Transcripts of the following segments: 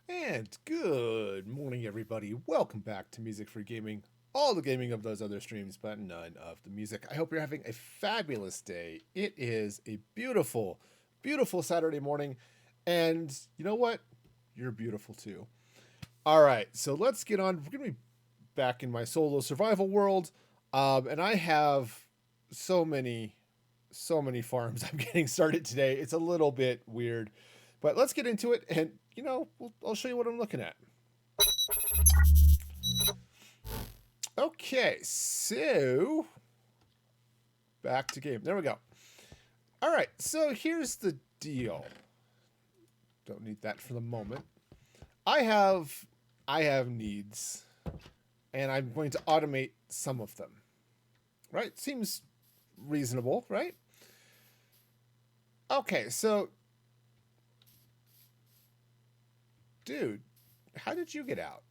And good morning, everybody. Welcome back to Music for Gaming. All the gaming of those other streams, but none of the music. I hope you're having a fabulous day. It is a beautiful, beautiful Saturday morning. And you know what? You're beautiful too. All right, so let's get on. We're going to be back in my solo survival world. And I have so many farms I'm getting started today. It's a little bit weird, but let's get into it. And I'll show you what I'm looking at. Okay, so back to game. There we go. All right, so here's the deal. Don't need that for the moment. I have needs, and I'm going to automate some of them. Right? Seems reasonable, right? Okay, so dude, how did you get out?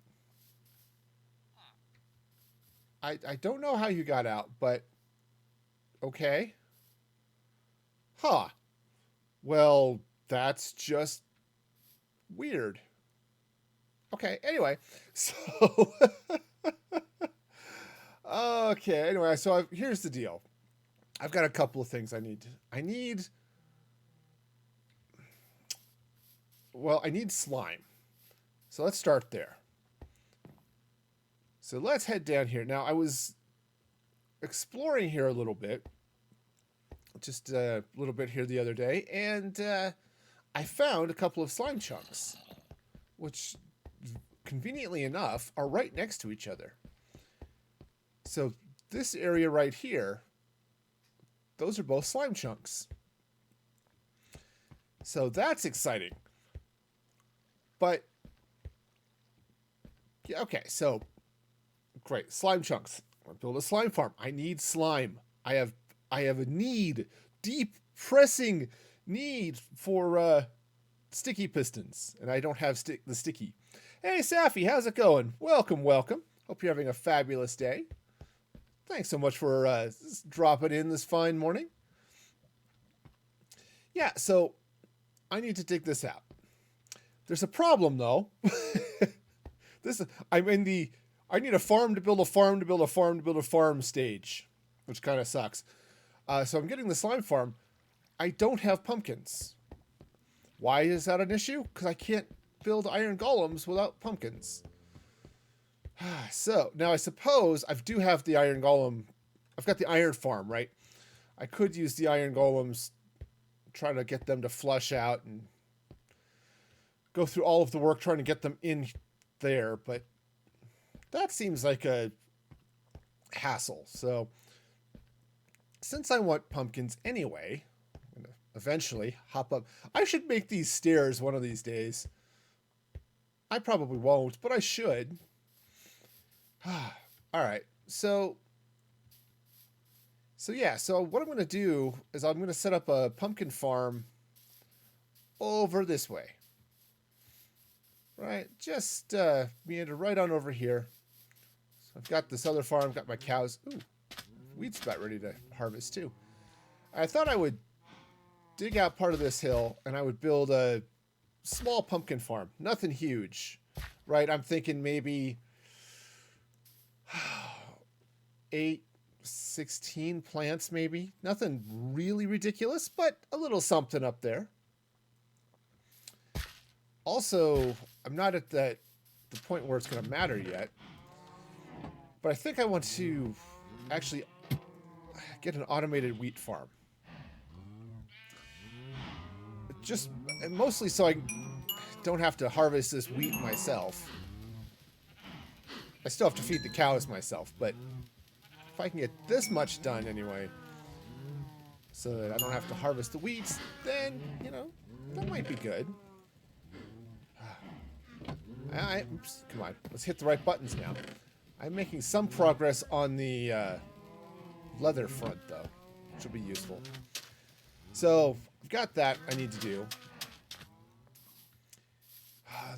I don't know how you got out, but okay. Huh. Well, that's just weird. Okay, anyway. So okay, anyway, so here's the deal. I've got a couple of things I need. I need slime. So let's start there. So let's head down here. Now, I was exploring here a little bit, just a little bit here the other day, and I found a couple of slime chunks, which conveniently enough are right next to each other. So this area right here, those are both slime chunks. So that's exciting. But yeah, okay, so great, slime chunks. I'm gonna build a slime farm. I need slime. I have a need, deep pressing need for sticky pistons, and I don't have the sticky. Hey Safi, how's it going? Welcome. Hope you're having a fabulous day. Thanks so much for dropping in this fine morning. Yeah, so I need to dig this out. There's a problem though. I'm in the I need a farm to build a farm to build a farm to build a farm stage, which kind of sucks. So I'm getting the slime farm. I don't have pumpkins. Why is that an issue? Because I can't build iron golems without pumpkins. So now I suppose I do have the iron golem. I've got the iron farm, right? I could use the iron golems, try to get them to flush out and go through all of the work trying to get them in there, but that seems like a hassle. So since I want pumpkins anyway, I'm gonna eventually hop up. I should make these stairs one of these days. I probably won't, but I should. All right. So yeah, so what I'm going to do is I'm going to set up a pumpkin farm over this way. Right? Just meander right on over here. So I've got this other farm, got my cows. Ooh, wheat's about ready to harvest too. I thought I would dig out part of this hill and I would build a small pumpkin farm. Nothing huge, right? I'm thinking maybe 16 plants maybe. Nothing really ridiculous, but a little something up there. Also, I'm not at the point where it's going to matter yet, but I think I want to actually get an automated wheat farm. Just mostly so I don't have to harvest this wheat myself. I still have to feed the cows myself, but if I can get this much done anyway, so that I don't have to harvest the wheats, then, that might be good. Oops, come on, let's hit the right buttons now. I'm making some progress on the leather front, though, which will be useful. So, I've got that I need to do.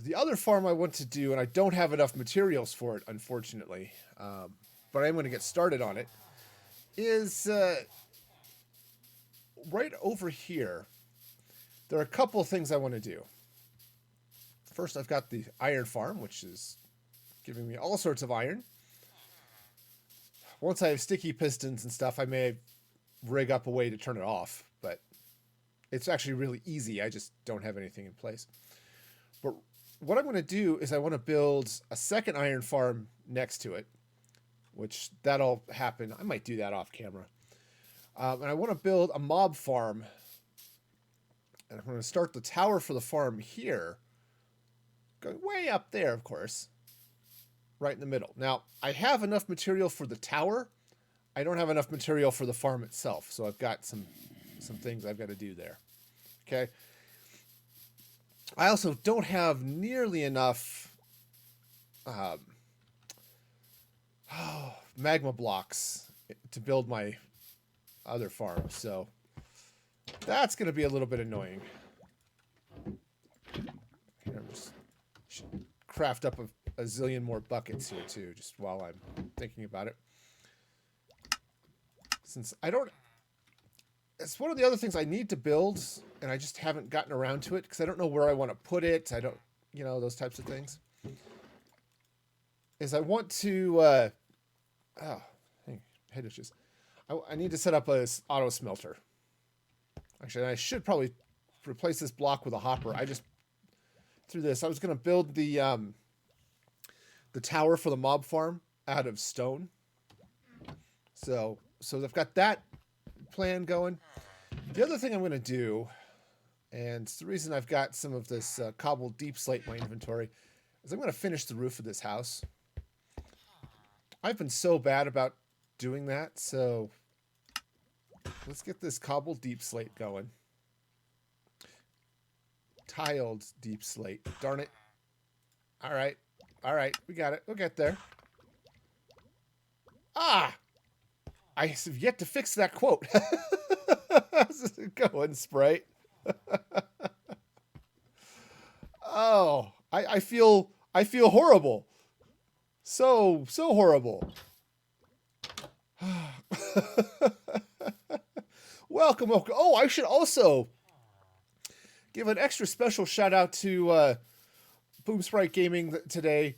The other farm I want to do, and I don't have enough materials for it, unfortunately, but I'm going to get started on it, is right over here. there are a couple of things I want to do. First, I've got the iron farm, which is giving me all sorts of iron. Once I have sticky pistons and stuff, I may rig up a way to turn it off, but it's actually really easy. I just don't have anything in place. But what I'm going to do is I want to build a second iron farm next to it, which that'll happen. I might do that off camera. And I want to build a mob farm. And I'm going to start the tower for the farm here, going way up there, of course, right in the middle. Now, I have enough material for the tower. I don't have enough material for the farm itself, so I've got some things I've got to do there. Okay. I also don't have nearly enough magma blocks to build my other farm, so that's going to be a little bit annoying. Here, I'm just craft up a zillion more buckets here too, just while I'm thinking about it. Since I don't... It's one of the other things I need to build, and I just haven't gotten around to it, because I don't know where I want to put it. I don't... You know, those types of things. Is I want to... oh, head itches. I need to set up a auto smelter. Actually, I should probably replace this block with a hopper. I just... Through this, I was going to build the tower for the mob farm out of stone. So I've got that plan going. The other thing I'm going to do, and it's the reason I've got some of this cobbled deep slate in my inventory, is I'm going to finish the roof of this house. I've been so bad about doing that, so let's get this cobbled deep slate going. Tiled deep slate. Darn it. All right. All right. We got it. We'll get there. Ah! I have yet to fix that quote. How's it going, Sprite? Oh, I feel horrible. So horrible. Welcome. Oh, I should also give an extra special shout out to Boom Sprite Gaming today.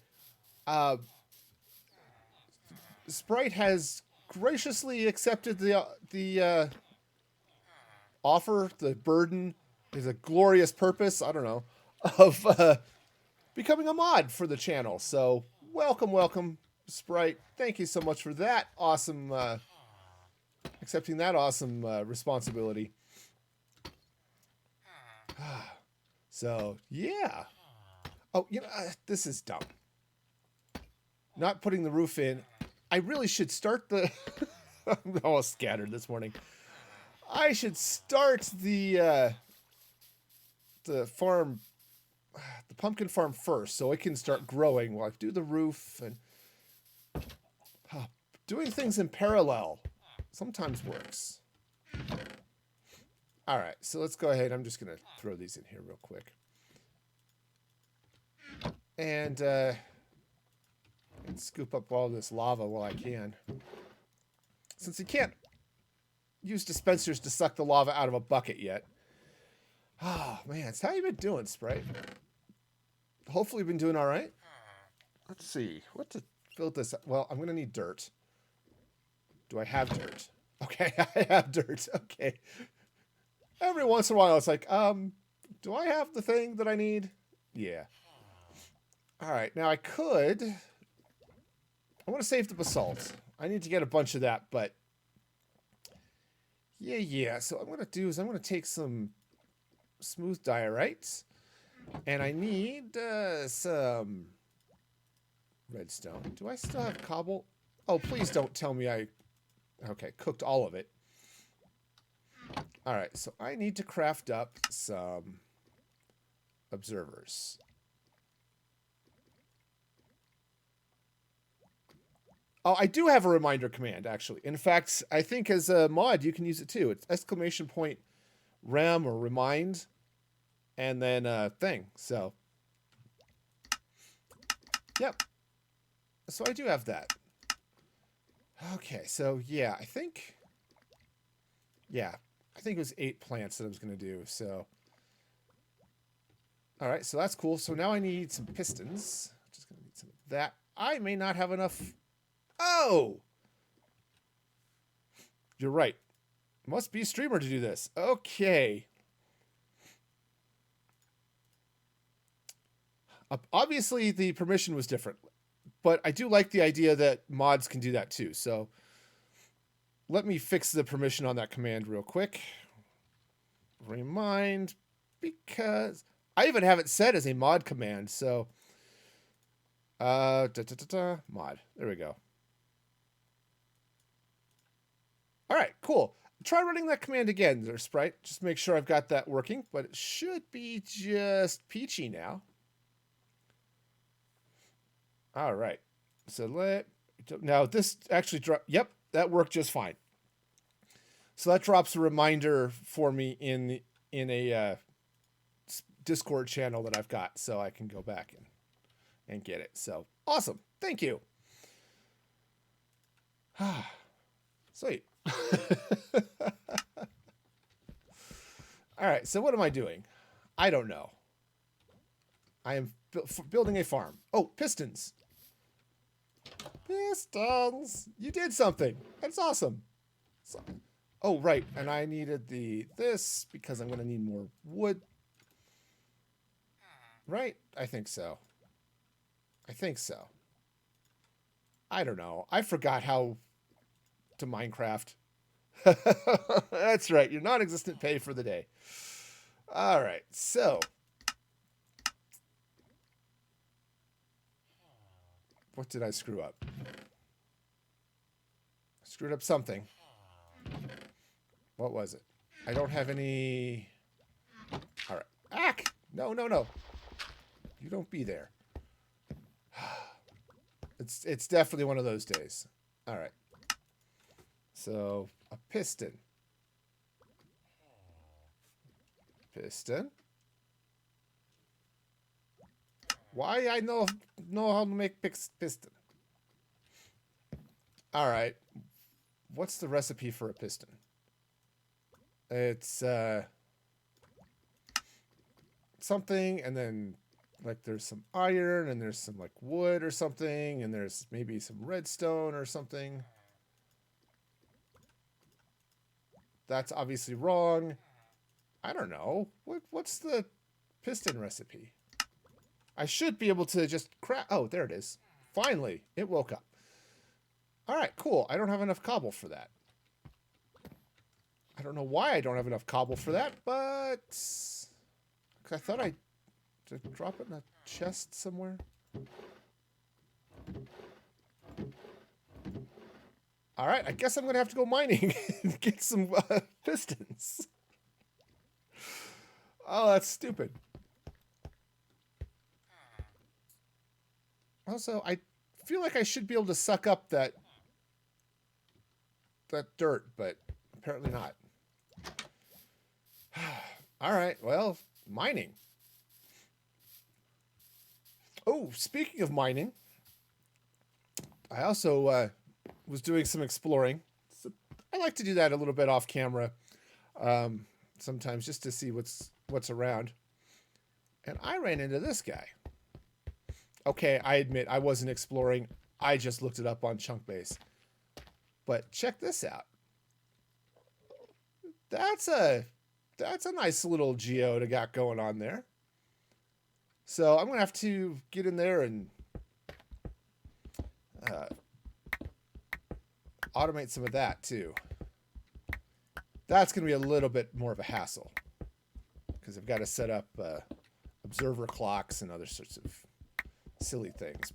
Sprite has graciously accepted the offer, the burden, is a glorious purpose, I don't know, of becoming a mod for the channel. So welcome, Sprite. Thank you so much for that awesome, accepting that awesome responsibility. So, yeah. Oh, you know, this is dumb. Not putting the roof in. I really should start the... I'm all scattered this morning. I should start the farm, the pumpkin farm first, so it can start growing while I do the roof. And doing things in parallel sometimes works. All right, so let's go ahead. I'm just going to throw these in here real quick. And scoop up all this lava while I can. Since you can't use dispensers to suck the lava out of a bucket yet. Oh, man. So how you been doing, Sprite? Hopefully you've been doing all right. Let's see. What to build this up? Well, I'm going to need dirt. Do I have dirt? Okay, I have dirt. Okay. Every once in a while, it's like, do I have the thing that I need? Yeah. All right. Now, I want to save the basalt. I need to get a bunch of that, but... Yeah. So what I'm going to do is I'm going to take some smooth diorite. And I need some redstone. Do I still have cobble? Oh, please don't tell me I... Okay, cooked all of it. All right, so I need to craft up some observers. Oh, I do have a reminder command, actually. In fact, I think as a mod, you can use it too. It's !rem or remind, and then thing. So, yep. So I do have that. Okay, so yeah, I think it was 8 plants that I was going to do. So All right, so that's cool. So now I need some pistons. Just gonna need some of that. I may not have enough. Oh, you're right. Must be a streamer to do this. Okay. Obviously, the permission was different, but I do like the idea that mods can do that too. So let me fix the permission on that command real quick. Remind, because I even have it set as a mod command. So, mod. There we go. All right, cool. Try running that command again there, Sprite. Just make sure I've got that working, but it should be just peachy now. All right. So now this actually yep, that worked just fine. So that drops a reminder for me in a Discord channel that I've got, so I can go back and get it. So awesome. Thank you. Sweet. All right, so what am I doing? I don't know. I am building a farm. Oh, pistons. Pistons. You did something. That's awesome. Oh, right. And I needed this because I'm going to need more wood. Right? I think so. I don't know. I forgot how to Minecraft. That's right. Your non-existent pay for the day. All right. So what did I screw up? I screwed up something. What was it? I don't have any. All right. Ack! No. You don't be there. It's definitely one of those days. All right. So a piston. Why I know how to make piston. All right. What's the recipe for a piston? It's something, and then like there's some iron, and there's some like wood or something, and there's maybe some redstone or something. That's obviously wrong. I don't know. What's the piston recipe? I should be able to just oh, there it is. Finally, it woke up. All right, cool. I don't have enough cobble for that. I don't know why I don't have enough cobble for that, but I thought I did drop it in a chest somewhere. All right, I guess I'm gonna have to go mining and get some pistons. Oh, that's stupid. Also, I feel like I should be able to suck up that dirt, but apparently not. All right, well, mining. Oh, speaking of mining, I also was doing some exploring. So I like to do that a little bit off camera, sometimes just to see what's around. And I ran into this guy. Okay, I admit I wasn't exploring. I just looked it up on Chunkbase. But check this out. That's a nice little geode I got going on there. So I'm gonna have to get in there and automate some of that too. That's gonna be a little bit more of a hassle because I've got to set up observer clocks and other sorts of silly things,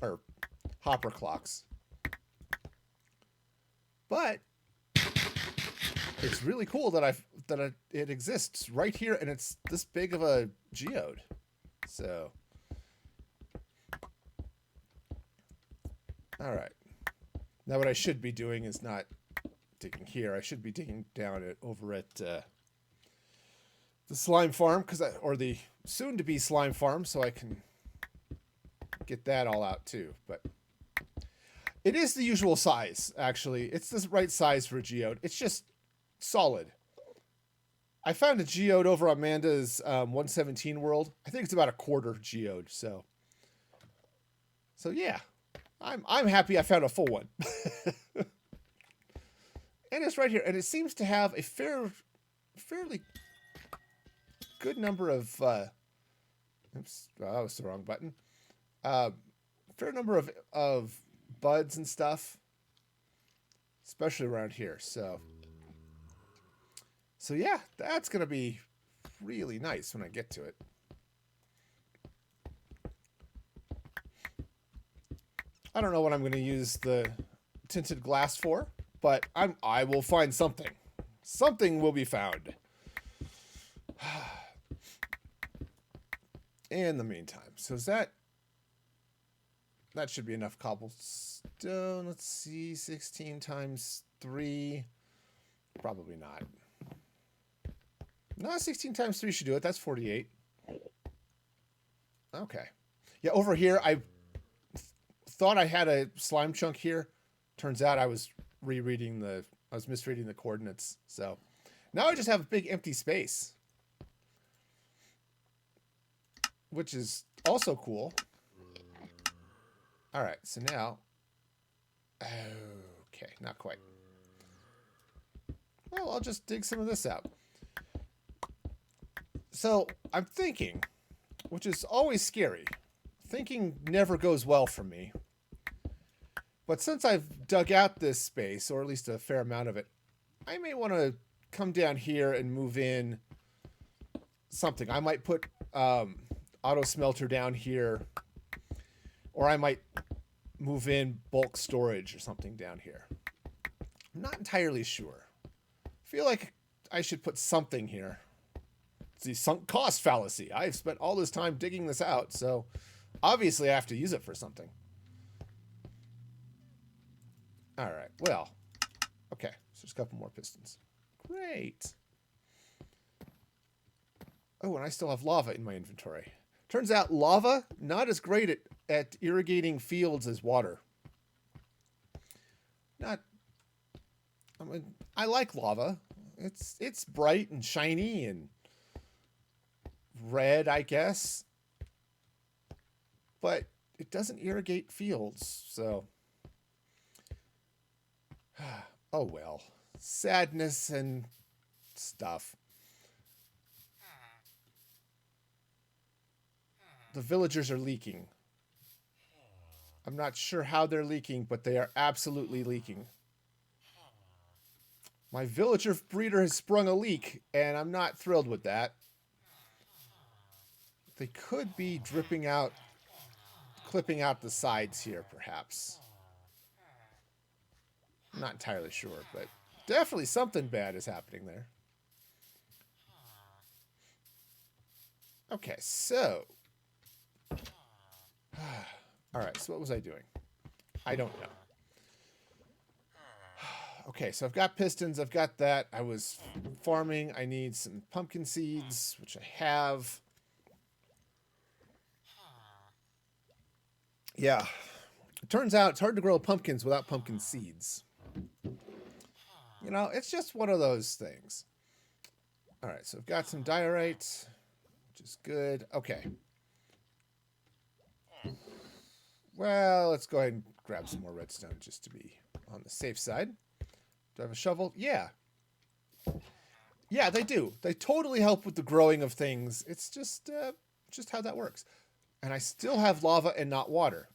or hopper clocks. But it's really cool that it exists right here, and it's this big of a geode. So, all right. Now what I should be doing is not digging here. I should be digging down over at the slime farm, or the soon-to-be slime farm, so I can get that all out too. But it is the usual size, actually. It's the right size for a geode. It's just solid. I found a geode over on Amanda's 117 world. I think it's about a quarter geode. So yeah, I'm happy I found a full one. And it's right here, and it seems to have a fairly good number of. Oops, that was the wrong button. Fair number of buds and stuff, especially around here. So yeah, that's gonna be really nice when I get to it. I don't know what I'm gonna use the tinted glass for, but I will find something. Something will be found. In the meantime, so is that should be enough cobblestone. Let's see, 16 times 3. Probably not. No, 16 times 3 should do it. That's 48. Okay. Yeah, over here, I thought I had a slime chunk here. Turns out I was misreading the coordinates. So now I just have a big empty space, which is also cool. All right, so now, okay, not quite. Well, I'll just dig some of this out. So I'm thinking, which is always scary. Thinking never goes well for me. But since I've dug out this space, or at least a fair amount of it, I may want to come down here and move in something. I might put auto smelter down here, or I might move in bulk storage or something down here. I'm not entirely sure. I feel like I should put something here. It's the sunk cost fallacy. I've spent all this time digging this out, so obviously I have to use it for something. All right, well, okay, so there's a couple more pistons. Great. Oh, and I still have lava in my inventory. Turns out lava, not as great at irrigating fields as water. I mean, I like lava. It's bright and shiny and red, I guess. But it doesn't irrigate fields, so. Oh well. Sadness and stuff. The villagers are leaking. I'm not sure how they're leaking, but they are absolutely leaking. My villager breeder has sprung a leak, and I'm not thrilled with that. They could be dripping out, clipping out the sides here, perhaps. I'm not entirely sure, but definitely something bad is happening there. Okay, so. All right, so what was I doing? I don't know. Okay, so I've got pistons. I've got that. I was farming. I need some pumpkin seeds, which I have. Yeah. It turns out it's hard to grow pumpkins without pumpkin seeds. You know, it's just one of those things. All right, so I've got some diorite, which is good. Okay. Well, let's go ahead and grab some more redstone just to be on the safe side. Do I have a shovel? Yeah. Yeah, they do. They totally help with the growing of things. It's just how that works. And I still have lava and not water.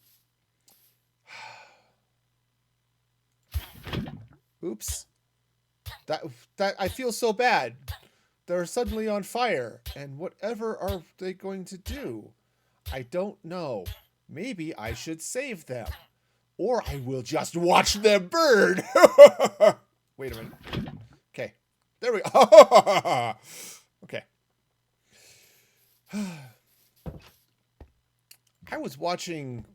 Oops. That I feel so bad. They're suddenly on fire. And whatever are they going to do? I don't know. Maybe I should save them. Or I will just watch them burn. Wait a minute. Okay. There we go. Okay. I was watching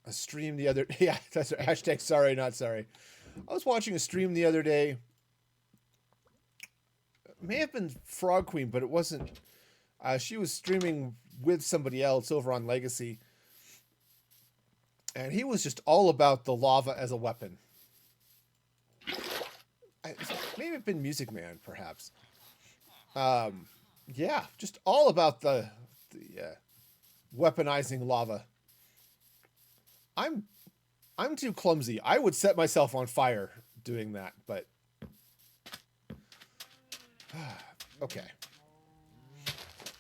a stream the other... Yeah, that's right. Hashtag sorry, not sorry. I was watching a stream the other day. It may have been Frog Queen, but it wasn't. She was streaming with somebody else over on Legacy. And he was just all about the lava as a weapon. Maybe it's been Music Man, perhaps. Yeah, just all about the weaponizing lava. I'm I'm too clumsy. I would set myself on fire doing that, but okay.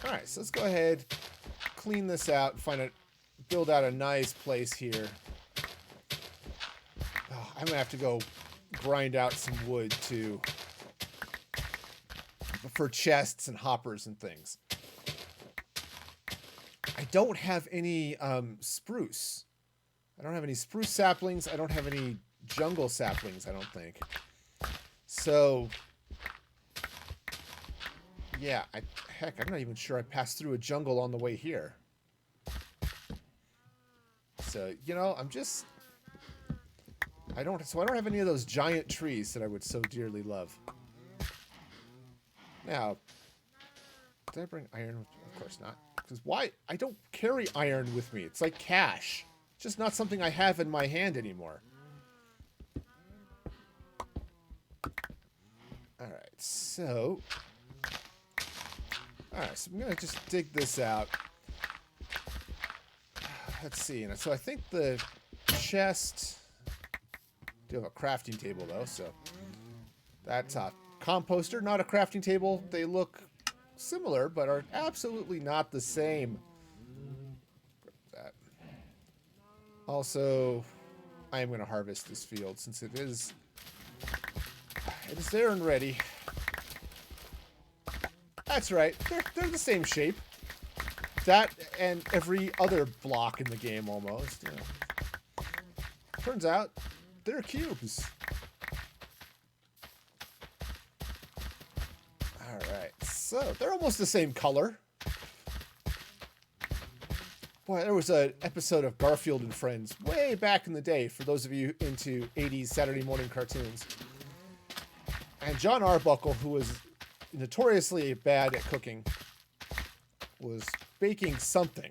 All right, so let's go ahead, clean this out, build out a nice place here. Oh, I'm gonna have to go grind out some wood too for chests and hoppers and things. I don't have any spruce. I don't have any spruce saplings. I don't have any jungle saplings, I don't think. So, yeah, heck, I'm not even sure I passed through a jungle on the way here. So, you know, I don't have any of those giant trees that I would so dearly love. Now, did I bring iron? Of course not. Because why? I don't carry iron with me. It's like cash. It's just not something I have in my hand anymore. Alright, so... Alright, so I'm going to just dig this out. Let's see. And so I think the chest... do have a crafting table, though, so... That's a composter, not a crafting table. They look similar, but are absolutely not the same. That. Also, I am going to harvest this field since it is there and ready. That's right. They're the same shape. That and every other block in the game almost. Yeah. Turns out they're cubes. Alright, so they're almost the same color. Boy, there was an episode of Garfield and Friends way back in the day, for those of you into 80s Saturday morning cartoons. And John Arbuckle, who was notoriously bad at cooking, was baking something.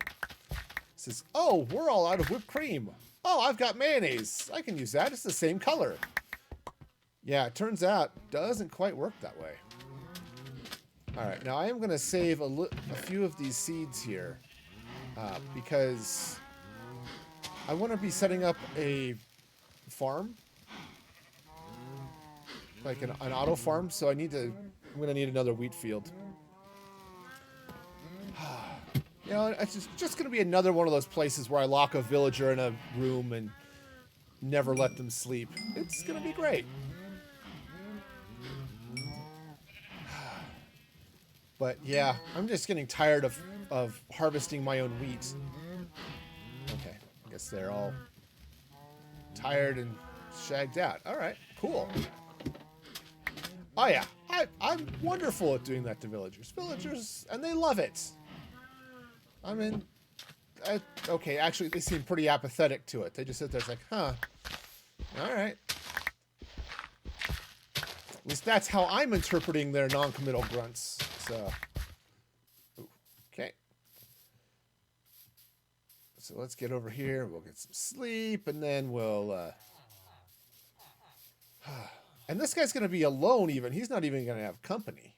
Says, oh, we're all out of whipped cream. Oh, I've got mayonnaise. I can use that. It's the same color. Yeah, it turns out doesn't quite work that way. All right, now I am going to save a few of these seeds here because I want to be setting up a farm, like an auto farm. So I'm going to need another wheat field. You know, it's just going to be another one of those places where I lock a villager in a room and never let them sleep. It's going to be great. But yeah, I'm just getting tired of harvesting my own wheat. Okay, I guess they're all tired and shagged out. All right, cool. Oh yeah, I'm wonderful at doing that to villagers. And they love it. I mean, okay, actually, they seem pretty apathetic to it. They just sit there, it's like, huh, all right. At least that's how I'm interpreting their non-committal grunts. So, okay. So let's get over here. We'll get some sleep, and then we'll... and this guy's going to be alone even. He's not even going to have company.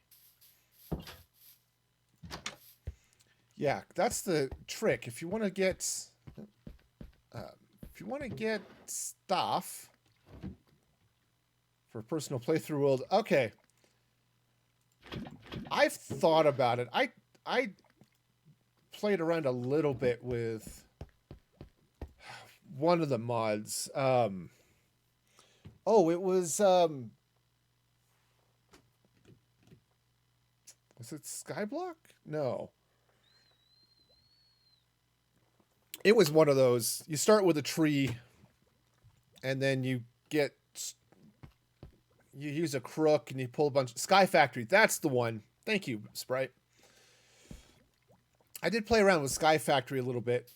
Yeah, that's the trick. If you want to get... stuff... for personal playthrough world. Okay. I've thought about it. I played around a little bit with one of the mods. Oh, it was was it Skyblock? No. It was one of those. You start with a tree and then you use a crook and you pull a bunch. Sky Factory, that's the one. Thank you, Sprite. I did play around with Sky Factory a little bit.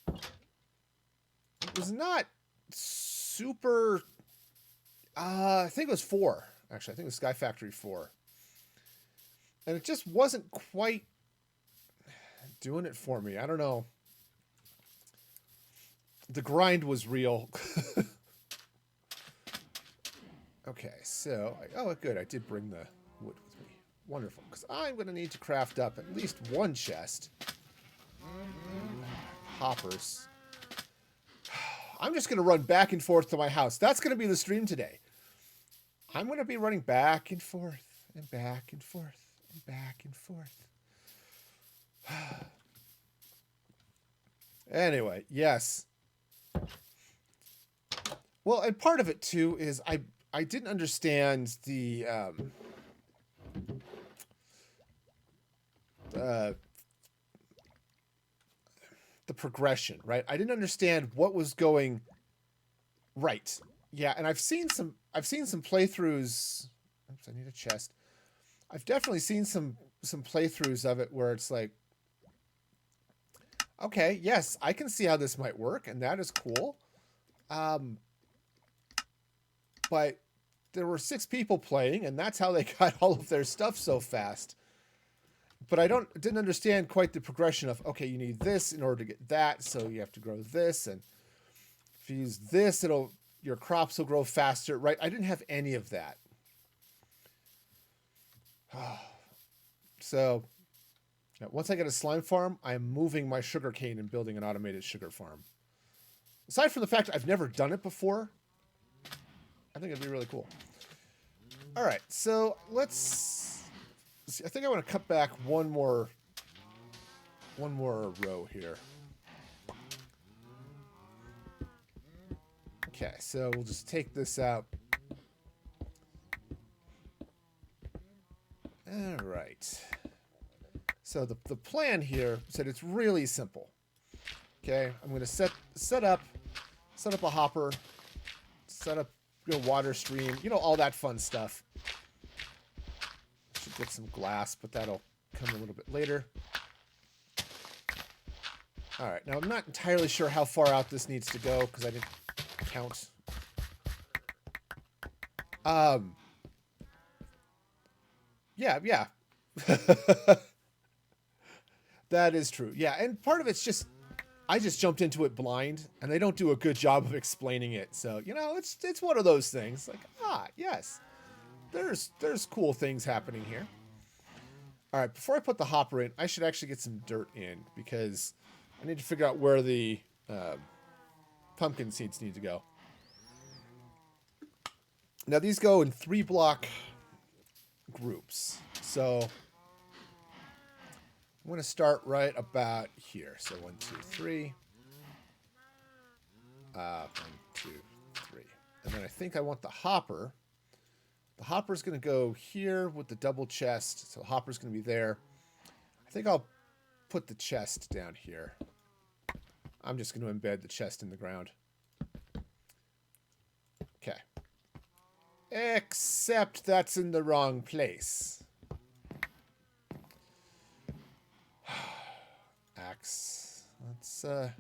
It was not super... I think it was 4. Actually, I think it was Sky Factory 4. And it just wasn't quite doing it for me. I don't know. The grind was real. Okay, so... oh, good. I did bring the wood with me. Wonderful, because I'm going to need to craft up at least one chest. Hoppers. I'm just going to run back and forth to my house. That's going to be the stream today. I'm going to be running back and forth and back and forth and back and forth. Anyway, yes. Well, and part of it too is I didn't understand the progression, right? I didn't understand what was going right. Yeah, and I've seen some playthroughs. Oops, I need a chest. I've definitely seen some playthroughs of it where it's like, okay, yes, I can see how this might work, and that is cool. But there were 6 people playing, and that's how they got all of their stuff so fast. But I didn't understand quite the progression of, okay, you need this in order to get that, so you have to grow this, and if you use this, your crops will grow faster, right? I didn't have any of that. So, once I get a slime farm, I'm moving my sugar cane and building an automated sugar farm. Aside from the fact I've never done it before, I think it'd be really cool. All right, so let's see. I think I want to cut back one more row here. Okay, so we'll just take this out. All right. So the plan here said it's really simple. Okay, I'm going to set up a hopper, set up water stream, all that fun stuff. Should get some glass, but that'll come a little bit later. All right, now I'm not entirely sure how far out this needs to go because I didn't count. Yeah. That is true. Yeah, and part of it's just I just jumped into it blind, and they don't do a good job of explaining it. So, it's one of those things. Like, yes, there's cool things happening here. All right, before I put the hopper in, I should actually get some dirt in, because I need to figure out where the pumpkin seeds need to go. Now, these go in 3-block groups. So I'm going to start right about here. So 1, 2, 3. 1, 2, 3. And then I think I want the hopper. The hopper's going to go here with the double chest. So the hopper's going to be there. I think I'll put the chest down here. I'm just going to embed the chest in the ground. Okay. Except that's in the wrong place. Axe. Let's, the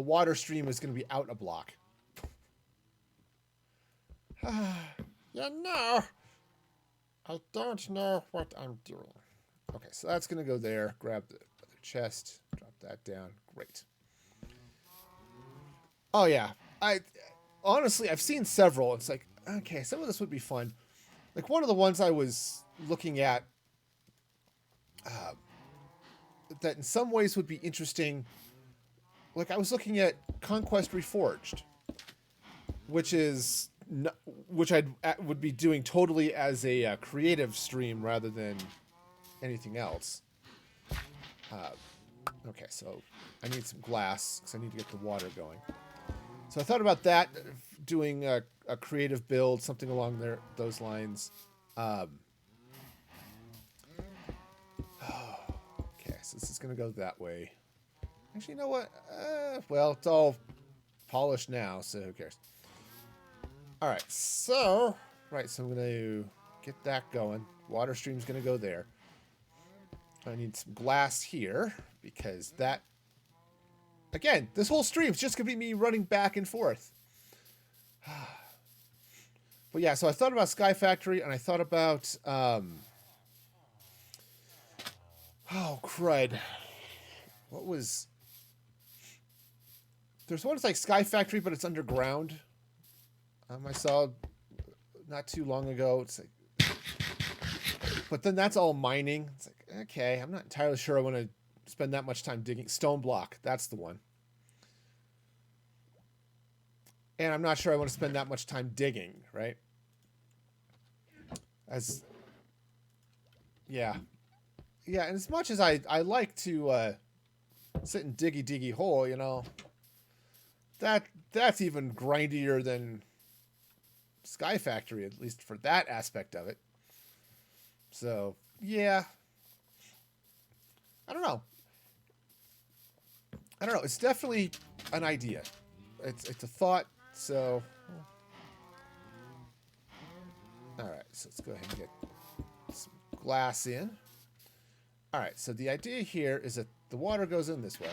water stream is going to be out a block. I don't know what I'm doing. Okay, so that's going to go there. Grab the other chest. Drop that down. Great. Oh, yeah. Honestly, I've seen several. It's like, okay, some of this would be fun. Like, one of the ones I was looking at that in some ways would be interesting. Like, I was looking at Conquest Reforged, which I would be doing totally as a creative stream rather than anything else. Okay, so I need some glass because I need to get the water going. So I thought about that, doing a creative build, something along those lines. Okay, so this is going to go that way. Actually, you know what? Well, it's all polished now, so who cares? All right, so I'm going to get that going. Water stream's going to go there. I need some glass here because that... Again, this whole stream's just going to be me running back and forth. But yeah, so I thought about Sky Factory, and I thought about... oh, crud. What was... There's one that's like Sky Factory, but it's underground. I saw not too long ago. It's like... But then that's all mining. It's like, okay, I'm not entirely sure I want to spend that much time digging. Stone block, that's the one. And I'm not sure I want to spend that much time digging, right? As yeah. Yeah, and as much as I like to sit and diggy hole, you know, that's even grindier than Sky Factory, at least for that aspect of it. So yeah, I don't know. I don't know. It's definitely an idea. It's a thought. So all right, so let's go ahead and get some glass in. All right, so the idea here is that the water goes in this way,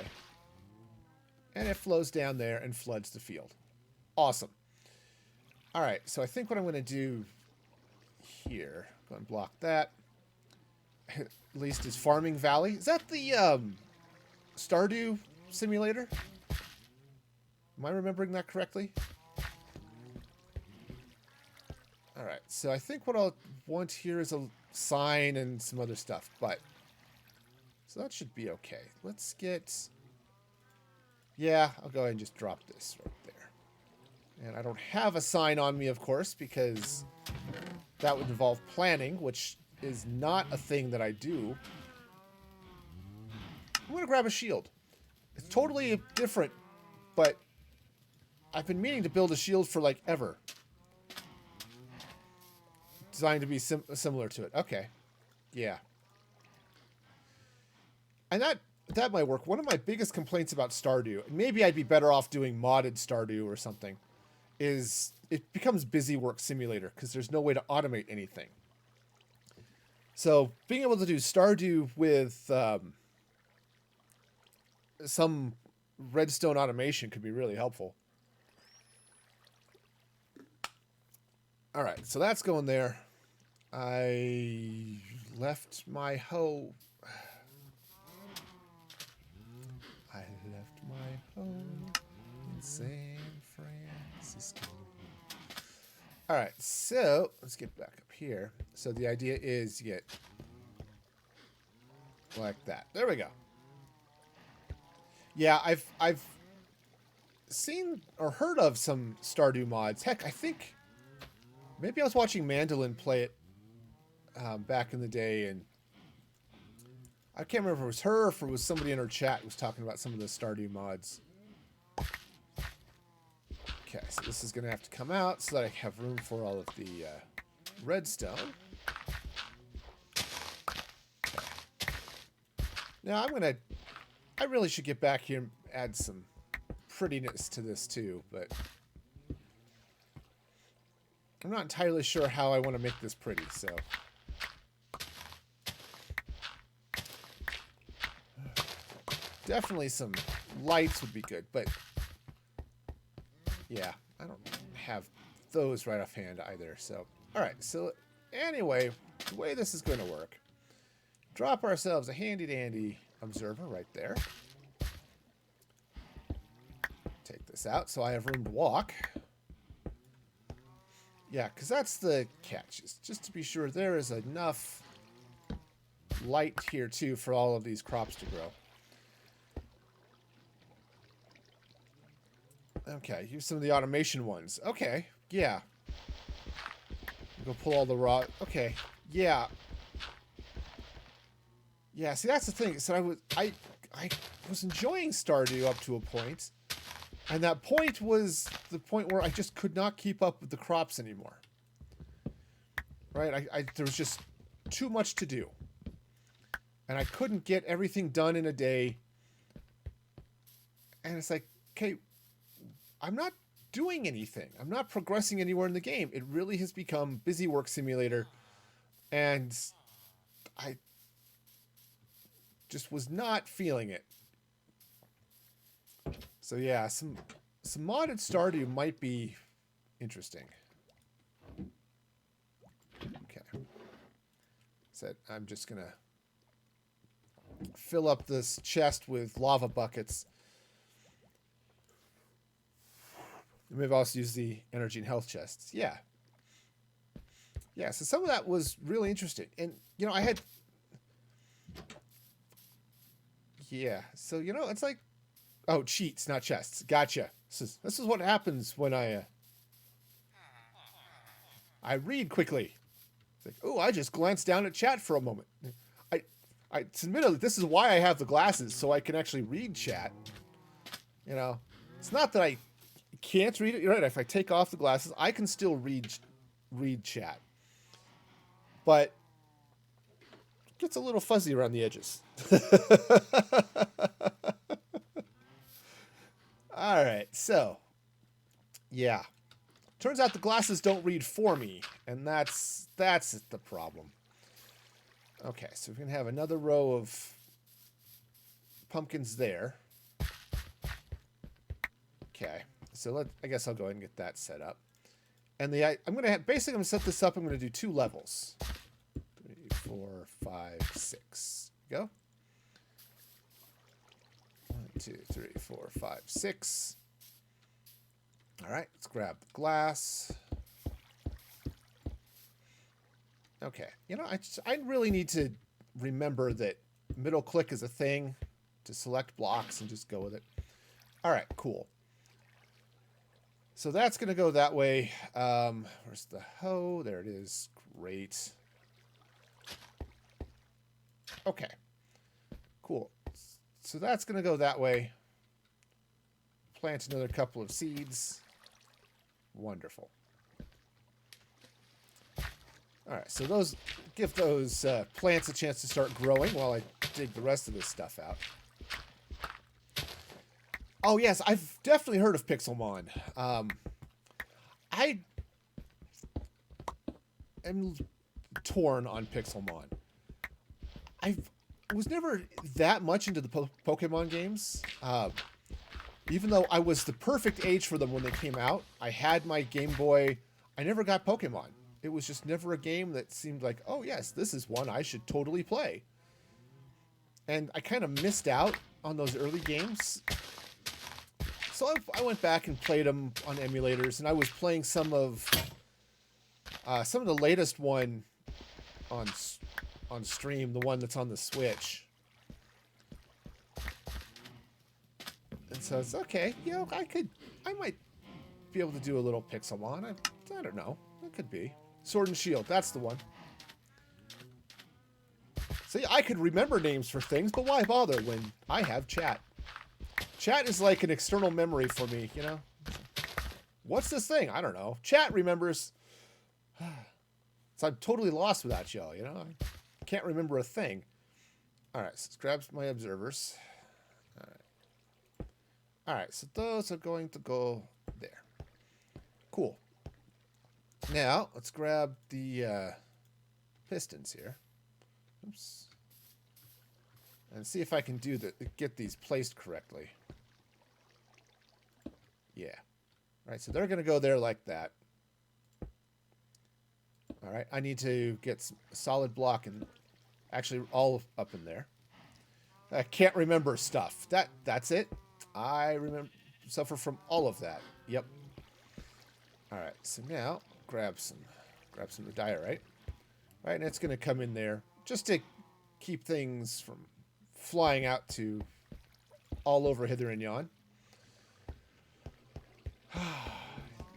and it flows down there and floods the field. Awesome. All right, so I think what I'm going to do here, go and block that, at least is Farming Valley. Is that the Stardew simulator? Am I remembering that correctly? All right, so I think what I'll want here is a sign and some other stuff, but so that should be okay. Let's get, yeah, I'll go ahead and just drop this right there. And I don't have a sign on me, of course, because that would involve planning, which is not a thing that I do. I'm going to grab a shield. It's totally different, but I've been meaning to build a shield for, like, ever. Designed to be similar to it. Okay. Yeah. And that might work. One of my biggest complaints about Stardew, and maybe I'd be better off doing modded Stardew or something, is it becomes busy work simulator because there's no way to automate anything. So being able to do Stardew with some redstone automation could be really helpful. All right, so that's going there. I left my hoe. I left my home in San Francisco. All right, so let's get back up here. So the idea is you get like that. There we go. Yeah, I've seen or heard of some Stardew mods. Heck, I think maybe I was watching Mandolin play it back in the day, and I can't remember if it was her or if it was somebody in her chat who was talking about some of the Stardew mods. Okay, so this is going to have to come out so that I have room for all of the redstone. Now I really should get back here and add some prettiness to this too, but I'm not entirely sure how I want to make this pretty, so. Definitely some lights would be good, but yeah, I don't have those right offhand either. So, all right. So anyway, the way this is going to work, drop ourselves a handy dandy observer right there. Take this out so I have room to walk. Yeah, because that's the catch. Is just to be sure there is enough light here too for all of these crops to grow. Okay, here's some of the automation ones. Okay, yeah. Go pull all the raw. Okay, yeah. Yeah, see, that's the thing. So I was enjoying Stardew up to a point, and that point was the point where I just could not keep up with the crops anymore. Right? There was just too much to do, and I couldn't get everything done in a day. And it's like, okay, I'm not doing anything. I'm not progressing anywhere in the game. It really has become busy work simulator, and I just was not feeling it. So yeah, some modded Stardew might be interesting. Okay. So I'm just gonna fill up this chest with lava buckets. Maybe I'll also use the energy and health chests. Yeah. Yeah, so some of that was really interesting. And, you know, I had, yeah, so, you know, it's like, oh, cheats, not chests. Gotcha. This is what happens when I read quickly. It's like, oh, I just glanced down at chat for a moment. I, admittedly, this is why I have the glasses, so I can actually read chat. You know, it's not that I can't read it. You're right. If I take off the glasses, I can still read chat, but it gets a little fuzzy around the edges. All right, so yeah, turns out the glasses don't read for me, and that's the problem. Okay, so we can have another row of pumpkins there. Okay, so I guess I'll go ahead and get that set up. And I'm gonna have, basically I'm gonna set this up. I'm gonna do 2 levels. 3, 4, 5, 6. Go. 1, 2, 3, 4, 5, 6. All right, let's grab the glass. Okay, you know, I really need to remember that middle click is a thing to select blocks and just go with it. All right, cool. So that's going to go that way. Where's the hoe? There it is. Great. Okay, cool. So that's going to go that way. Plant another couple of seeds. Wonderful. All right, so give those plants a chance to start growing while I dig the rest of this stuff out. Oh yes, I've definitely heard of Pixelmon. I am torn on Pixelmon. I was never that much into the Pokemon games. Even though I was the perfect age for them when they came out, I had my Game Boy. I never got Pokemon. It was just never a game that seemed like, oh yes, this is one I should totally play. And I kind of missed out on those early games. So I went back and played them on emulators, and I was playing some of the latest one on stream, the one that's on the Switch. And so it's okay, you know, I might be able to do a little Pixelmon. I don't know, it could be. Sword and Shield, that's the one. See, I could remember names for things, but why bother when I have chat? Chat is like an external memory for me, you know? What's this thing? I don't know. Chat remembers. So I'm totally lost without y'all, you know? I can't remember a thing. All right, so let's grab my observers. All right. All right, so those are going to go there. Cool. Now, let's grab the pistons here. Oops. And see if I can get these placed correctly. Yeah. All right, so they're going to go there like that. All right, I need to get a solid block and actually all up in there. I can't remember stuff. That's it. I suffer from all of that. Yep. All right, so now grab some diorite. All right, and it's going to come in there just to keep things from flying out to all over hither and yon.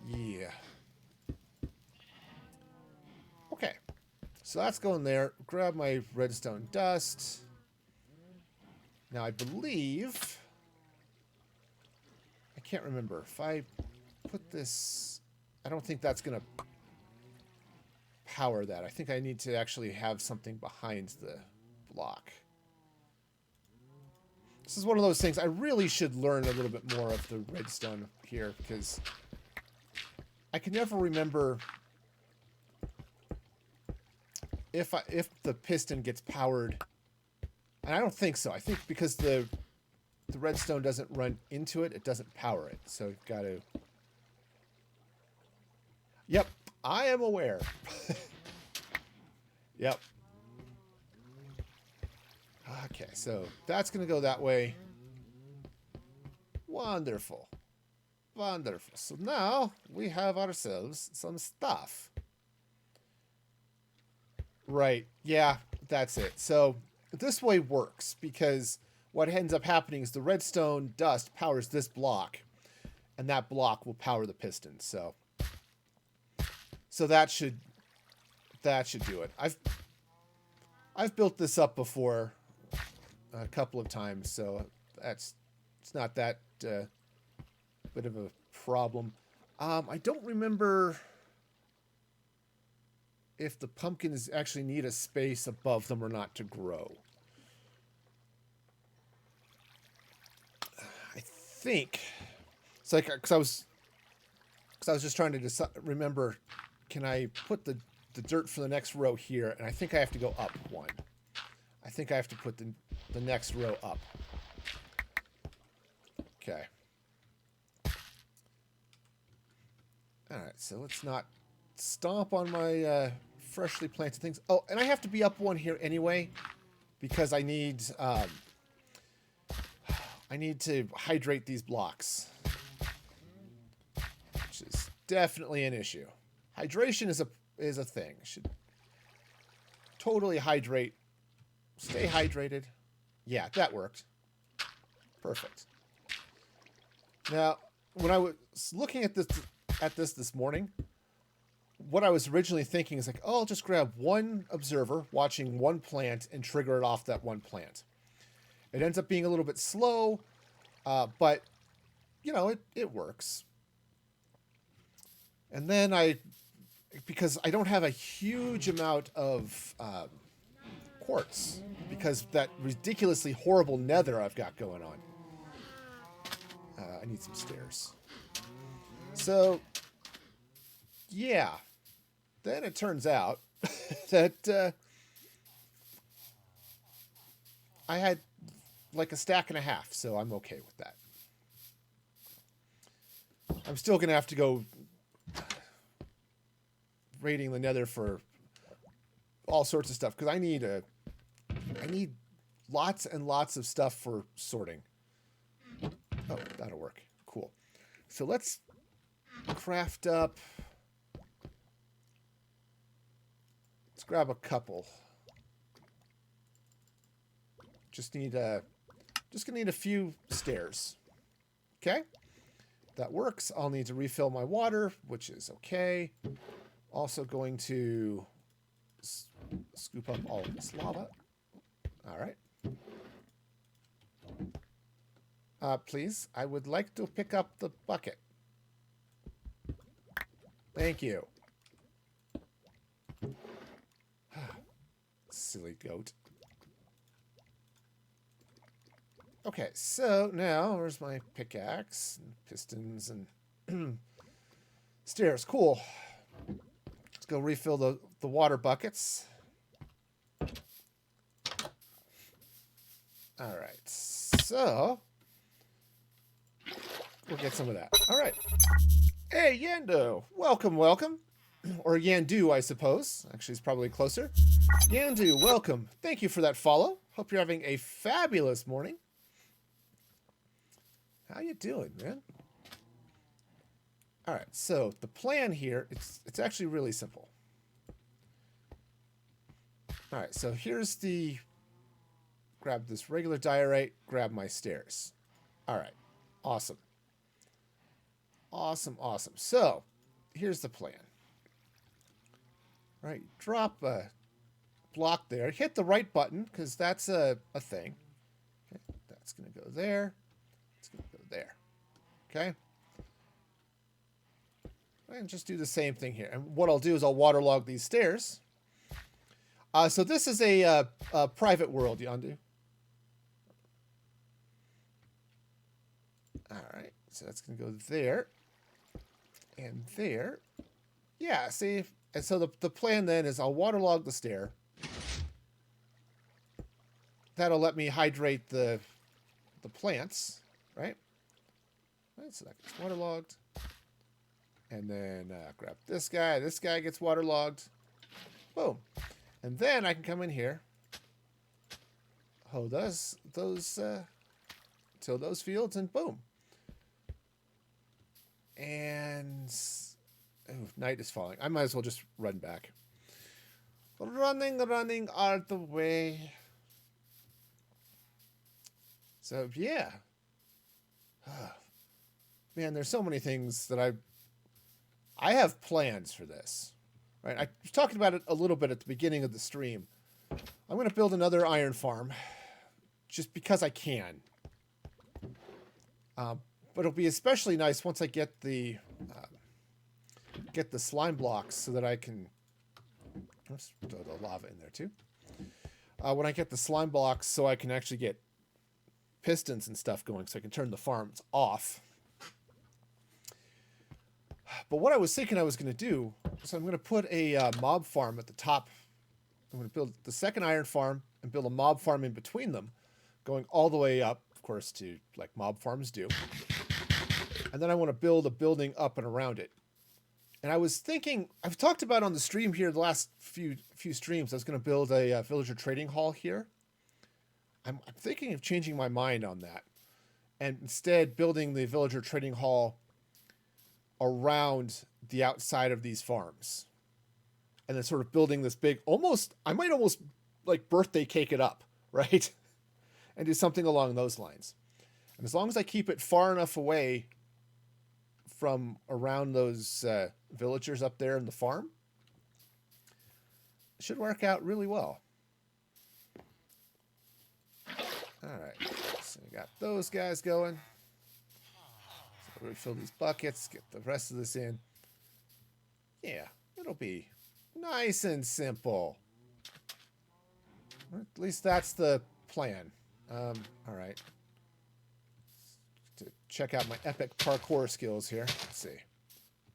Yeah. Okay. So that's going there. Grab my redstone dust. Now I believe... I can't remember. If I put this... I don't think that's going to power that. I think I need to actually have something behind the block. This is one of those things. I really should learn a little bit more of the redstone here, because I can never remember if the piston gets powered. And I don't think so. I think because the redstone doesn't run into it, it doesn't power it. So you've got to... Yep, I am aware. Yep. Okay, so that's going to go that way. Wonderful. Wonderful. So now we have ourselves some stuff. Right. Yeah, that's it. So this way works because what ends up happening is the redstone dust powers this block, and that block will power the piston. So that should do it. I've built this up before a couple of times, so it's not that bit of a problem. I don't remember if the pumpkins actually need a space above them or not to grow. I think it's like because I was just trying to remember, can I put the dirt for the next row here? And I think I have to go up one. I think I have to put the next row up. Okay. All right, so let's not stomp on my freshly planted things. Oh, and I have to be up one here anyway because I need to hydrate these blocks, which is definitely an issue. Hydration is a thing. Should totally hydrate. Stay hydrated. Yeah, that worked. Perfect. Now, when I was looking at this morning, what I was originally thinking is like, oh, I'll just grab one observer watching one plant and trigger it off that one plant. It ends up being a little bit slow, but it works. And then because I don't have a huge amount of quartz, because that ridiculously horrible nether I've got going on. I need some stairs. So, yeah. Then it turns out that I had like a stack and a half, so I'm okay with that. I'm still going to have to go raiding the nether for all sorts of stuff, because I need lots and lots of stuff for sorting. Oh, that'll work. Cool. So let's craft up. Let's grab a couple. Just gonna need a few stairs. Okay? That works. I'll need to refill my water, which is okay. Also going to scoop up all of this lava. All right. Please, I would like to pick up the bucket. Thank you. Silly goat. Okay, so now where's my pickaxe and pistons and stairs? Cool. Let's go refill the water buckets. All right, so we'll get some of that. All right. Hey, Yando. Welcome, welcome. Or Yandu, I suppose. Actually, it's probably closer. Yandu, welcome. Thank you for that follow. Hope you're having a fabulous morning. How you doing, man? All right, so the plan here, it's actually really simple. All right, so here's the... Grab this regular diorite, grab my stairs. All right, awesome. Awesome, awesome. So, here's the plan. All right, drop a block there. Hit the right button, because that's a thing. Okay, that's going to go there. It's going to go there. Okay? And just do the same thing here. And what I'll do is I'll waterlog these stairs. So this is a private world, Yandu. All right, so that's going to go there. And there. Yeah, see? And so the plan then is I'll waterlog the stair. That'll let me hydrate the plants, right? Right, so that gets waterlogged. And then grab this guy. This guy gets waterlogged. Boom. And then I can come in here. Hoe till those fields, and boom. And night is falling. I might as well just run back. running all the way. So yeah, man, there's so many things that I have plans for this. Right, I was talking about it a little bit at the beginning of the stream. I'm going to build another iron farm, just because I can. But it'll be especially nice once I get the slime blocks so that I can. Let's throw the lava in there too. When I get the slime blocks, so I can actually get pistons and stuff going, so I can turn the farms off. But what I was thinking I was going to do is I'm going to put a mob farm at the top. I'm going to build the second iron farm and build a mob farm in between them, going all the way up, of course, to like mob farms do. And then I want to build a building up and around it. And I was thinking, I've talked about on the stream here the last few streams, I was going to build a villager trading hall here. I'm thinking of changing my mind on that. And instead building the villager trading hall around the outside of these farms. And then sort of building this big, I might almost like birthday cake it up, right? And do something along those lines. And as long as I keep it far enough away from around those villagers up there in the farm, it should work out really well. All right, so we got those guys going. So we fill these buckets, get the rest of this in. Yeah, it'll be nice and simple. At least that's the plan. All right. To check out my epic parkour skills here. Let's see.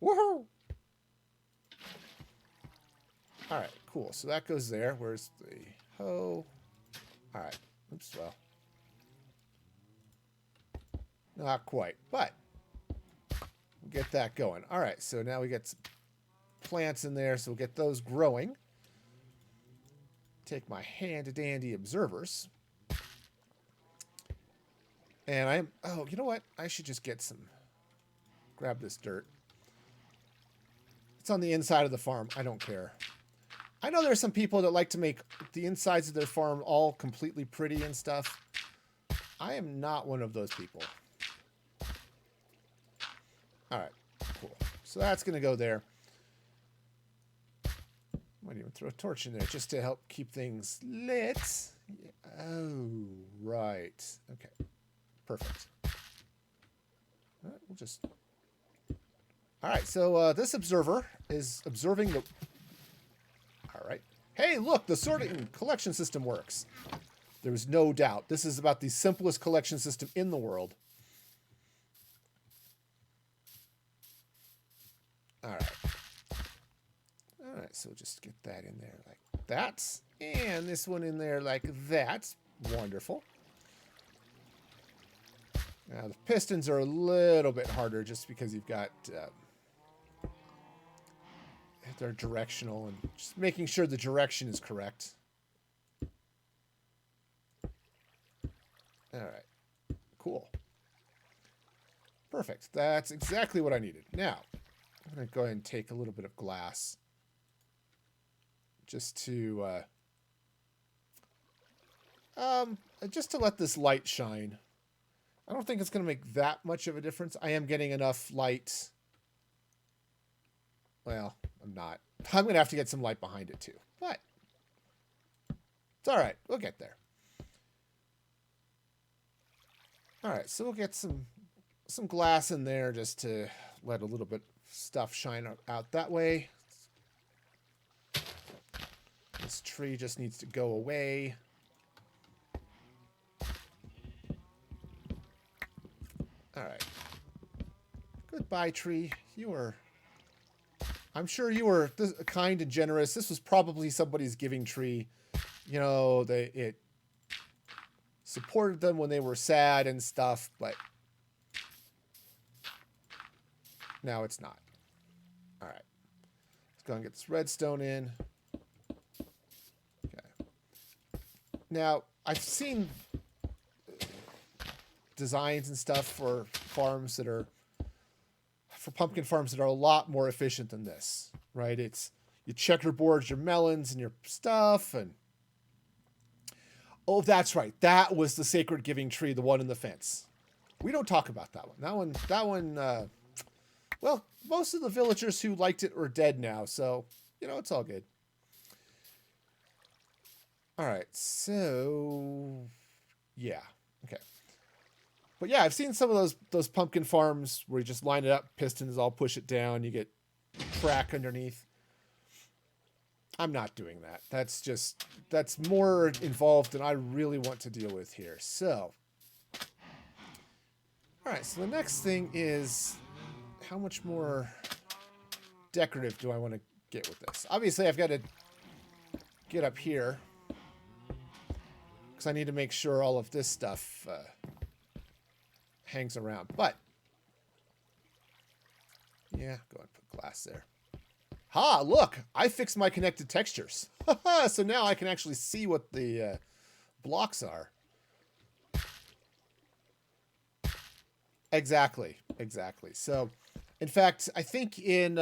Woohoo! All right, cool. So that goes there. Where's the hoe? All right. Oops, well. Not quite, but we'll get that going. All right, so now we get some plants in there, so we'll get those growing. Take my handy-dandy observers. And oh, you know what? I should just grab this dirt. It's on the inside of the farm. I don't care. I know there are some people that like to make the insides of their farm all completely pretty and stuff. I am not one of those people. All right, cool. So that's going to go there. Might even throw a torch in there just to help keep things lit. Oh, right. Okay. Perfect. All right, we'll just... All right, so this observer is observing the... All right. Hey, look, the sorting collection system works. There's no doubt. This is about the simplest collection system in the world. All right. All right, so just get that in there like that. And this one in there like that. Wonderful. Now, the pistons are a little bit harder just because you've got... they're directional and just making sure the direction is correct. All right. Cool. Perfect. That's exactly what I needed. Now, I'm going to go ahead and take a little bit of glass just to let this light shine. I don't think it's going to make that much of a difference. I am getting enough light. Well, I'm not. I'm going to have to get some light behind it too. But it's all right. We'll get there. All right, so we'll get some glass in there just to let a little bit of stuff shine out that way. This tree just needs to go away. All right. Goodbye, tree. I'm sure you were kind and generous. This was probably somebody's giving tree. You know, it supported them when they were sad and stuff, but now it's not. All right. Let's go and get this redstone in. Okay. Now, I've seen designs and stuff for farms that are... for pumpkin farms that are a lot more efficient than this, right? It's you checkerboard your melons and your stuff. And oh, that's right. That was the sacred giving tree, the one in the fence. We don't talk about that one. That one. Well, most of the villagers who liked it are dead now, so you know it's all good. All right, so yeah, okay. But yeah, I've seen some of those pumpkin farms where you just line it up, pistons all push it down, you get track underneath. I'm not doing that. That's more involved than I really want to deal with here. So, all right. So the next thing is how much more decorative do I want to get with this? Obviously, I've got to get up here because I need to make sure all of this stuff hangs around. But yeah, go ahead and put glass there. Ha! Look, I fixed my connected textures. So now I can actually see what the blocks are. Exactly. So, in fact, I think in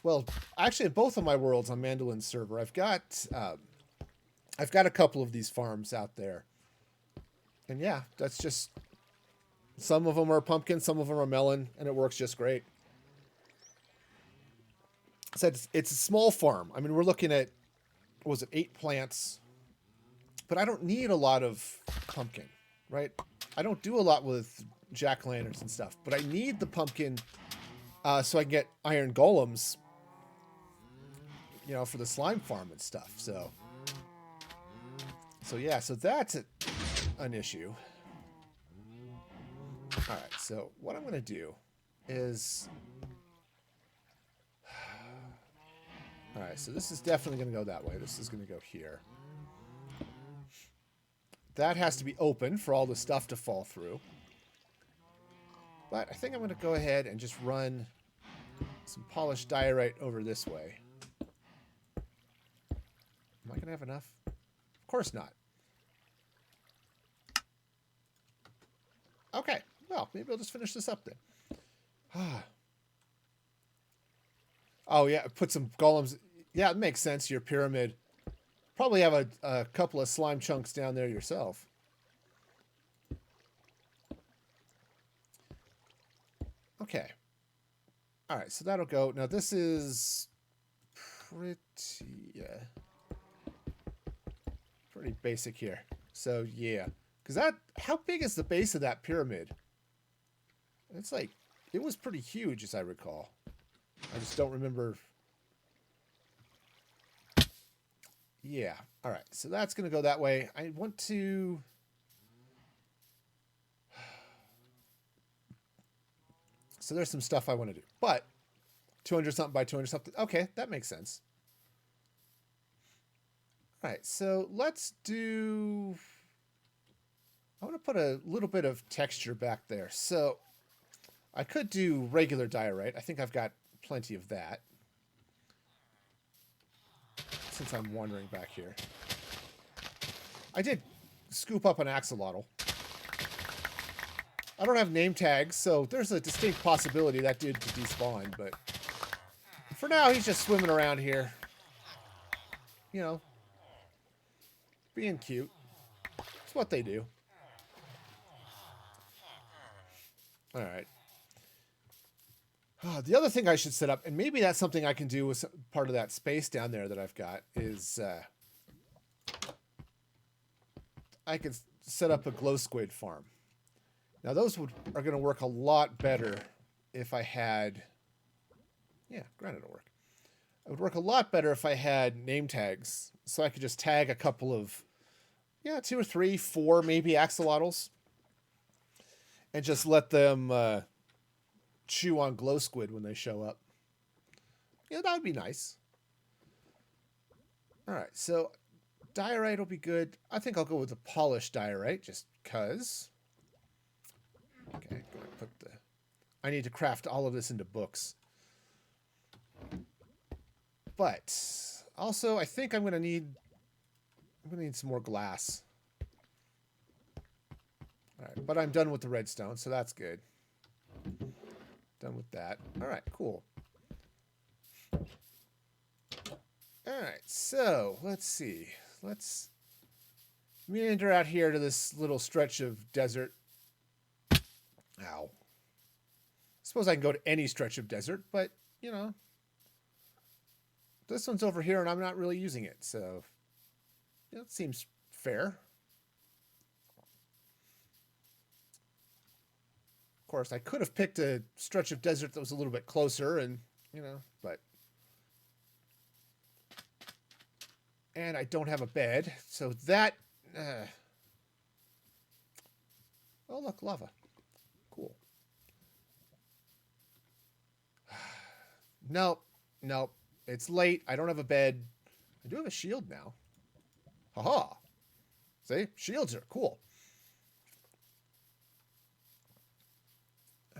well, actually, in both of my worlds on Mandolin's server, I've got a couple of these farms out there, and yeah, that's just some of them are pumpkin, some of them are melon, and it works just great. So it's a small farm. I mean, we're looking at, what was it, 8 plants, but I don't need a lot of pumpkin, right? I don't do a lot with jack-o'-lanterns and stuff, but I need the pumpkin so I can get iron golems, you know, for the slime farm and stuff. So yeah, so that's an issue. All right, so what I'm going to do is... All right, so this is definitely going to go that way. This is going to go here. That has to be open for all the stuff to fall through. But I think I'm going to go ahead and just run some polished diorite over this way. Am I going to have enough? Of course not. Okay, well, maybe I'll just finish this up then. Oh, yeah, put some golems. Yeah, it makes sense, your pyramid. Probably have a couple of slime chunks down there yourself. Okay. All right, so that'll go. Now, this is pretty basic here. So, yeah. Because how big is the base of that pyramid? It's like, it was pretty huge, as I recall. I just don't remember. Yeah. All right. So that's going to go that way. I want to... So there's some stuff I want to do. But 200 something by 200 something. Okay, that makes sense. All right. So let's do... I want to put a little bit of texture back there. So I could do regular diorite. I think I've got plenty of that. Since I'm wandering back here. I did scoop up an axolotl. I don't have name tags, so there's a distinct possibility that dude could despawn, but for now he's just swimming around here. You know, being cute. It's what they do. Alright. The other thing I should set up, and maybe that's something I can do with part of that space down there that I've got, is I can set up a glow squid farm. Now those are going to work a lot better if I had... Yeah, granite will work. It would work a lot better if I had name tags, so I could just tag a couple of, 2 or 3, 4 maybe axolotls, and just let them... chew on glow squid when they show up. Yeah, that would be nice. All right, so diorite will be good. I think I'll go with the polished diorite just because. Okay, go ahead and put the... I need to craft all of this into books. But also, I think I'm gonna need some more glass. All right, but I'm done with the redstone, so that's good. Done with that. All right, cool. All right, so let's see. Let's meander out here to this little stretch of desert. Ow. Suppose I can go to any stretch of desert, but, you know, this one's over here and I'm not really using it, so it seems fair. Of course, I could have picked a stretch of desert that was a little bit closer and, you know, but... And I don't have a bed, so that... Oh, look, lava. Cool. Nope. Nope. It's late. I don't have a bed. I do have a shield now. Haha. See? Shields are cool.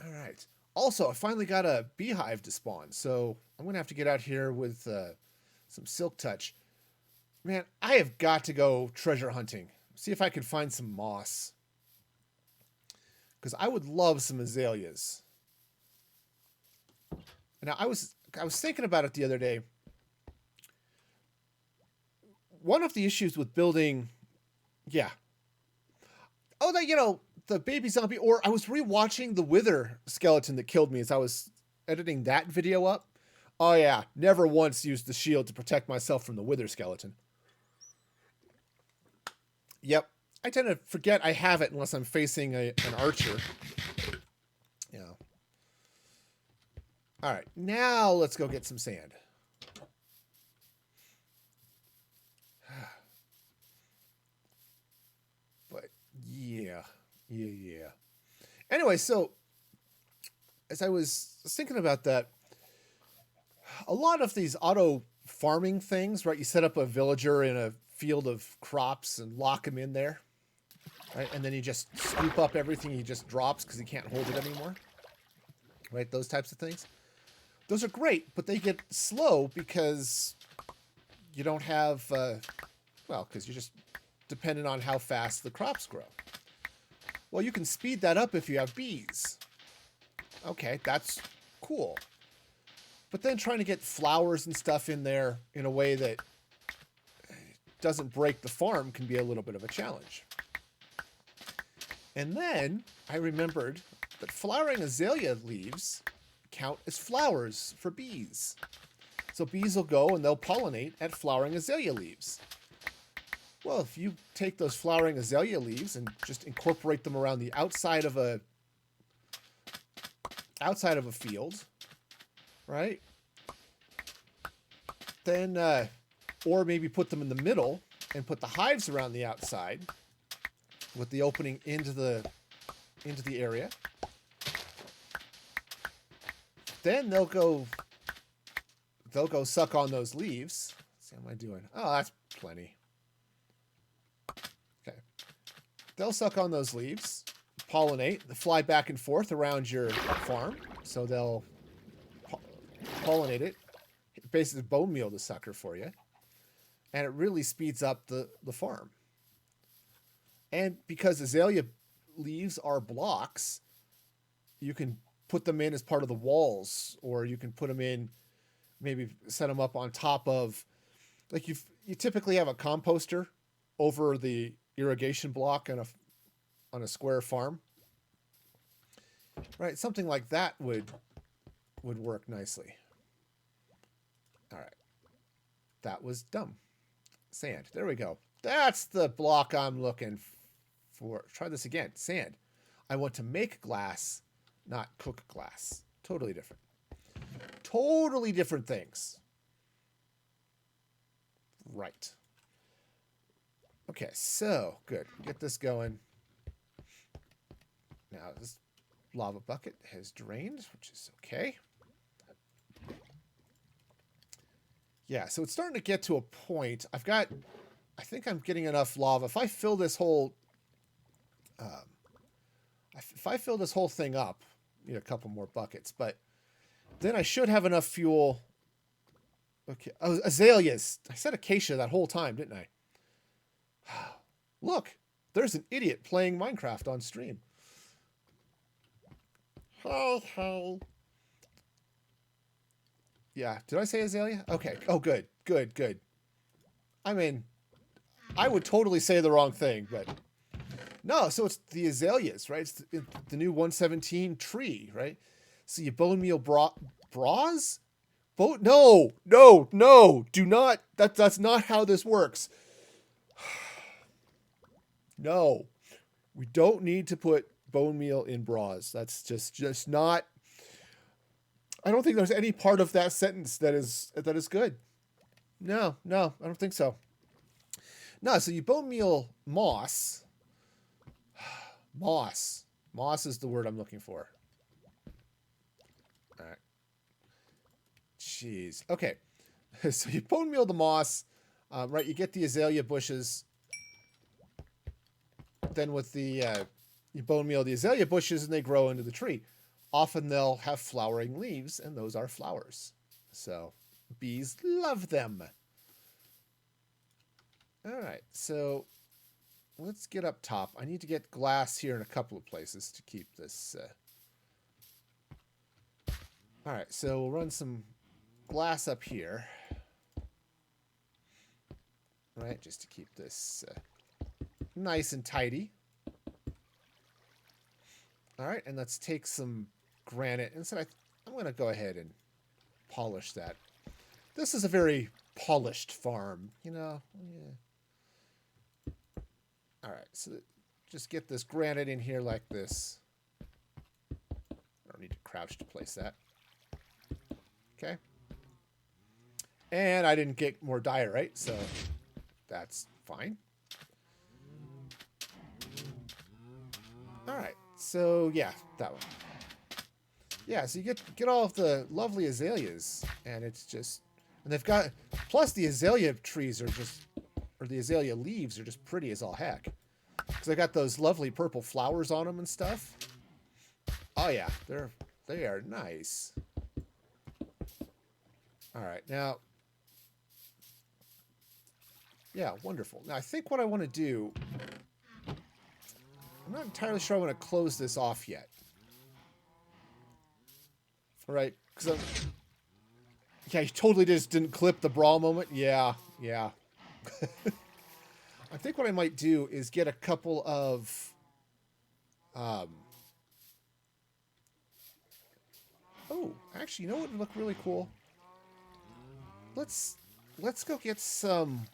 All right. Also, I finally got a beehive to spawn, so I'm going to have to get out here with some silk touch. Man, I have got to go treasure hunting. See if I can find some moss. Because I would love some azaleas. Now, I was thinking about it the other day. One of the issues with building... Yeah. Oh, that, you know, the baby zombie... Or I was rewatching the wither skeleton that killed me as I was editing that video up. Oh, yeah. Never once used the shield to protect myself from the wither skeleton. Yep. I tend to forget I have it unless I'm facing an archer. Yeah. All right. Now let's go get some sand. But yeah. Anyway, so as I was thinking about that, a lot of these auto farming things, right? You set up a villager in a field of crops and lock him in there, right? And then you just scoop up everything he just drops because he can't hold it anymore, right? Those types of things. Those are great, but they get slow because you don't have, well, because you're just dependent on how fast the crops grow. Well, you can speed that up if you have bees. Okay, that's cool. But then trying to get flowers and stuff in there in a way that doesn't break the farm can be a little bit of a challenge. And then I remembered that flowering azalea leaves count as flowers for bees. So bees will go and they'll pollinate at flowering azalea leaves. Well, if you take those flowering azalea leaves and just incorporate them around the outside of a field, right? Then, or maybe put them in the middle and put the hives around the outside with the opening into the area. Then they'll go suck on those leaves. Let's see, how am I doing? Oh, that's plenty. Okay. They'll suck on those leaves, pollinate, they fly back and forth around your farm. So they'll pollinate it. Basically bone meal the sucker for you. And it really speeds up the farm. And because azalea leaves are blocks, you can put them in as part of the walls, or you can put them in, maybe set them up on top of, like you typically have a composter over the irrigation block on a square farm, right? Something like that would work nicely. All right, that was dumb. Sand. There we go. That's the block I'm looking for. Try this again. Sand. I want to make glass, not cook glass. Totally different. Totally different things. Right. Okay, so good. Get this going. Now this lava bucket has drained, which is okay. Yeah, so it's starting to get to a point. I think I'm getting enough lava. If I fill this whole, thing up, need a couple more buckets, but then I should have enough fuel. Okay, oh, azaleas. I said acacia that whole time, didn't I? Look, there's an idiot playing Minecraft on stream. Hey. Yeah. Did I say azalea? Okay. Oh, good. Good, good. I mean, I would totally say the wrong thing, but no. So it's the azaleas, right? It's the new 117 tree, right? So you bone meal bras? No, no, no. Do not. That's not how this works. No. We don't need to put bone meal in bras. That's just not. I don't think there's any part of that sentence that is good. No, no, I don't think so. No, so you bone meal moss. Moss. Moss is the word I'm looking for. All right. Jeez. Okay. So you bone meal the moss, right? You get the azalea bushes. Then with the you bone meal the azalea bushes and they grow into the tree. Often they'll have flowering leaves, and those are flowers. So bees love them. All right, so let's get up top. I need to get glass here in a couple of places to keep this. All right, so we'll run some glass up here. All right, just to keep this nice and tidy. All right, and let's take some granite. Instead, I'm going to go ahead and polish that. This is a very polished farm, you know. Yeah. All right, so just get this granite in here like this. I don't need to crouch to place that. Okay. And I didn't get more diorite, so that's fine. All right, so yeah, that one. Yeah, so you get all of the lovely azaleas, and it's just, and they've got, plus the azalea trees are just, or the azalea leaves are just pretty as all heck. Because they got those lovely purple flowers on them and stuff. Oh yeah, they are nice. All right, now, yeah, wonderful. Now I think what I want to do, I'm not entirely sure I want to close this off yet. Right, because yeah, you totally just didn't clip the brawl moment. Yeah, yeah. I think what I might do is get a couple of, oh, actually, you know what would look really cool? Let's go get some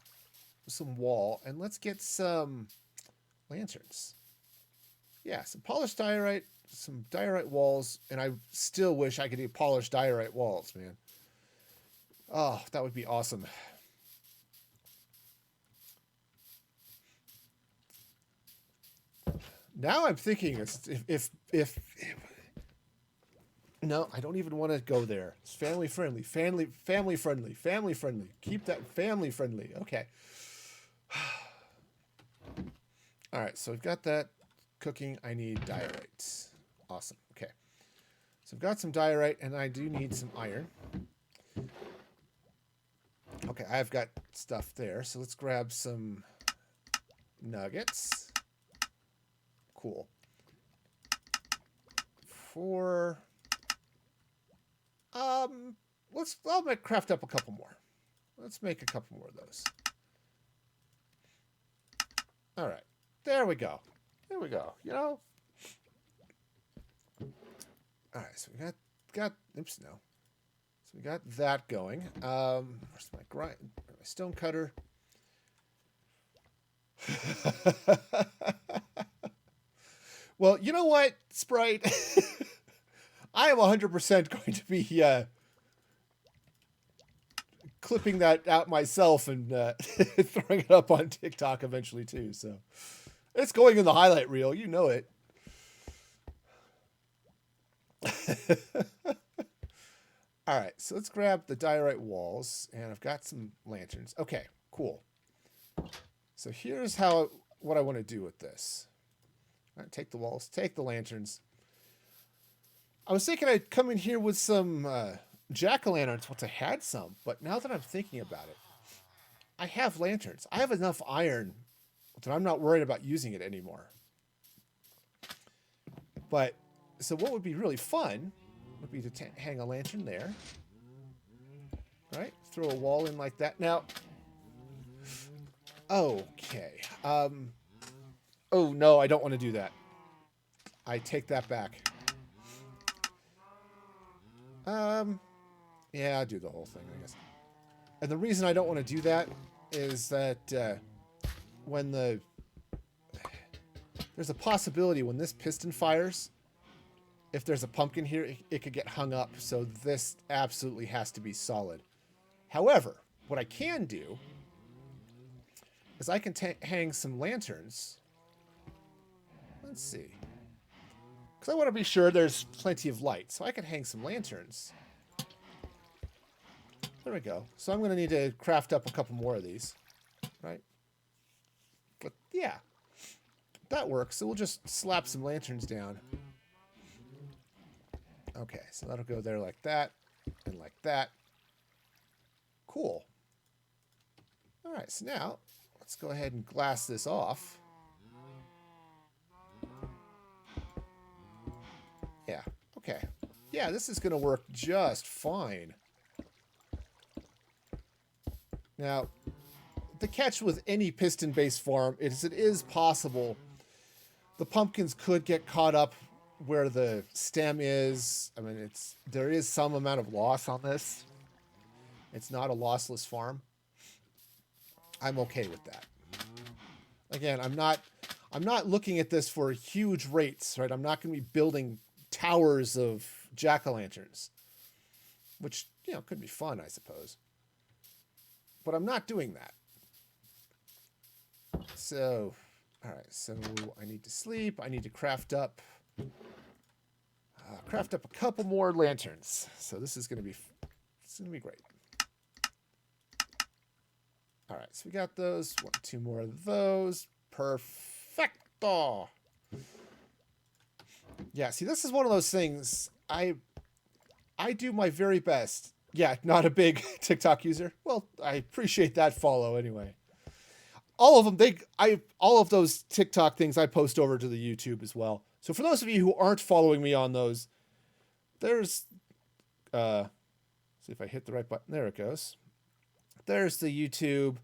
wall, and let's get some lanterns. Yeah, some polished diorite, some diorite walls, and I still wish I could do polished diorite walls, man. Oh, that would be awesome. Now I'm thinking if no, I don't even want to go there. It's family friendly, family friendly, family friendly. Keep that family friendly. Okay. All right, so we've got that cooking. I need diorite. Awesome. Okay. So I've got some diorite, and I do need some iron. Okay, I've got stuff there. So let's grab some nuggets. Cool. I'll craft up a couple more. Let's make a couple more of those. All right. There we go. There we go. You know? All right, so we got oops, no. So we got that going. Where's my stone cutter? Well, you know what, Sprite? I am 100% going to be clipping that out myself and throwing it up on TikTok eventually too. So it's going in the highlight reel. You know it. All right, so let's grab the diorite walls, and I've got some lanterns. Okay, cool. So here's what I want to do with this. All right, take the walls, take the lanterns. I was thinking I'd come in here with some jack-o'-lanterns once I had some, but now that I'm thinking about it, I have lanterns. I have enough iron that I'm not worried about using it anymore. But, so what would be really fun would be to hang a lantern there. Right? Throw a wall in like that. Now, okay. Oh, no, I don't want to do that. I take that back. Yeah, I'll do the whole thing, I guess. And the reason I don't want to do that is that when there's a possibility when this piston fires, if there's a pumpkin here, it could get hung up. So this absolutely has to be solid. However, what I can do is I can hang some lanterns. Let's see. Because I want to be sure there's plenty of light. So I can hang some lanterns. There we go. So I'm going to need to craft up a couple more of these. Right? But yeah. That works. So we'll just slap some lanterns down. Okay. So that'll go there like that. And like that. Cool. All right. So now let's go ahead and glass this off. Yeah. Okay. Yeah, this is going to work just fine. Now, the catch with any piston-based farm is it is possible the pumpkins could get caught up where the stem is. I mean, there is some amount of loss on this. It's not a lossless farm. I'm okay with that. Again, I'm not looking at this for huge rates, right? I'm not going to be building towers of jack-o'-lanterns, which, could be fun, I suppose. But I'm not doing that. So, all right. So I need to sleep. I need to craft up a couple more lanterns. So this is going to be great. All right. So we got those. 1, 2 more of those. Perfecto. Yeah. See, this is one of those things. I do my very best. Yeah, not a big TikTok user. Well, I appreciate that follow anyway. All of them, all of those TikTok things I post over to the YouTube as well. So for those of you who aren't following me on those, there's, see if I hit the right button. There it goes. There's the YouTube.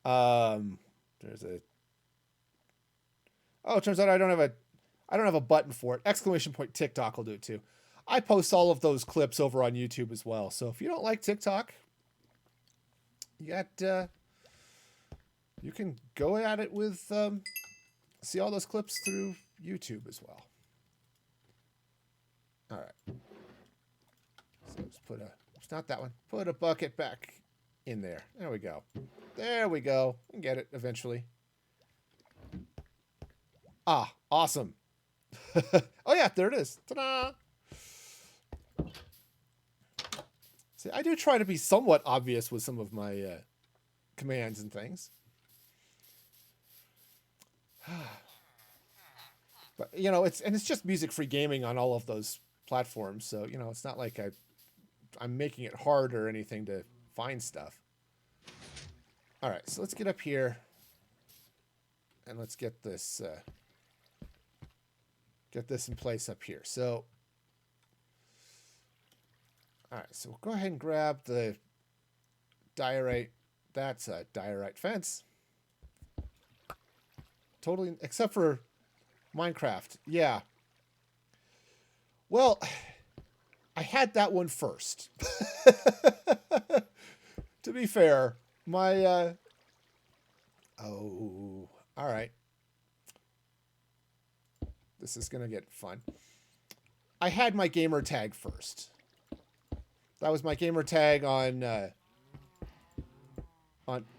There's a. Oh, it turns out I don't have a button for it. Exclamation point TikTok will do it too. I post all of those clips over on YouTube as well. So if you don't like TikTok, you can go at it with, see all those clips through YouTube as well. All right. So let's it's not that one. Put a bucket back in there. There we go. There we go. We can get it eventually. Ah, awesome. Oh yeah, there it is. Ta-da! See, I do try to be somewhat obvious with some of my commands and things. But, it's just music-free gaming on all of those platforms. So, it's not like I'm making it hard or anything to find stuff. All right, so let's get up here. And let's get this in place up here. So, all right, so we'll go ahead and grab the diorite. That's a diorite fence. Totally, except for Minecraft. Yeah. Well, I had that one first. To be fair, my... oh, all right. This is going to get fun. I had my gamer tag first. That was my gamer tag on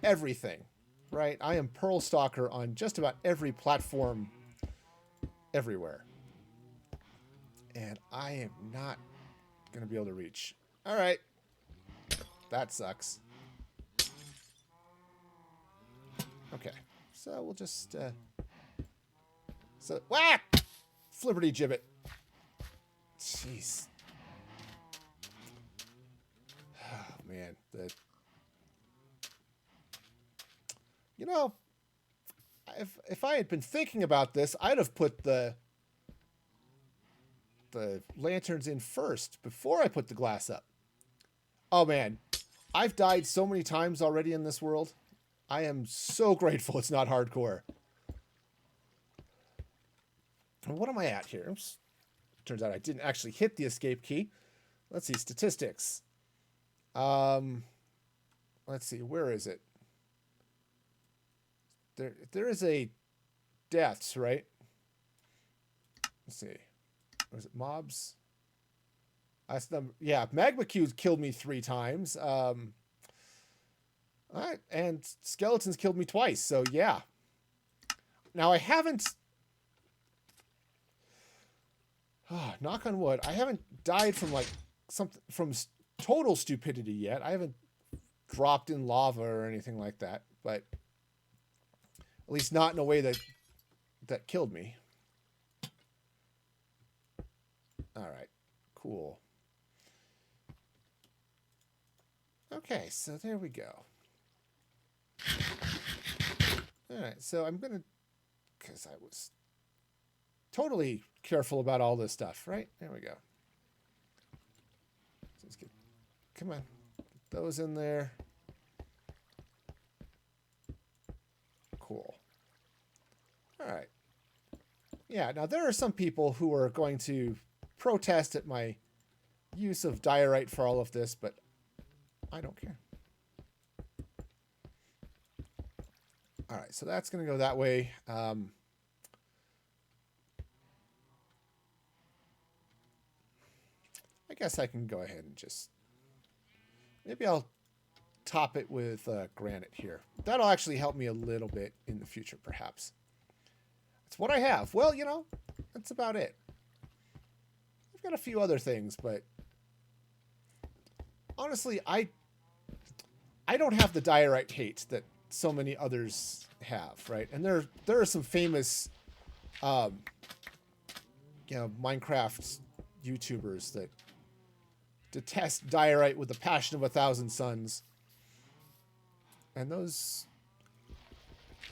everything, right? I am Pearl Stalker on just about every platform everywhere. And I am not going to be able to reach. All right. That sucks. Okay. So we'll just... whack! Flipperty gibbet. Jeez. Oh, man. If I had been thinking about this, I'd have put the lanterns in first before I put the glass up. Oh, man. I've died so many times already in this world. I am so grateful it's not hardcore. What am I at here? Oops. Turns out I didn't actually hit the escape key. Let's see, statistics. Let's see, where is it? There is a deaths, right? Let's see. Was it mobs? That's them. Yeah, Magma Q's killed me 3 times. All right, and skeletons killed me twice. So yeah. Now I haven't. Knock on wood. I haven't died from like something from total stupidity yet. I haven't dropped in lava or anything like that, but at least not in a way that killed me. All right, cool. Okay, so there we go. All right, so I'm gonna, because I was totally careful about all this stuff, right? There we go. So let's get, come on, get those in there. Cool. All right. Yeah, now there are some people who are going to protest at my use of diorite for all of this, but I don't care. All right, so that's going to go that way. I guess I can go ahead and just... Maybe I'll top it with granite here. That'll actually help me a little bit in the future, perhaps. That's what I have. Well, you know, that's about it. I've got a few other things, but... Honestly, I don't have the diorite hate that so many others have, right? And there are some famous, you know, Minecraft YouTubers that detest diorite with the passion of 1,000 suns. And those,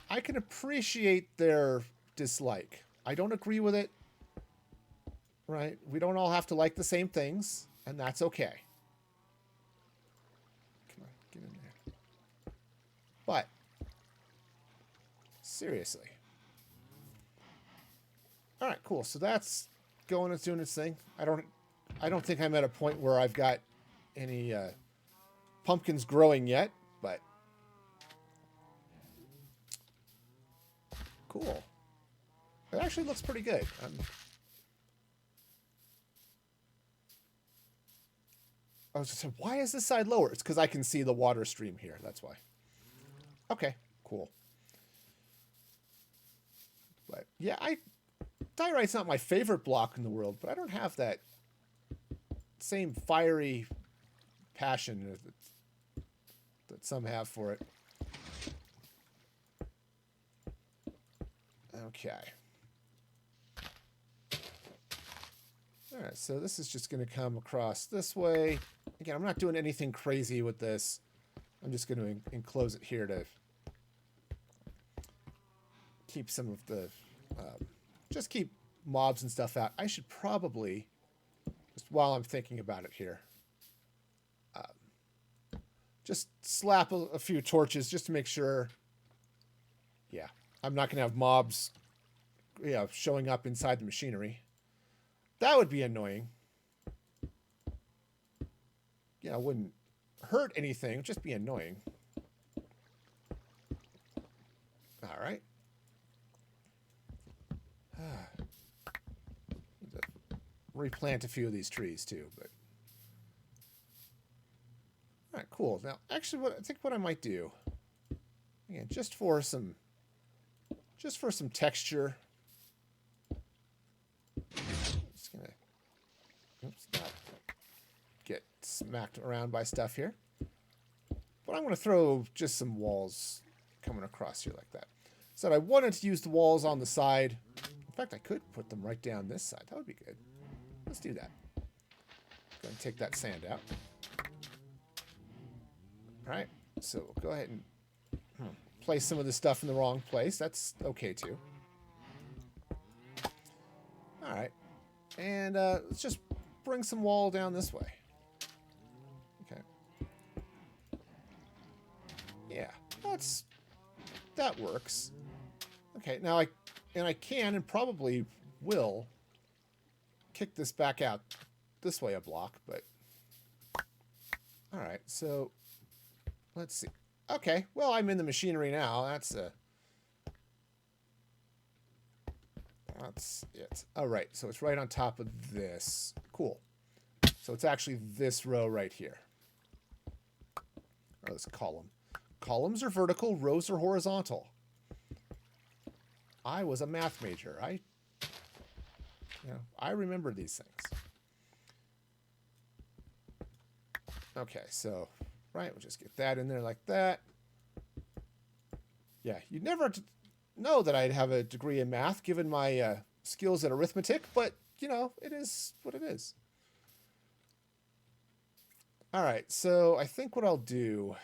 I can appreciate their dislike. I don't agree with it, right? We don't all have to like the same things, and that's okay. Come on, get in there. But seriously. All right, cool. So that's going and doing its thing. I don't think I'm at a point where I've got any pumpkins growing yet, but cool. It actually looks pretty good. I was just saying, why is this side lower? It's because I can see the water stream here. That's why. Okay, cool. But yeah, diorite's not my favorite block in the world, but I don't have that same fiery passion that some have for it. Okay. All right, so this is just going to come across this way. Again, I'm not doing anything crazy with this. I'm just going to enclose it here to keep some of the... just keep mobs and stuff out. I should probably, just while I'm thinking about it here, just slap a few torches just to make sure. Yeah, I'm not going to have mobs, you know, showing up inside the machinery. That would be annoying. Yeah, it wouldn't hurt anything, just be annoying. All right. Replant a few of these trees too, but all right, cool. Now, actually, what I might do, again, just for some texture, just gonna, oops, not get smacked around by stuff here, but I'm gonna throw just some walls coming across here like that. So I wanted to use the walls on the side. In fact, I could put them right down this side. That would be good. Let's do that. Go and take that sand out. All right, so we'll go ahead and place some of this stuff in the wrong place. That's okay too. All right, and let's just bring some wall down this way. Okay. that works. Okay, now I can and probably will kick this back out this way a block, but all right, so let's see. Okay, well, I'm in the machinery now. That's it. All right, so it's right on top of this. Cool. So it's actually this row right here. Or this column. Columns are vertical, rows are horizontal. I was a math major. I remember these things. Okay, so, right, we'll just get that in there like that. Yeah, you'd never know that I'd have a degree in math given my skills at arithmetic, but, it is what it is. All right, so I think what I'll do...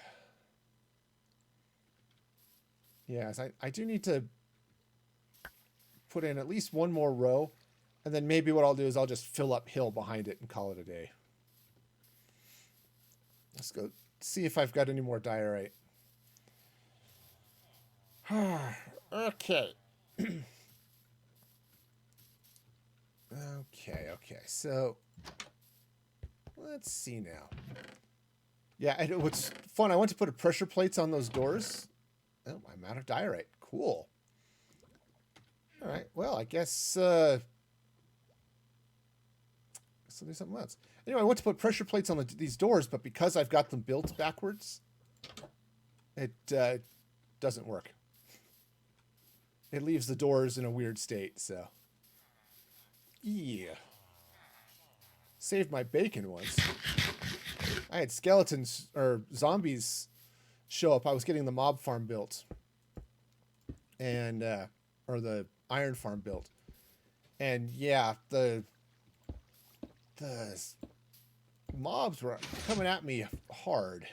Yes, I do need to put in at least one more row, and then maybe what I'll do is I'll just fill up hill behind it and call it a day. Let's go see if I've got any more diorite. Okay. Okay. So, let's see now. Yeah, and what's fun, I want to put pressure plates on those doors. Oh, I'm out of diorite. Cool. All right. Well, I guess I'll do something else. Anyway, I want to put pressure plates on these doors, but because I've got them built backwards, it doesn't work. It leaves the doors in a weird state, so. Yeah. Saved my bacon once. I had skeletons or zombies show up. I was getting the mob farm built. And, or the iron farm built. And yeah, the mobs were coming at me hard.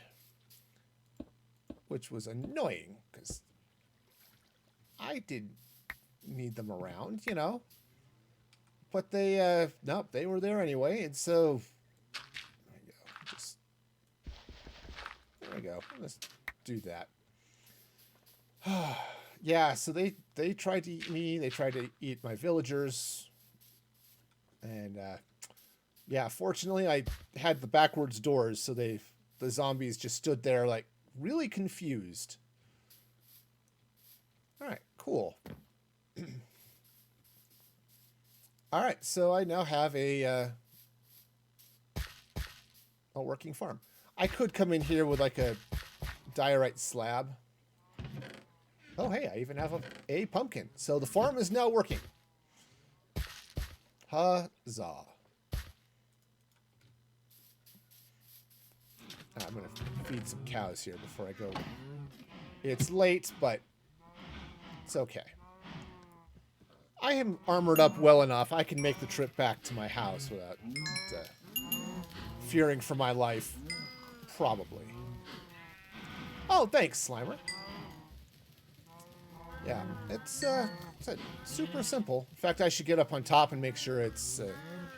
Which was annoying, because I didn't need them around, But they, nope, they were there anyway, and so, there we go, let's do that. Yeah, so they tried to eat me, they tried to eat my villagers, and, yeah, fortunately I had the backwards doors, so the zombies just stood there, like, really confused. Alright, cool. Alright, so I now have a working farm. I could come in here with like a diorite slab. Oh, hey, I even have a pumpkin. So the farm is now working. Huzzah. I'm going to feed some cows here before I go. It's late, but it's okay. I am armored up well enough. I can make the trip back to my house without fearing for my life. Probably. Oh, thanks, Slimer. Yeah, it's super simple. In fact, I should get up on top and make sure it's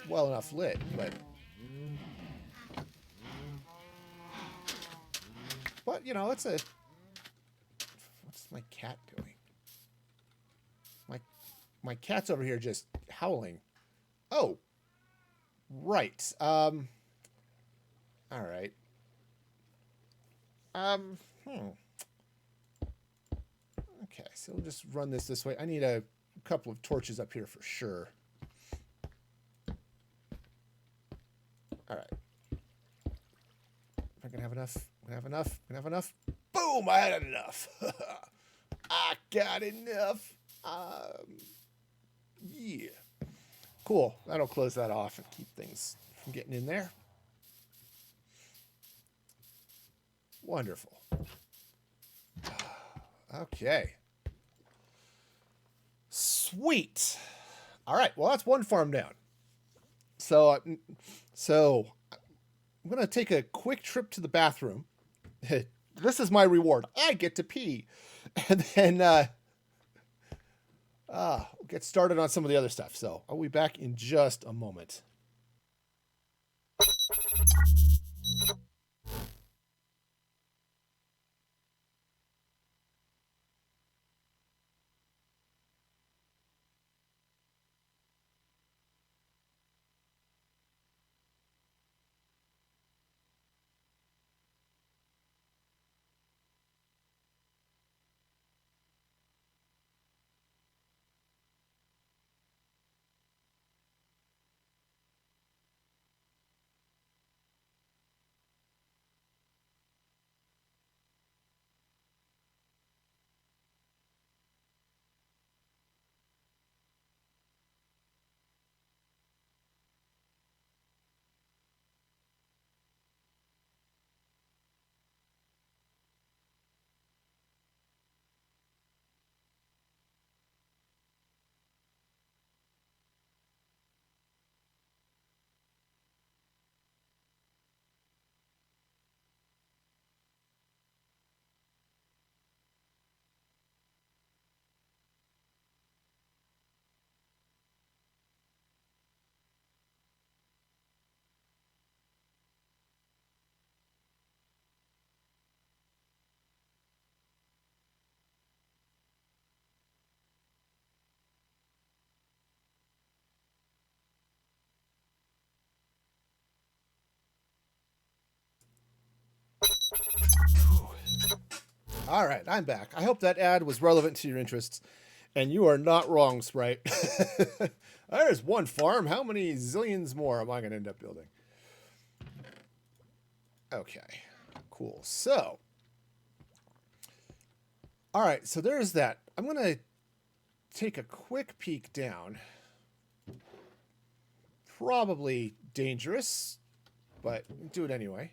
well enough lit, but... But, it's a... What's my cat doing? My cat's over here just howling. Oh. Right. All right. Okay, so we'll just run this way. I need a couple of torches up here for sure. All right. Am I gonna have enough? Gonna have enough? Boom! I had enough. I got enough. Yeah. Cool. That'll close that off and keep things from getting in there. Wonderful. Okay. Sweet. All right. Well, that's one farm down. So I'm going to take a quick trip to the bathroom. This is my reward. I get to pee. And then we'll get started on some of the other stuff. So I'll be back in just a moment. All right, I'm back. I hope that ad was relevant to your interests. And you are not wrong, Sprite. There's one farm. How many zillions more am I going to end up building? Okay, cool. So, all right, so there's that. I'm going to take a quick peek down. Probably dangerous, but do it anyway.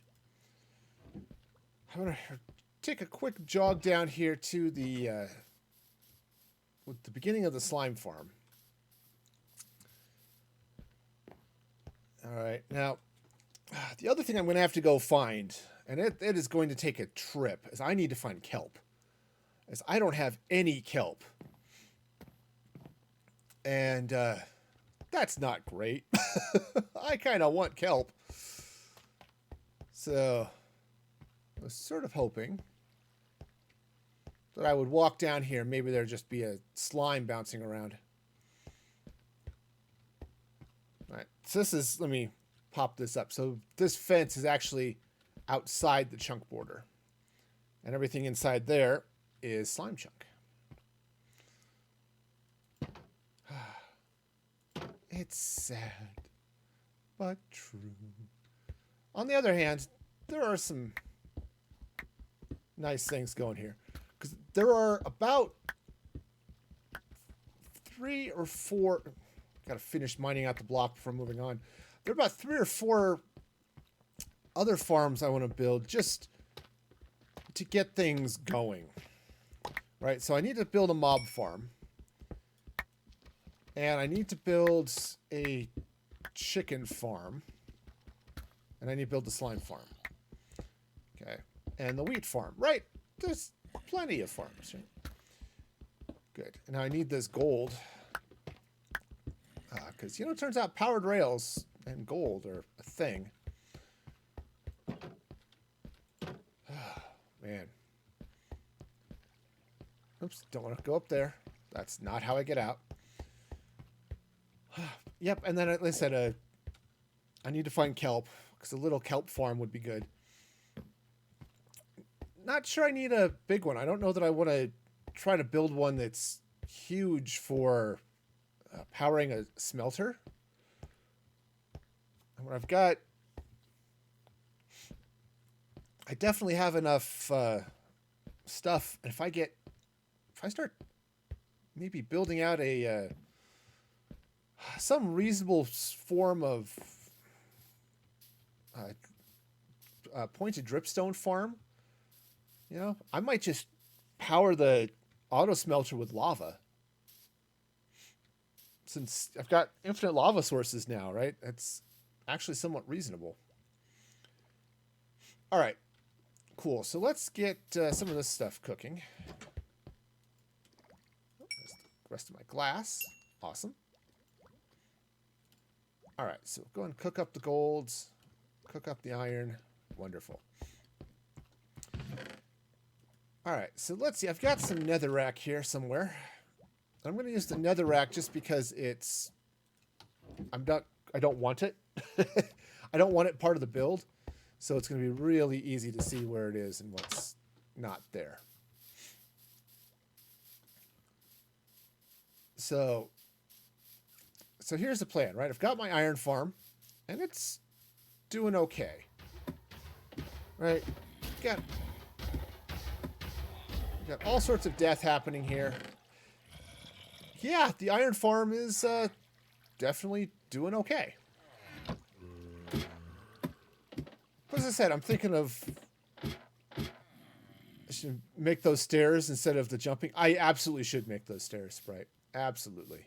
I'm going to take a quick jog down here to the beginning of the slime farm. All right, now the other thing I'm going to have to go find, and it is going to take a trip, is I need to find kelp, as I don't have any kelp, and that's not great. I kind of want kelp, so I was sort of hoping that I would walk down here. Maybe there'd just be a slime bouncing around. All right, so this is, let me pop this up. So this fence is actually outside the chunk border. And everything inside there is slime chunk. It's sad, but true. On the other hand, there are some nice things going here. Because there are about 3 or 4... Got to finish mining out the block before moving on. There are about 3 or 4 other farms I want to build just to get things going. Right, so I need to build a mob farm. And I need to build a chicken farm. And I need to build the slime farm. Okay, and the wheat farm. Right, there's plenty of farms, right? Good. And now I need this gold. Because, you know, it turns out powered rails and gold are a thing. Man. Oops, don't want to go up there. That's not how I get out. Yep, and then, like I said, I need to find kelp, because a little kelp farm would be good. Not sure I need a big one. I don't know that I want to try to build one that's huge for powering a smelter. And what I've got, I definitely have enough stuff. And if I start maybe building out a some reasonable form of pointed dripstone farm, you know, I might just power the auto smelter with lava. Since I've got infinite lava sources now, right? That's actually somewhat reasonable. All right, cool. So let's get some of this stuff cooking. There's the rest of my glass. Awesome. All right, so go and cook up the golds, cook up the iron. Wonderful. All right, so let's see. I've got some netherrack here somewhere. I'm going to use the netherrack just because it's... I don't want it. I don't want it part of the build. So it's going to be really easy to see where it is and what's not there. So here's the plan, right? I've got my iron farm, and it's doing okay. Right? Got all sorts of death happening here. Yeah, the iron farm is definitely doing okay. But as I said, I'm thinking of... I should make those stairs instead of the jumping. I absolutely should make those stairs, Sprite. Absolutely.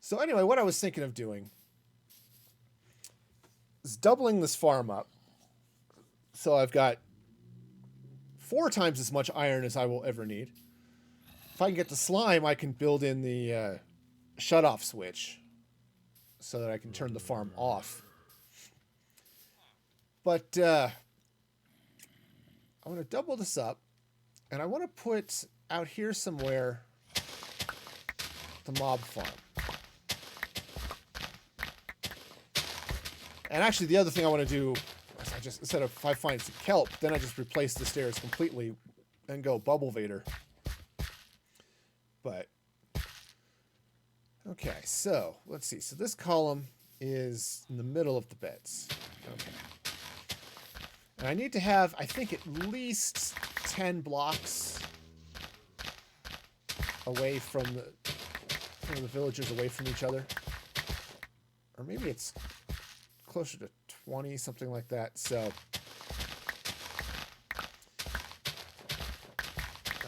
So anyway, what I was thinking of doing is doubling this farm up. So I've got 4 times as much iron as I will ever need. If I can get the slime, I can build in the shut-off switch so that I can turn the farm off. But I want to double this up, and I want to put out here somewhere the mob farm. And actually, the other thing I want to do I just, instead of if I find some kelp, then I just replace the stairs completely and go Bubble Vader. But okay, so let's see. So this column is in the middle of the beds. Okay. And I need to have, I think, at least 10 blocks away from the villagers, away from each other. Or maybe it's closer to 20, something like that. So, all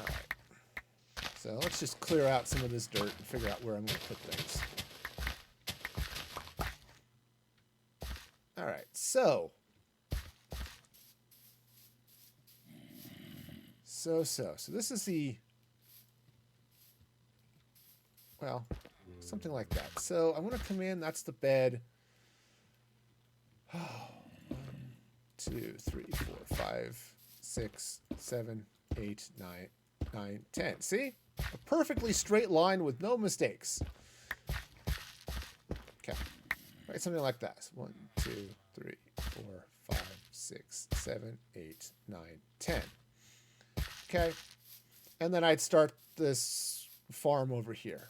right. So let's just clear out some of this dirt and figure out where I'm going to put things. All right, so this is the, well, something like that. So I'm going to come in. That's the bed. 1, 2, 3, 4, 5, 6, 7, 8, 9, 10. See? A perfectly straight line with no mistakes. Okay. Right, something like that. 1, 2, 3, 4, 5, 6, 7, 8, 9, 10. Okay. And then I'd start this farm over here.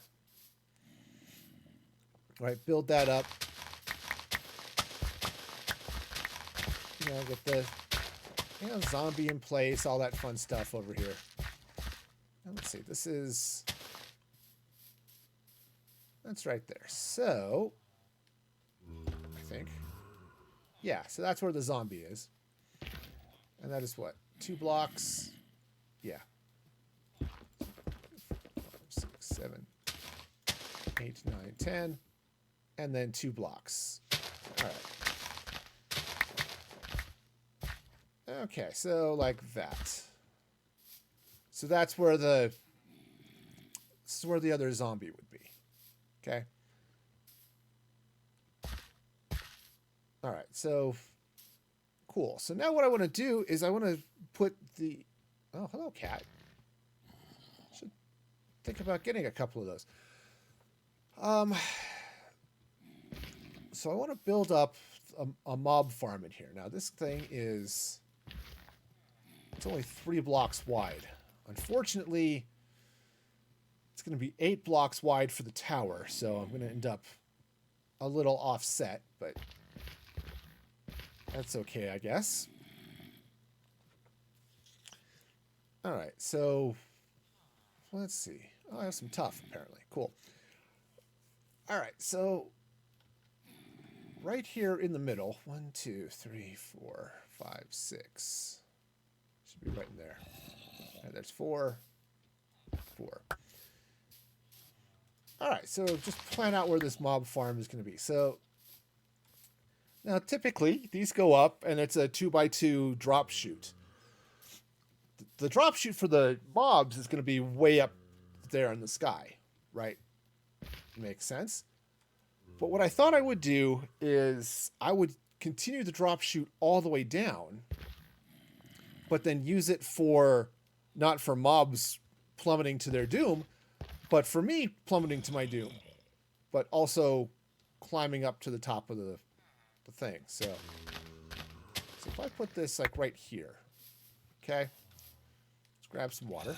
Right, build that up. You know, get the zombie in place, all that fun stuff over here. And let's see, this is, that's right there. So, I think, yeah, so that's where the zombie is. And that is what? 2 blocks? Yeah. 5, 6, 7, 8, 9, 10. And then 2 blocks. All right. Okay, so like that. So that's where this is where the other zombie would be. Okay. All right, so cool. So now what I want to do is I want to put the, oh, hello, cat. Should think about getting a couple of those. So I want to build up a mob farm in here. Now this thing is, it's only 3 blocks wide. Unfortunately, it's going to be 8 blocks wide for the tower, so I'm going to end up a little offset, but that's okay, I guess. All right, so let's see. Oh, I have some tough, apparently. Cool. All right, so right here in the middle, 1, 2, 3, 4, 5, 6. Should be right in there. And there's 4, 4. All right, so just plan out where this mob farm is going to be. So now typically these go up and it's a 2x2 drop chute. The drop chute for the mobs is going to be way up there in the sky, right? Makes sense. But what I thought I would do is I would continue the drop chute all the way down, but then use it for, not for mobs plummeting to their doom, but for me plummeting to my doom, but also climbing up to the top of the thing. So if I put this like right here, okay, let's grab some water.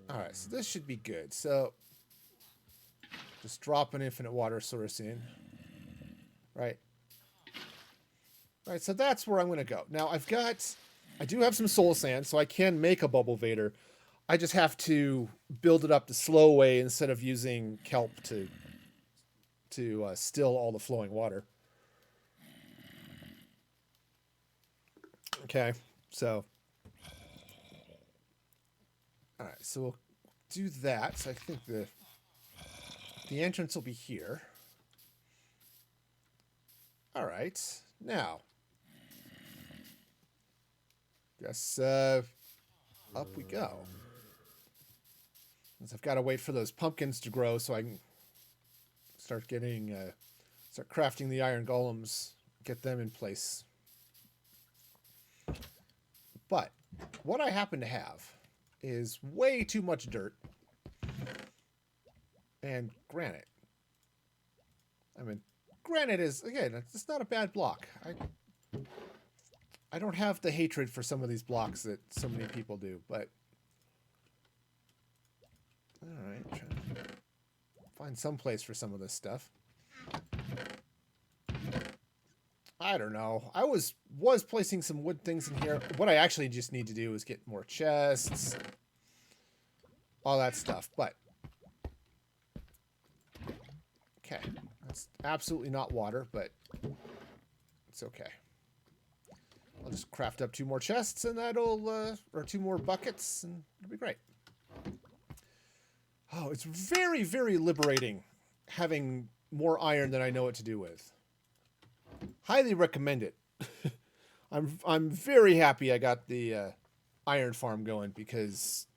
All right, so this should be good. So just drop an infinite water source in, right? All right, so that's where I'm going to go. Now I do have some soul sand, so I can make a Bubble Vader. I just have to build it up the slow way instead of using kelp to still all the flowing water. Okay, so all right, so we'll do that. So I think the entrance will be here. All right, now guess up we go. Since I've got to wait for those pumpkins to grow so I can start crafting the iron golems, get them in place. But what I happen to have is way too much dirt and granite. I mean, granite is, again, it's not a bad block. I don't have the hatred for some of these blocks that so many people do, but... Alright, trying to find some place for some of this stuff. I don't know. I was placing some wood things in here. What I actually just need to do is get more chests. All that stuff, but... Okay. That's absolutely not water, but... It's okay. I'll just craft up 2 more chests, and that'll... or 2 more buckets, and it'll be great. Oh, it's very, very liberating having more iron than I know what to do with. Highly recommend it. I'm very happy I got the iron farm going because,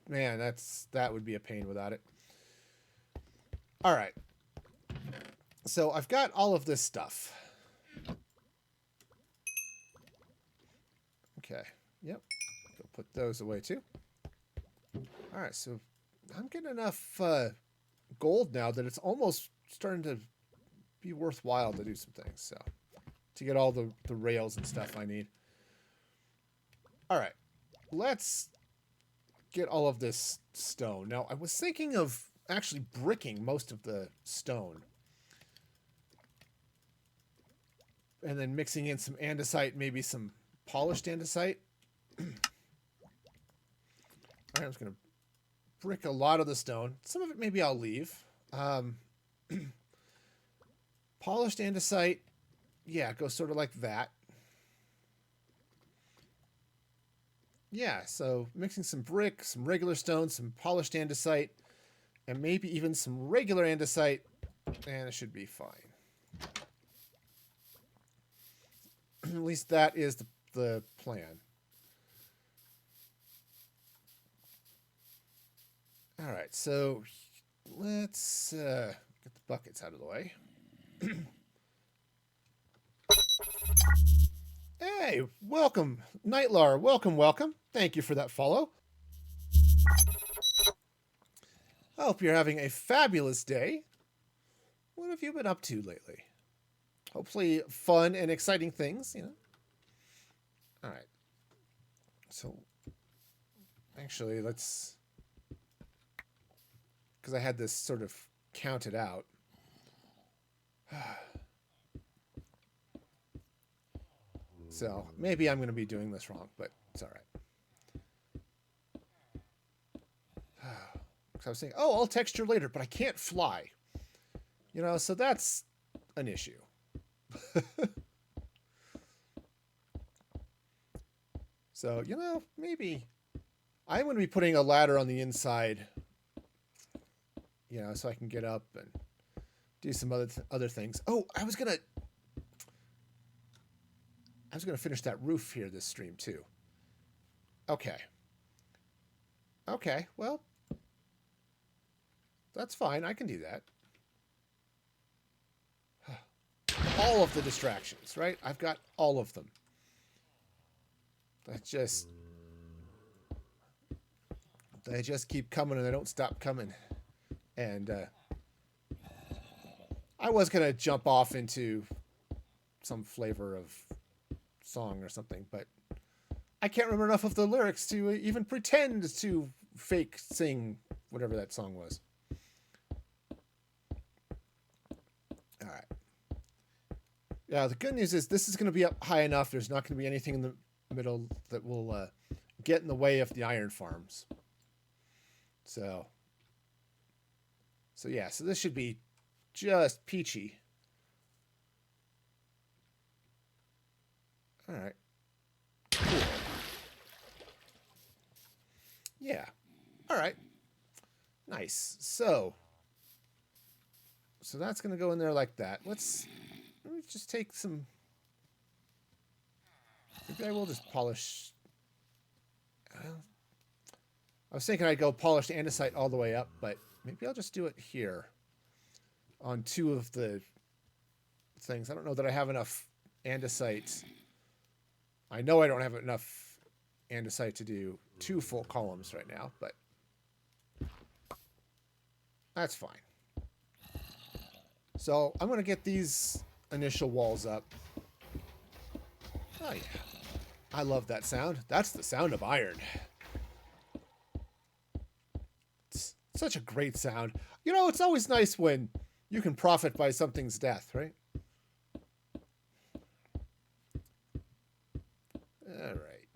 man, that would be a pain without it. All right. So I've got all of this stuff. Okay. Yep. Go put those away too. All right. So I'm getting enough gold now that it's almost starting to be worthwhile to do some things. So to get all the rails and stuff I need. All right. Let's get all of this stone. Now, I was thinking of actually bricking most of the stone. And then mixing in some andesite, maybe some polished andesite. All right, I'm just going to brick a lot of the stone. Some of it maybe I'll leave. Polished andesite, yeah, go sort of like that. Yeah, so mixing some brick, some regular stone, some polished andesite, and maybe even some regular andesite, and it should be fine. At least that is the plan. All right, so let's get the buckets out of the way. Hey, welcome, Nightlar. Welcome, welcome. Thank you for that follow. I hope you're having a fabulous day. What have you been up to lately? Hopefully fun and exciting things, you know. All right. So, actually, let's... Because I had this sort of counted out. So, maybe I'm going to be doing this wrong, but it's all right. Because I was saying, oh, I'll text you later, but I can't fly. You know, so that's an issue. So, you know, maybe I'm going to be putting a ladder on the inside, you know, so I can get up and do some other things. Oh, I was going to finish that roof here this stream too. Okay. Okay, well, that's fine. I can do that. All of the distractions, right? I've got all of them. They just keep coming and they don't stop coming. And I was going to jump off into some flavor of song or something, but I can't remember enough of the lyrics to even pretend to fake sing whatever that song was. All right. Yeah, the good news is this is going to be up high enough. There's not going to be anything in the middle that will get in the way of the iron farms. So yeah, so this should be just peachy. All right. Cool. Yeah. All right. Nice. So that's going to go in there like that. Let me just take some... Maybe I will just polish... I was thinking I'd go polished andesite all the way up, but maybe I'll just do it here on 2 of the things. I don't know that I have enough andesite. I know I don't have enough andesite to do 2 full columns right now, but that's fine. So I'm going to get these initial walls up. Oh, yeah. I love that sound. That's the sound of iron. It's such a great sound. You know, it's always nice when you can profit by something's death, right? All right.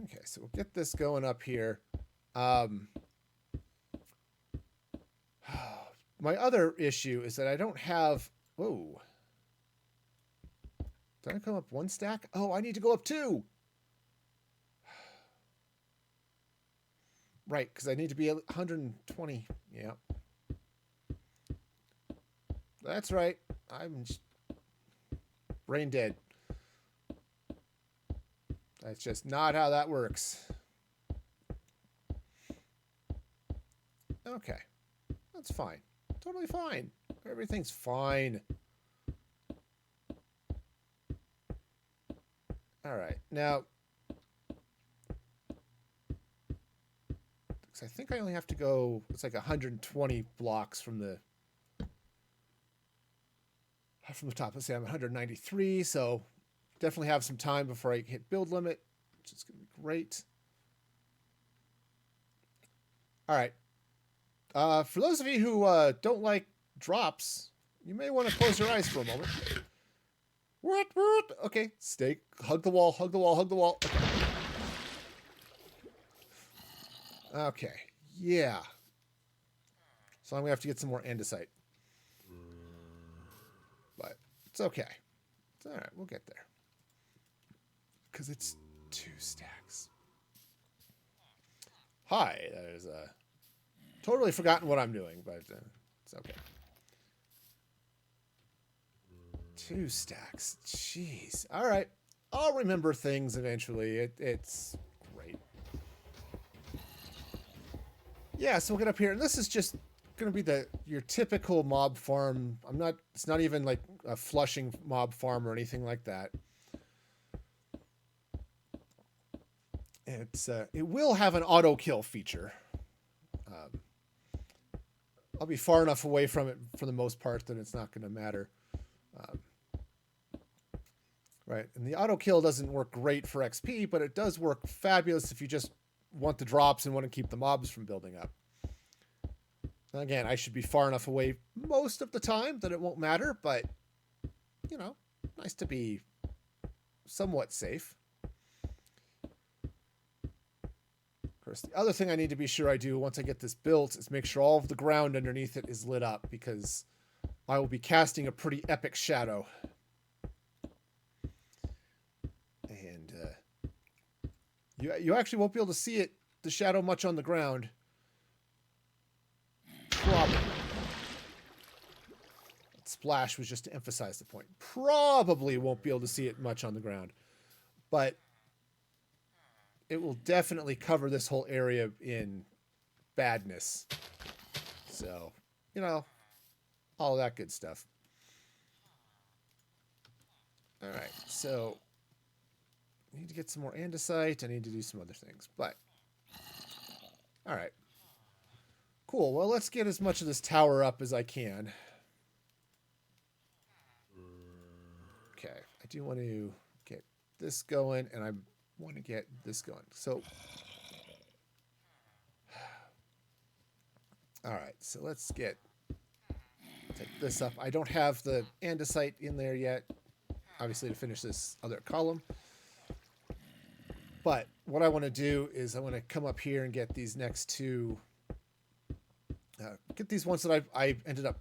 Okay, so we'll get this going up here. My other issue is that I don't have... Whoa. Did I come up one stack? Oh, I need to go up two. Right, because I need to be 120. Yeah. That's right. I'm brain dead. That's just not how that works. Okay. That's fine. Totally fine. Everything's fine. All right. Now, I think I only have to go, it's like 120 blocks from the top. Let's say I'm 193, so definitely have some time before I hit build limit, which is going to be great. All right. For those of you who don't like drops, you may want to close your eyes for a moment. What? Okay, stay. Hug the wall, hug the wall, hug the wall. Okay, yeah. So I'm going to have to get some more andesite. But it's okay. It's all right, we'll get there. Because it's 2 stacks. Hi, there's totally forgotten what I'm doing, but it's okay. 2 stacks. Jeez. All right. I'll remember things eventually. It's great. Yeah, so we'll get up here. And this is just going to be your typical mob farm. It's not even like a flushing mob farm or anything like that. It will have an auto kill feature. I'll be far enough away from it for the most part that it's not going to matter. Right, and the auto kill doesn't work great for XP, but it does work fabulous if you just want the drops and want to keep the mobs from building up. Now, again, I should be far enough away most of the time that it won't matter, but, you know, nice to be somewhat safe. Of course, the other thing I need to be sure I do once I get this built is make sure all of the ground underneath it is lit up, because I will be casting a pretty epic shadow. And you actually won't be able to see the shadow much on the ground. Probably. That splash was just to emphasize the point. Probably won't be able to see it much on the ground. But it will definitely cover this whole area in badness. So, you know, all that good stuff. All right, so I need to get some more andesite. I need to do some other things, but all right. Cool. Well, let's get as much of this tower up as I can. Okay, I do want to get this going, and I want to get this going. So, all right, so let's take this up. I don't have the andesite in there yet, obviously, to finish this other column. But what I want to do is I want to come up here and get these next two, get these ones that I ended up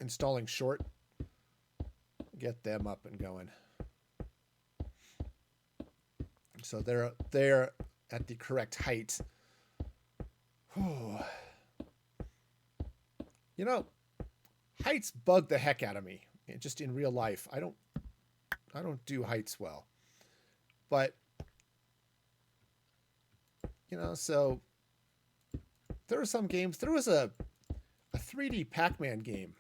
installing short, get them up and going. So they're at the correct height. Whew. You know, heights bug the heck out of me. Just in real life, I don't do heights well. But you know, so there are some games. There was a 3D Pac-Man game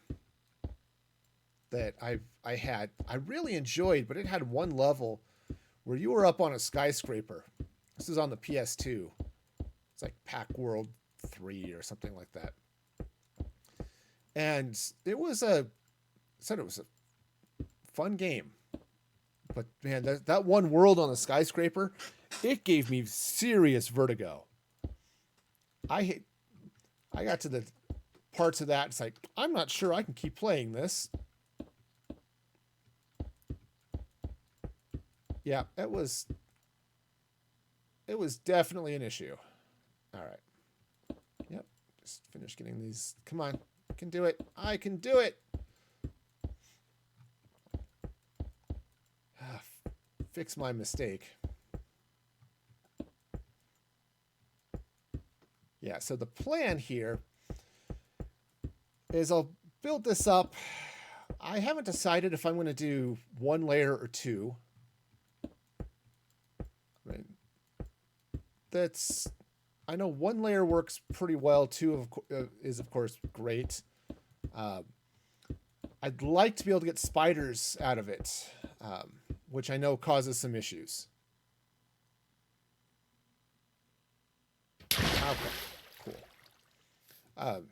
that I really enjoyed, but it had one level where you were up on a skyscraper. This is on the PS2. It's like Pac World 3 or something like that. And it was said it was a fun game. But man, that one world on the skyscraper, it gave me serious vertigo. I I got to the parts of that. It's like I'm not sure I can keep playing this. Yeah, it was definitely an issue. All right. Yep. Just finish getting these. Come on. I can do it. I can do it. Fix my mistake. Yeah, so the plan here is I'll build this up. I haven't decided if I'm going to do one layer or two. I mean, I know one layer works pretty well. Two is of course great. I'd like to be able to get spiders out of it, which I know causes some issues. Okay, cool.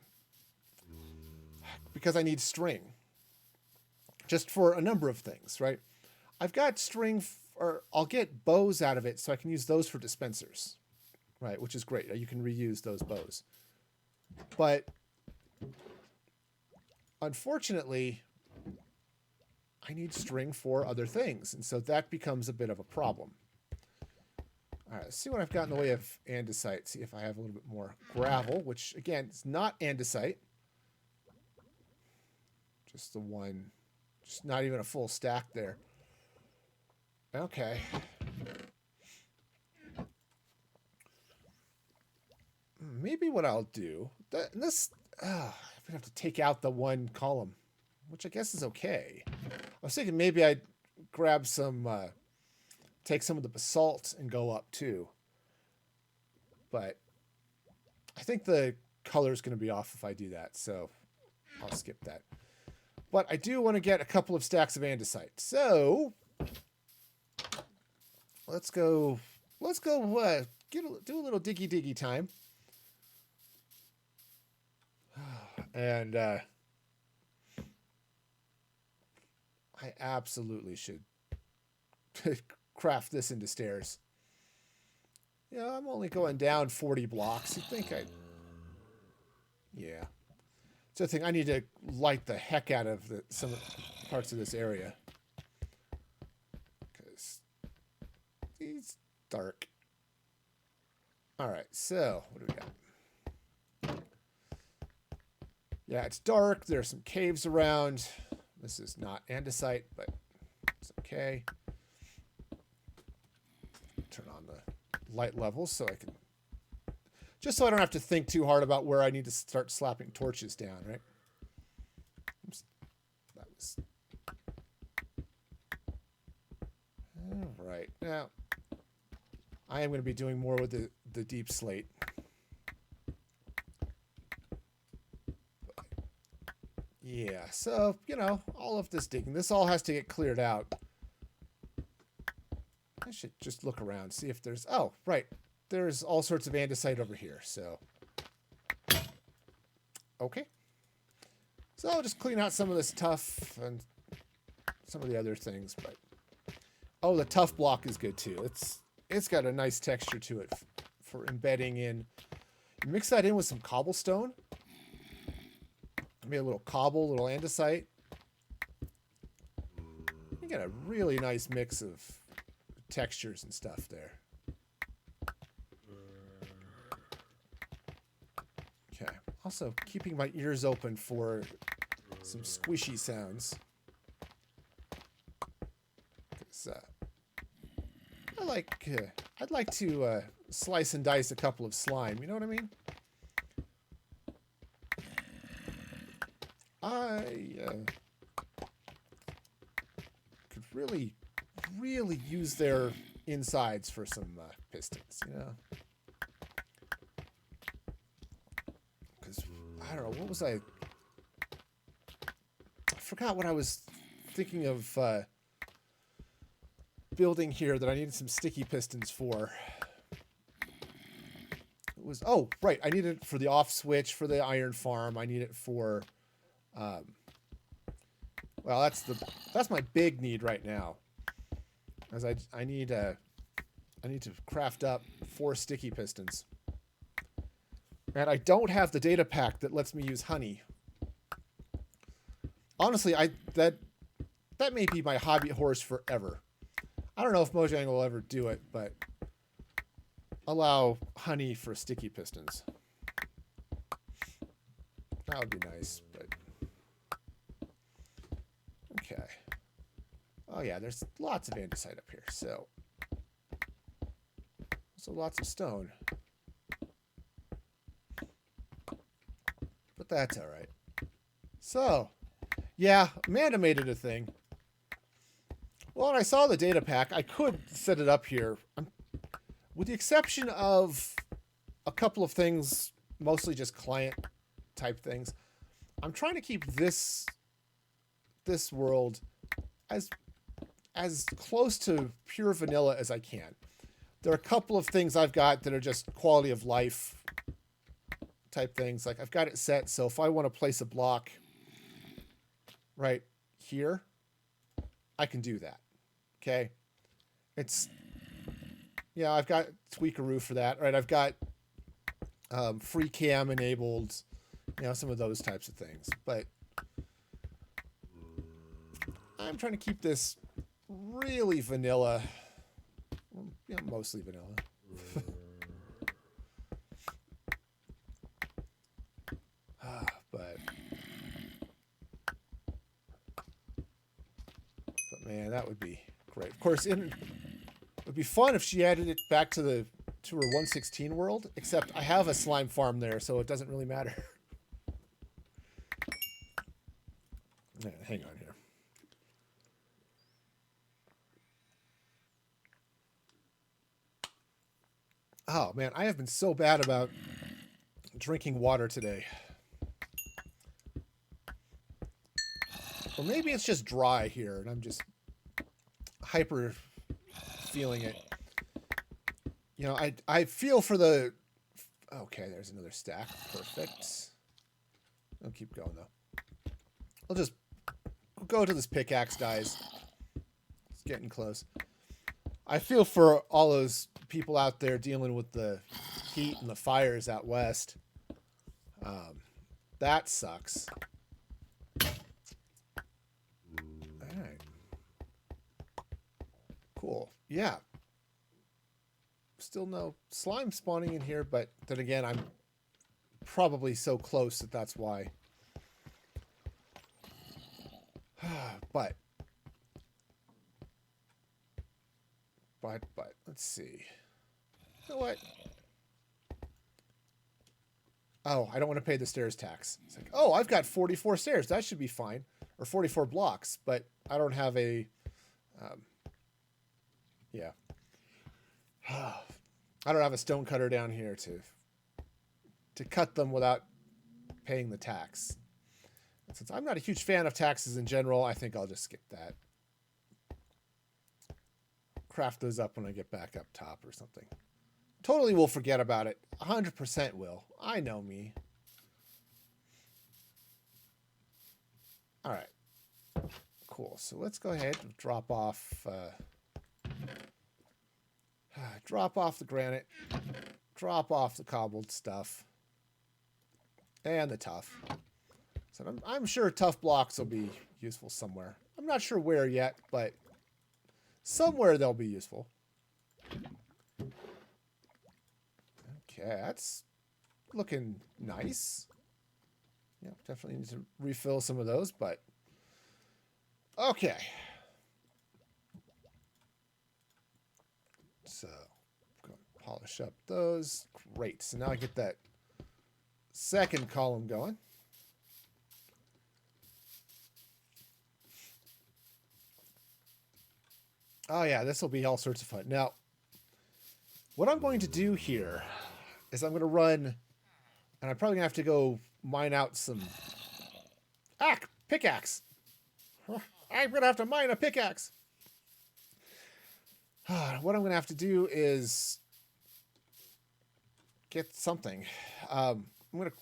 Because I need string, just for a number of things, right? I've got string, or I'll get bows out of it, so I can use those for dispensers, right? Which is great. You can reuse those bows. But unfortunately, I need string for other things, and so that becomes a bit of a problem. All right, let's see what I've got in the way of andesite. See if I have a little bit more gravel, which, again, is not andesite. Just the one. Just not even a full stack there. Okay. Maybe what I'll do... I'm going to have to take out the one column, which I guess is okay. I was thinking maybe I'd grab some... take some of the basalt and go up too. But I think the color is going to be off if I do that, so I'll skip that. But I do want to get a couple of stacks of andesite. So let's go do a little diggy time. And I absolutely should craft this into stairs. Yeah, I'm only going down 40 blocks. You'd think I'd... Yeah. So I think I need to light the heck out of some parts of this area. Because it's dark. Alright, so what do we got? Yeah, it's dark. There's some caves around. This is not andesite, but it's okay. Turn on the light levels so I can... Just so I don't have to think too hard about where I need to start slapping torches down, right? Oops. That was... All right. Now, I am going to be doing more with the deep slate. Yeah, so, you know, all of this digging, this all has to get cleared out. I should just look around, see if there's... Oh, right. There's all sorts of andesite over here, so... Okay. So I'll just clean out some of this tuff and some of the other things, but... Oh, the tuff block is good, too. It's got a nice texture to it for embedding in. You mix that in with some cobblestone. Maybe a little cobble, a little andesite. You get a really nice mix of textures and stuff there. Okay. Also, keeping my ears open for some squishy sounds. 'Cause, I'd like to slice and dice a couple of slime. You know what I mean? I could really use their insides for some pistons, you know? Because, I don't know, what was I forgot what I was thinking of building here that I needed some sticky pistons for. It was, oh, right, I needed it for the off switch for the iron farm. I need it for Um, well, that's my big need right now, as I need to craft up 4 sticky pistons, and I don't have the data pack that lets me use honey. Honestly, that may be my hobby horse forever. I don't know if Mojang will ever do it, but allow honey for sticky pistons. That would be nice, but okay. Oh yeah, there's lots of andesite up here, so lots of stone. But that's all right. So, yeah, Amanda made it a thing. Well, when I saw the data pack, I could set it up here. With the exception of a couple of things, mostly just client type things, I'm trying to keep this world as close to pure vanilla as I can. There are a couple of things I've got that are just quality of life type things. Like I've got it set so if I want to place a block right here, I can do that. Okay. It's, yeah, I've got Tweakaroo for that, right? I've got free cam enabled, some of those types of things. But I'm trying to keep this really vanilla. Well, mostly vanilla. But man, that would be great. Of course, it would be fun if she added it back to her 116 world, except I have a slime farm there, so it doesn't really matter. Hang on here. Oh man, I have been so bad about drinking water today. Or maybe it's just dry here and I'm just hyper feeling it. I feel for the... Okay, there's another stack. Perfect. I'll keep going though. I'll just go to this pickaxe, guys. It's getting close. I feel for all those people out there dealing with the heat and the fires out west. That sucks. Alright. Cool. Yeah. Still no slime spawning in here, but then again, I'm probably so close that that's why. But let's see. You know what? Oh, I don't want to pay the stairs tax. It's like, oh, I've got 44 stairs. That should be fine. Or 44 blocks, but I don't have a... yeah. I don't have a stone cutter down here to cut them without paying the tax. And since I'm not a huge fan of taxes in general, I think I'll just skip that. Craft those up when I get back up top or something. Totally will forget about it. 100% will. I know me. All right. Cool. So let's go ahead and drop off the granite. Drop off the cobbled stuff. And the tough. So I'm sure tough blocks will be useful somewhere. I'm not sure where yet, but somewhere they'll be useful. Okay, that's looking nice. Yeah, definitely need to refill some of those, but okay. So, I'm going to polish up those. Great. So now I get that second column going. Oh yeah, this will be all sorts of fun. Now, what I'm going to do here is I'm going to run, and I'm probably going to have to go mine out some... pickaxe! I'm going to have to mine a pickaxe! What I'm going to have to do is get something. I'm going to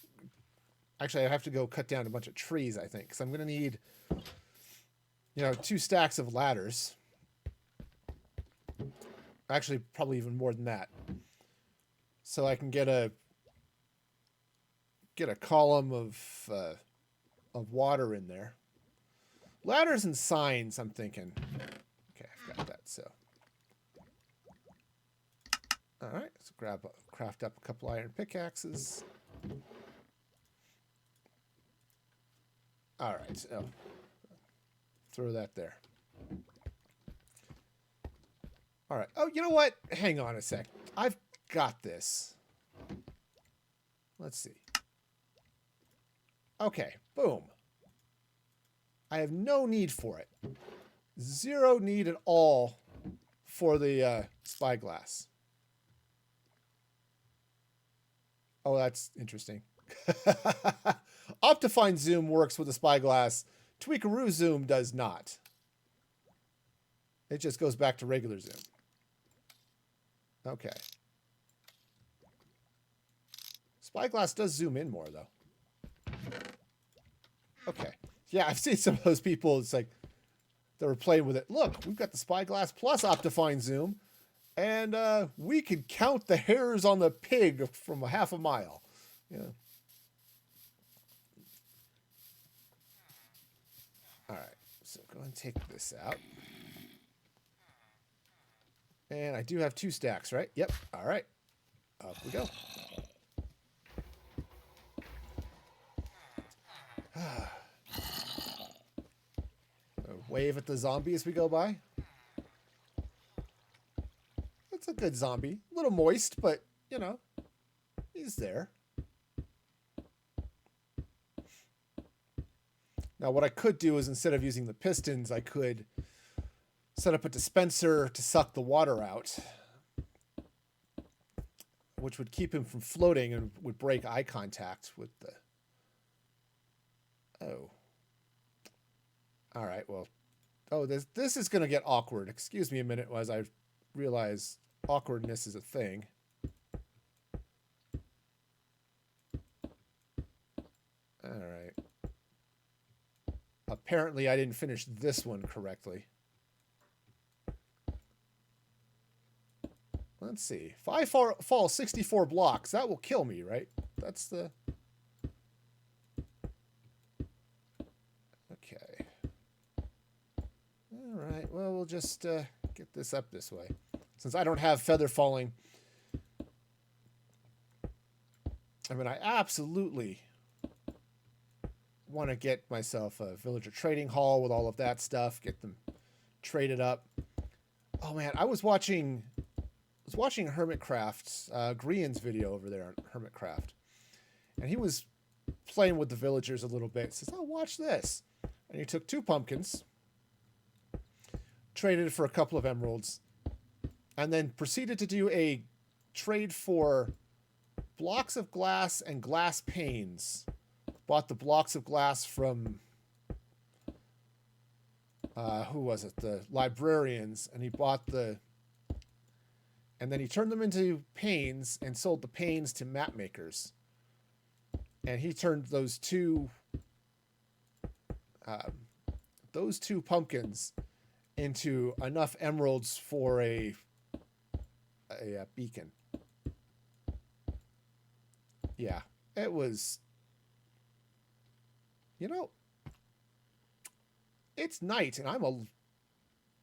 Actually, I have to go cut down a bunch of trees, I think, because I'm going to need, 2 stacks of ladders. Actually, probably even more than that. So I can get a column of water in there. Ladders and signs, I'm thinking. Okay, I've got that, so. Alright, let's craft up a couple iron pickaxes. Alright, so throw that there. Alright, oh, you know what? Hang on a sec. I've got this. Let's see. Okay, boom. I have no need for it. Zero need at all for the spyglass. Oh, that's interesting. Optifine zoom works with the spyglass. Tweakaroo zoom does not. It just goes back to regular zoom. Okay. Spyglass does zoom in more, though. Okay. Yeah, I've seen some of those people, it's like, they were playing with it. Look, we've got the Spyglass plus Optifine zoom, and we can count the hairs on the pig from a half a mile. Yeah. All right, so go ahead and take this out. And I do have 2 stacks, right? Yep. All right. Up we go. Wave at the zombie as we go by. That's a good zombie. A little moist, but, he's there. Now, what I could do is instead of using the pistons, I could set up a dispenser to suck the water out, which would keep him from floating and would break eye contact with the... Oh. All right, well... Oh, this is going to get awkward. Excuse me a minute as I realize awkwardness is a thing. All right. Apparently, I didn't finish this one correctly. Let's see. If I fall 64 blocks, that will kill me, right? That's the... Okay. All right. Well, we'll just get this up this way. Since I don't have feather falling. I mean, I absolutely want to get myself a villager trading hall with all of that stuff. Get them traded up. Oh, man. I was watching Hermitcraft, Grian's video over there on Hermitcraft. And he was playing with the villagers a little bit. He says, oh, watch this. And he took 2 pumpkins, traded it for a couple of emeralds, and then proceeded to do a trade for blocks of glass and glass panes. Bought the blocks of glass from, who was it? The librarians. And he bought the... And then he turned them into panes and sold the panes to map makers. And he turned those two pumpkins into enough emeralds for a beacon. Yeah, it was... it's night, and I was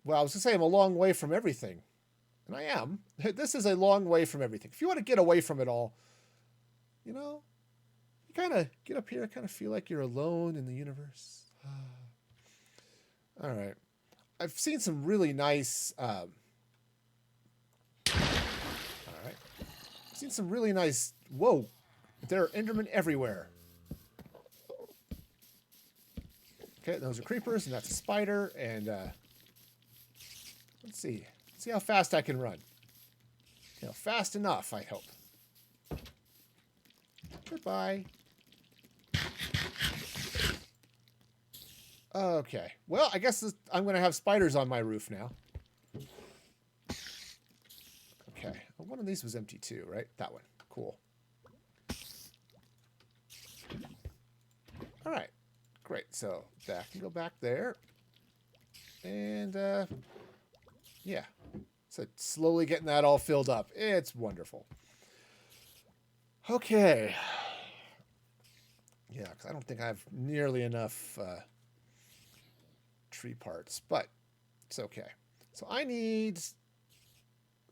going to say I'm a long way from everything. And I am. This is a long way from everything. If you want to get away from it all, you kind of get up here, kind of feel like you're alone in the universe. All right. I've seen some really nice... all right. I've seen some really nice... Whoa. There are Endermen everywhere. Okay, those are creepers, and that's a spider, and... let's see. See how fast I can run. Fast enough, I hope. Goodbye. Okay. Well, I guess I'm going to have spiders on my roof now. Okay. Well, one of these was empty too, right? That one. Cool. All right, great. So that can go back there. And, yeah. So slowly getting that all filled up. It's wonderful. Okay. Yeah, because I don't think I have nearly enough tree parts, but it's okay. So I need, let's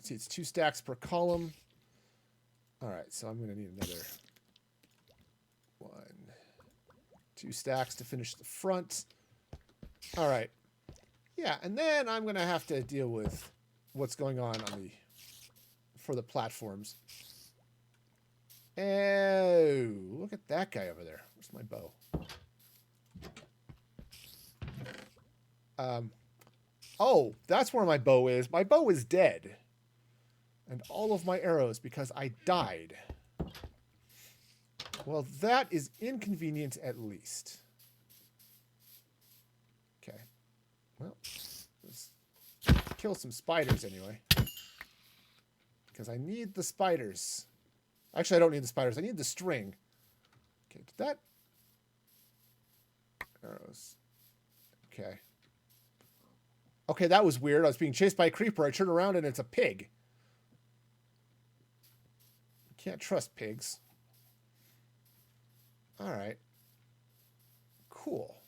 see, it's 2 stacks per column. All right, so I'm going to need another 1, 2 stacks to finish the front. All right. Yeah, and then I'm going to have to deal with what's going on the for the platforms. Oh, look at that guy over there. Where's my bow? Oh, that's where my bow is. My bow is dead. And all of my arrows because I died. Well, that is inconvenient at least. Okay. Well, let's kill some spiders anyway. Because I need the spiders. Actually, I don't need the spiders. I need the string. Okay, did that... Arrows. Okay. Okay, that was weird. I was being chased by a creeper. I turn around and it's a pig. Can't trust pigs. All right. Cool.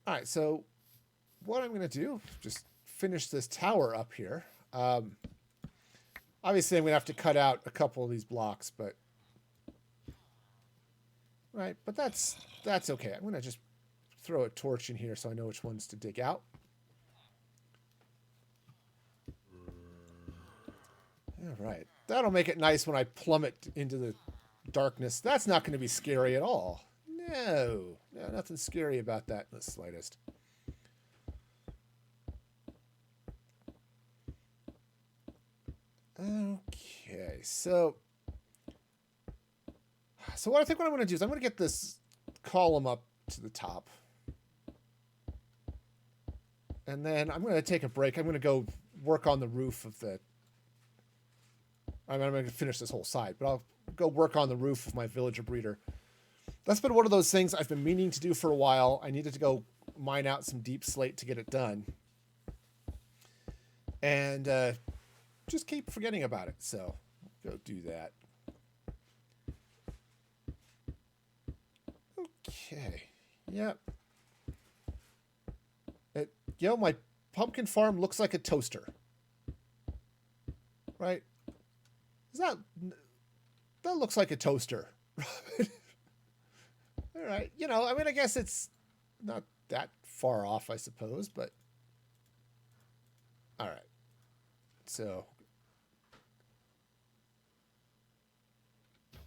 All right, so what I'm going to do, just finish this tower up here. Obviously, I'm going to have to cut out a couple of these blocks, but... Right, but that's okay. I'm going to just throw a torch in here so I know which ones to dig out. All right. That'll make it nice when I plummet into the darkness. That's not going to be scary at all. No, nothing scary about that in the slightest. Okay, so what I think what I'm going to do is I'm going to get this column up to the top. And then I'm going to take a break. I'm going to go work on the roof of the... I'm going to finish this whole side, but I'll go work on the roof of my villager breeder. That's been one of those things I've been meaning to do for a while. I needed to go mine out some deep slate to get it done. And just keep forgetting about it, so go do that. Okay. Yep. My pumpkin farm looks like a toaster. Right? That looks like a toaster. All right. I mean, I guess it's not that far off, I suppose, but all right. So,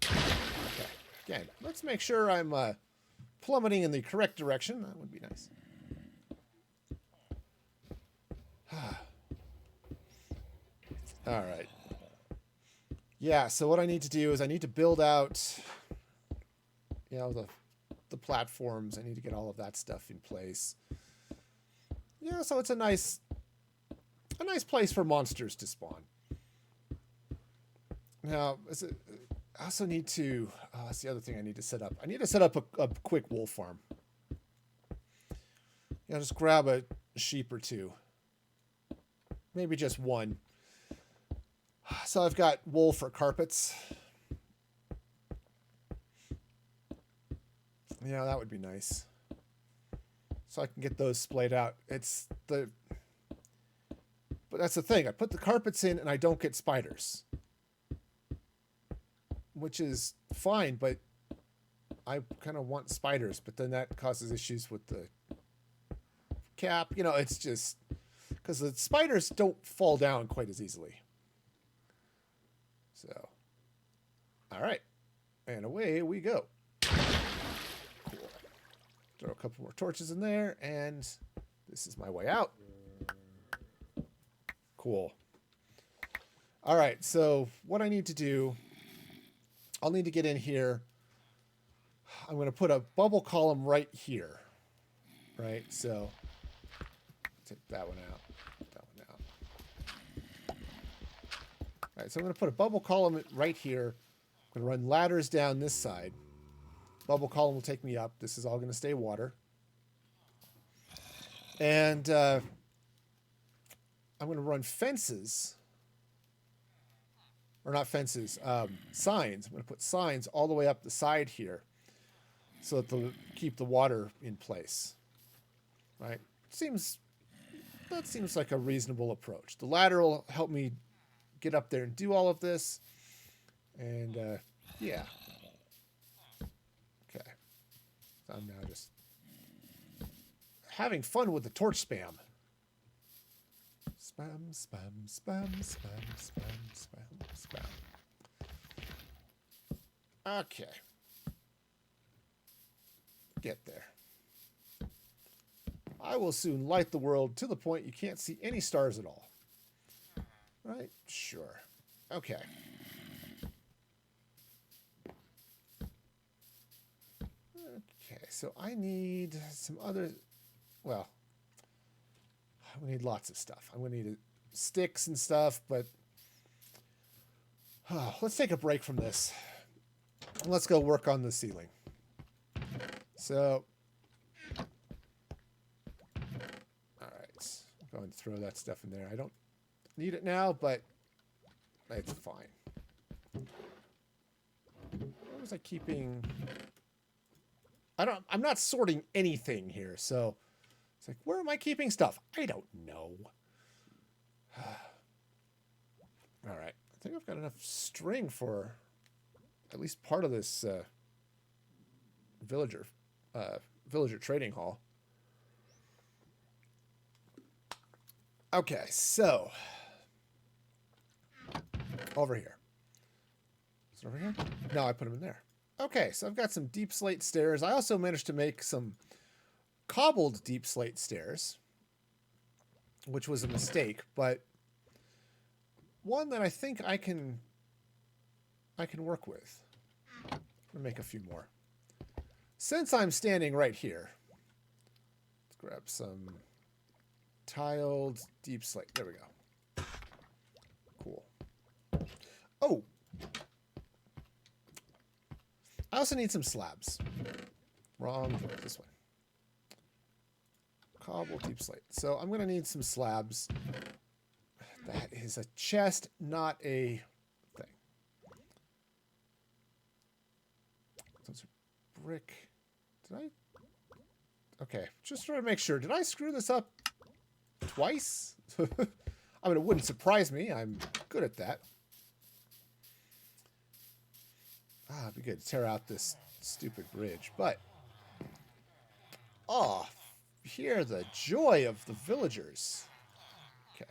okay. Again, let's make sure I'm plummeting in the correct direction. That would be nice. All right. Yeah, so what I need to do is I need to build out, the platforms. I need to get all of that stuff in place. Yeah, so it's a nice place for monsters to spawn. Now, I also need to, that's the other thing I need to set up. I need to set up a quick wool farm. Just grab a sheep or two. Maybe just one. So I've got wool for carpets. Yeah, that would be nice. So I can get those splayed out. But that's the thing. I put the carpets in and I don't get spiders. Which is fine, but I kind of want spiders, but then that causes issues with the cap. It's just because the spiders don't fall down quite as easily. So, all right. And away we go. Cool. Throw a couple more torches in there, and this is my way out. Cool. All right, so what I need to do, I'll need to get in here. I'm going to put a bubble column right here. Right, so take that one out. All right, so I'm going to put a bubble column right here. I'm I'm going to run ladders down this side. Bubble column will take me up. This is all going to stay water. And I'm going to run fences. Or not fences, signs. I'm going to put signs all the way up the side here so that they'll keep the water in place. Right? That seems like a reasonable approach. The ladder will help me get up there and do all of this. And, yeah. Okay. So I'm now just having fun with the torch spam. Spam, spam, spam, spam, spam, spam, spam. Okay. Get there. I will soon light the world to the point you can't see any stars at all. Right? Sure. Okay. Okay, so I need some other... Well, we need lots of stuff. I'm going to need sticks and stuff, but... let's take a break from this. Let's go work on the ceiling. So... I'm going to throw that stuff in there. I don't need it now, but it's fine. Where was I keeping... I'm not sorting anything here, so it's like, where am I keeping stuff? I don't know. All right. I think I've got enough string for at least part of this villager trading hall. Okay, so over here. Is it over here? No, I put them in there. Okay, so I've got some deep slate stairs. I also managed to make some cobbled deep slate stairs, which was a mistake, but one that I think I can work with. I'm gonna make a few more. Since I'm standing right here, let's grab some tiled deep slate. There we go. Cool. Oh! I also need some slabs. Wrong. This one. Cobble deep slate. So I'm going to need some slabs. That is a chest, not a thing. Those are brick. Did I? Okay. Just trying to make sure. Did I screw this up twice? I mean, it wouldn't surprise me. I'm good at that. It'd be good to tear out this stupid bridge, but... Oh, hear the joy of the villagers. Okay.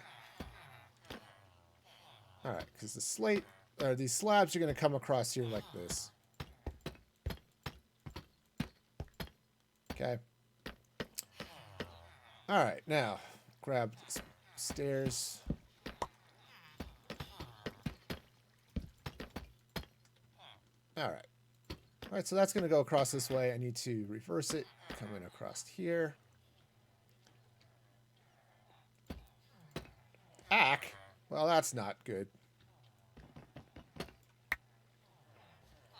Alright, because the slate... Or these slabs are going to come across here like this. Okay. Alright, now, grab stairs... All right, so that's going to go across this way. I need to reverse it, come in across here. Ack? Well, that's not good.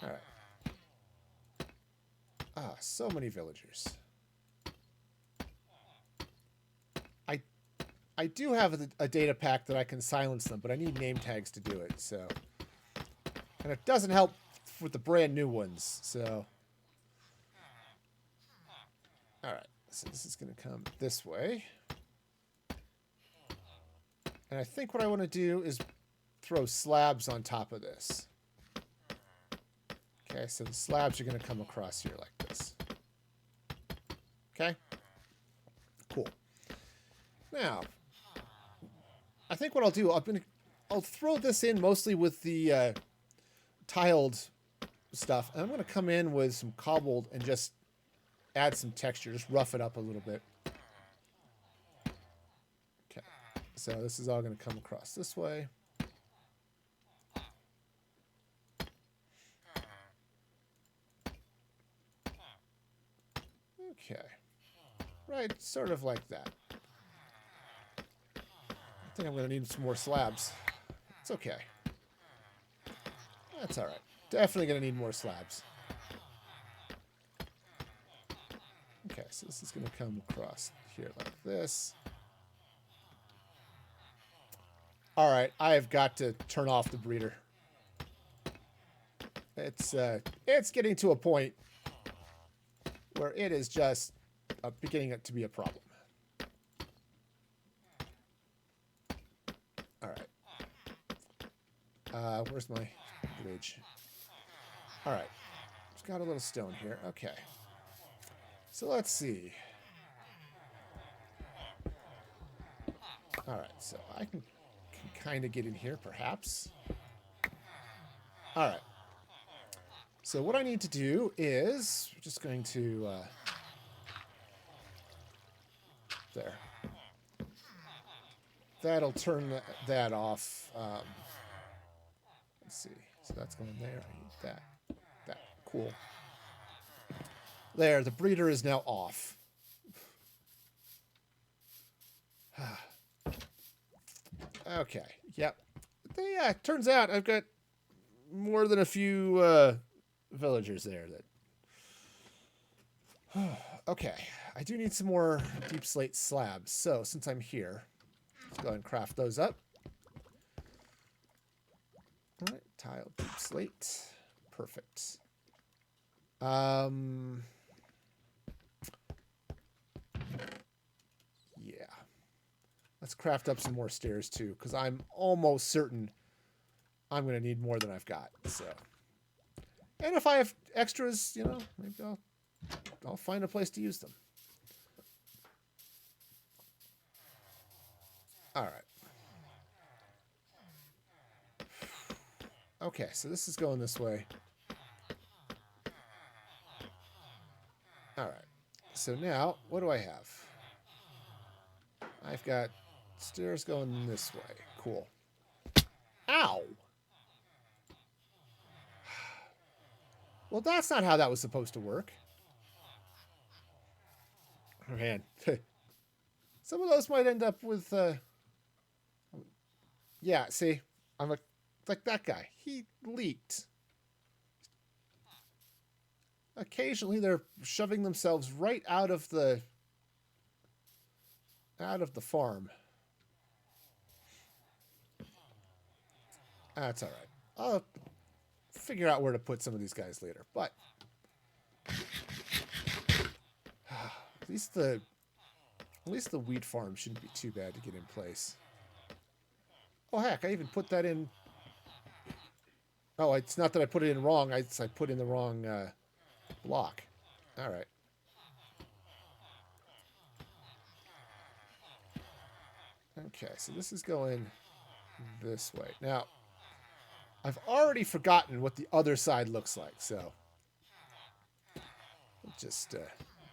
All right. Ah, so many villagers. I do have a data pack that I can silence them, but I need name tags to do it, so... And it doesn't help with the brand new ones, so... Alright, so this is going to come this way. And I think what I want to do is throw slabs on top of this. Okay, so the slabs are going to come across here like this. Okay? Cool. Now, I think what I'll do, I'll throw this in mostly with the tiled stuff. And I'm going to come in with some cobbled and just add some texture, just rough it up a little bit. Okay, so this is all going to come across this way. Okay, right, sort of like that. I think I'm going to need some more slabs. It's okay. That's all right. Definitely going to need more slabs. Okay, so this is going to come across here like this. All right, I have got to turn off the breeder. It's getting to a point where it is just beginning to be a problem. All right. Where's my bridge? All right. It's got a little stone here. Okay. So let's see. All right. So I can kind of get in here, perhaps. All right. So what I need to do is we're just going to there. That'll turn that off. Let's see. So that's going there. I need that. That. Cool. There. The breeder is now off. Okay. Yep. Yeah. Turns out I've got more than a few villagers there. That. Okay. I do need some more deep slate slabs. So since I'm here, let's go ahead and craft those up. All right, tile, deep slate. Perfect. Yeah. Let's craft up some more stairs too, because I'm almost certain I'm going to need more than I've got. So, and if I have extras, you know, maybe I'll find a place to use them. All right. Okay, so this is going this way. All right. So now, what do I have? I've got stairs going this way. Cool. Ow! Well, that's not how that was supposed to work. Oh, man. Some of those might end up with... Yeah, see? I'm like that guy. He leaked. Occasionally, they're shoving themselves right out of the farm. That's all right. I'll figure out where to put some of these guys later. But at least the wheat farm shouldn't be too bad to get in place. Oh heck, I even put that in. Oh, it's not that I put it in wrong. I put in the wrong block. All right. Okay, so this is going this way. Now, I've already forgotten what the other side looks like, so we'll just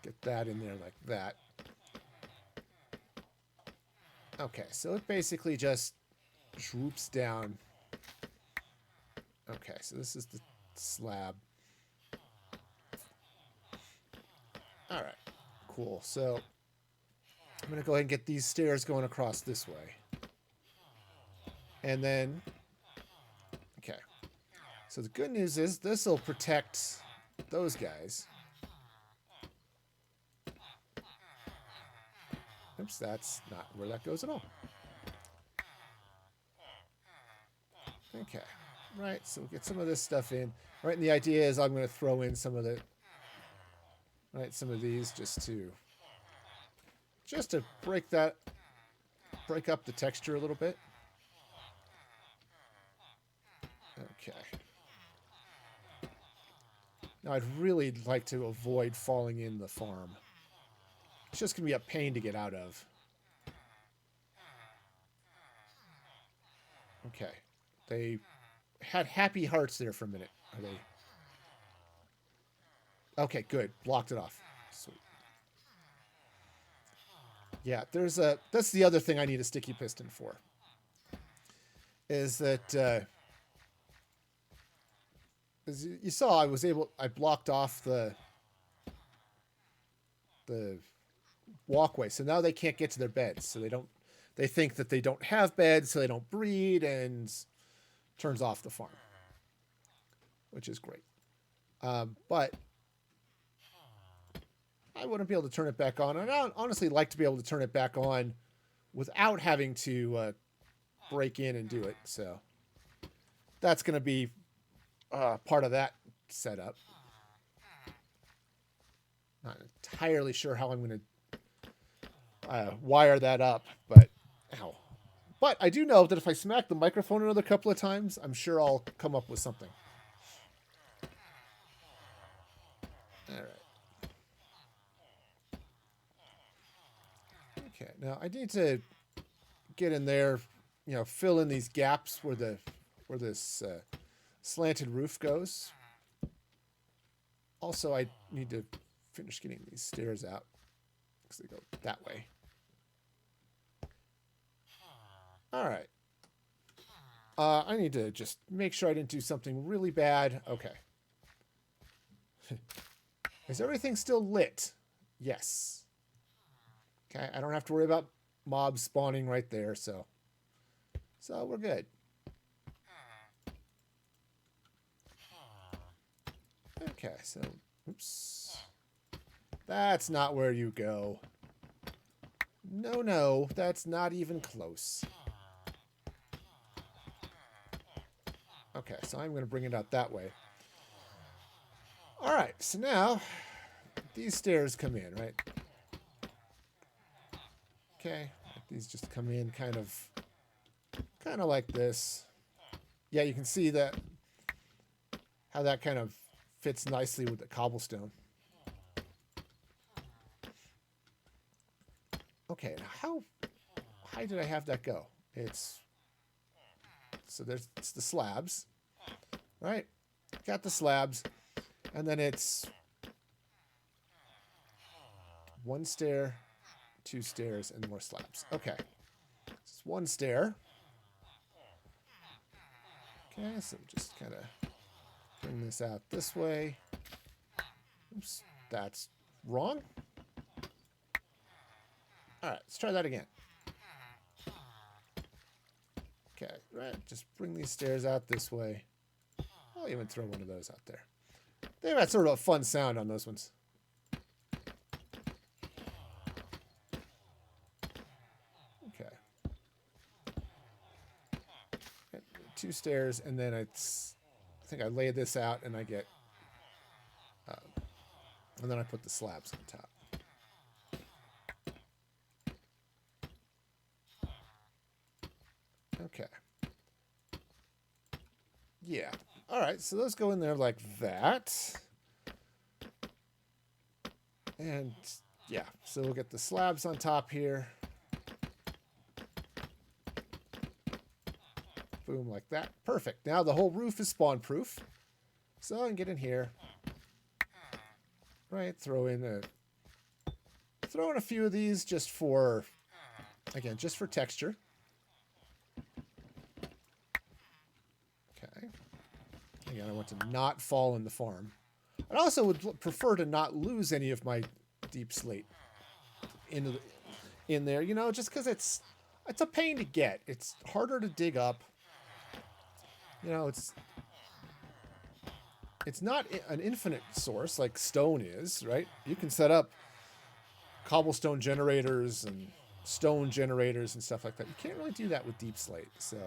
get that in there like that. Okay, so it basically just swoops down. Okay, so this is the slab. All right, cool. So I'm going to go ahead and get these stairs going across this way. And then, okay. So the good news is this will protect those guys. Oops, that's not where that goes at all. Okay. Right, so we'll get some of this stuff in. Right, and the idea is I'm going to throw in some of some of these just to break up the texture a little bit. Okay. Now I'd really like to avoid falling in the farm. It's just going to be a pain to get out of. Okay. They had happy hearts there for a minute. Are they? Okay, good. Blocked it off. Sweet. Yeah, that's the other thing I need a sticky piston for. Is that as you saw, I blocked off the walkway, so now they can't get to their beds. So they think that they don't have beds, so they don't breed, and turns off the farm. which is great. But I wouldn't be able to turn it back on. And I'd honestly like to be able to turn it back on without having to break in and do it. So that's going to be part of that setup. Not entirely sure how I'm going to wire that up, but ow. But I do know that if I smack the microphone another couple of times, I'm sure I'll come up with something. All right. Okay, now I need to get in there, fill in these gaps where this slanted roof goes. Also, I need to finish getting these stairs out because they go that way. All right. I need to just make sure I didn't do something really bad. Okay. Is everything still lit? Yes. Okay, I don't have to worry about mobs spawning right there, so we're good. Okay, so oops. That's not where you go. No, that's not even close. Okay, so I'm going to bring it out that way. All right, so now these stairs come in, right? Okay, these just come in kind of like this. Yeah, you can see that how that kind of fits nicely with the cobblestone. Okay, now how high did I have that go? It's the slabs, right? Got the slabs, and then it's 1 stair, 2 stairs, and more slabs. Okay, it's 1 stair. Okay, so just kind of bring this out this way. Oops, that's wrong. All right, let's try that again. Okay, right, just bring these stairs out this way. I'll even throw one of those out there. They've got sort of a fun sound on those ones. Okay. 2 stairs, and then I think I lay this out, and I get, and then I put the slabs on top. Okay. Yeah. All right, so those go in there like that. And yeah, so we'll get the slabs on top here. Boom, like that. Perfect. Now the whole roof is spawn proof. So I can get in here. Right, throw in a few of these just for, again, just for texture. Okay. Again, I want to not fall in the farm. I also would prefer to not lose any of my deep slate in there, just because it's a pain to get. It's harder to dig up. It's not an infinite source like stone is, right? You can set up cobblestone generators and stone generators and stuff like that. You can't really do that with deep slate, so.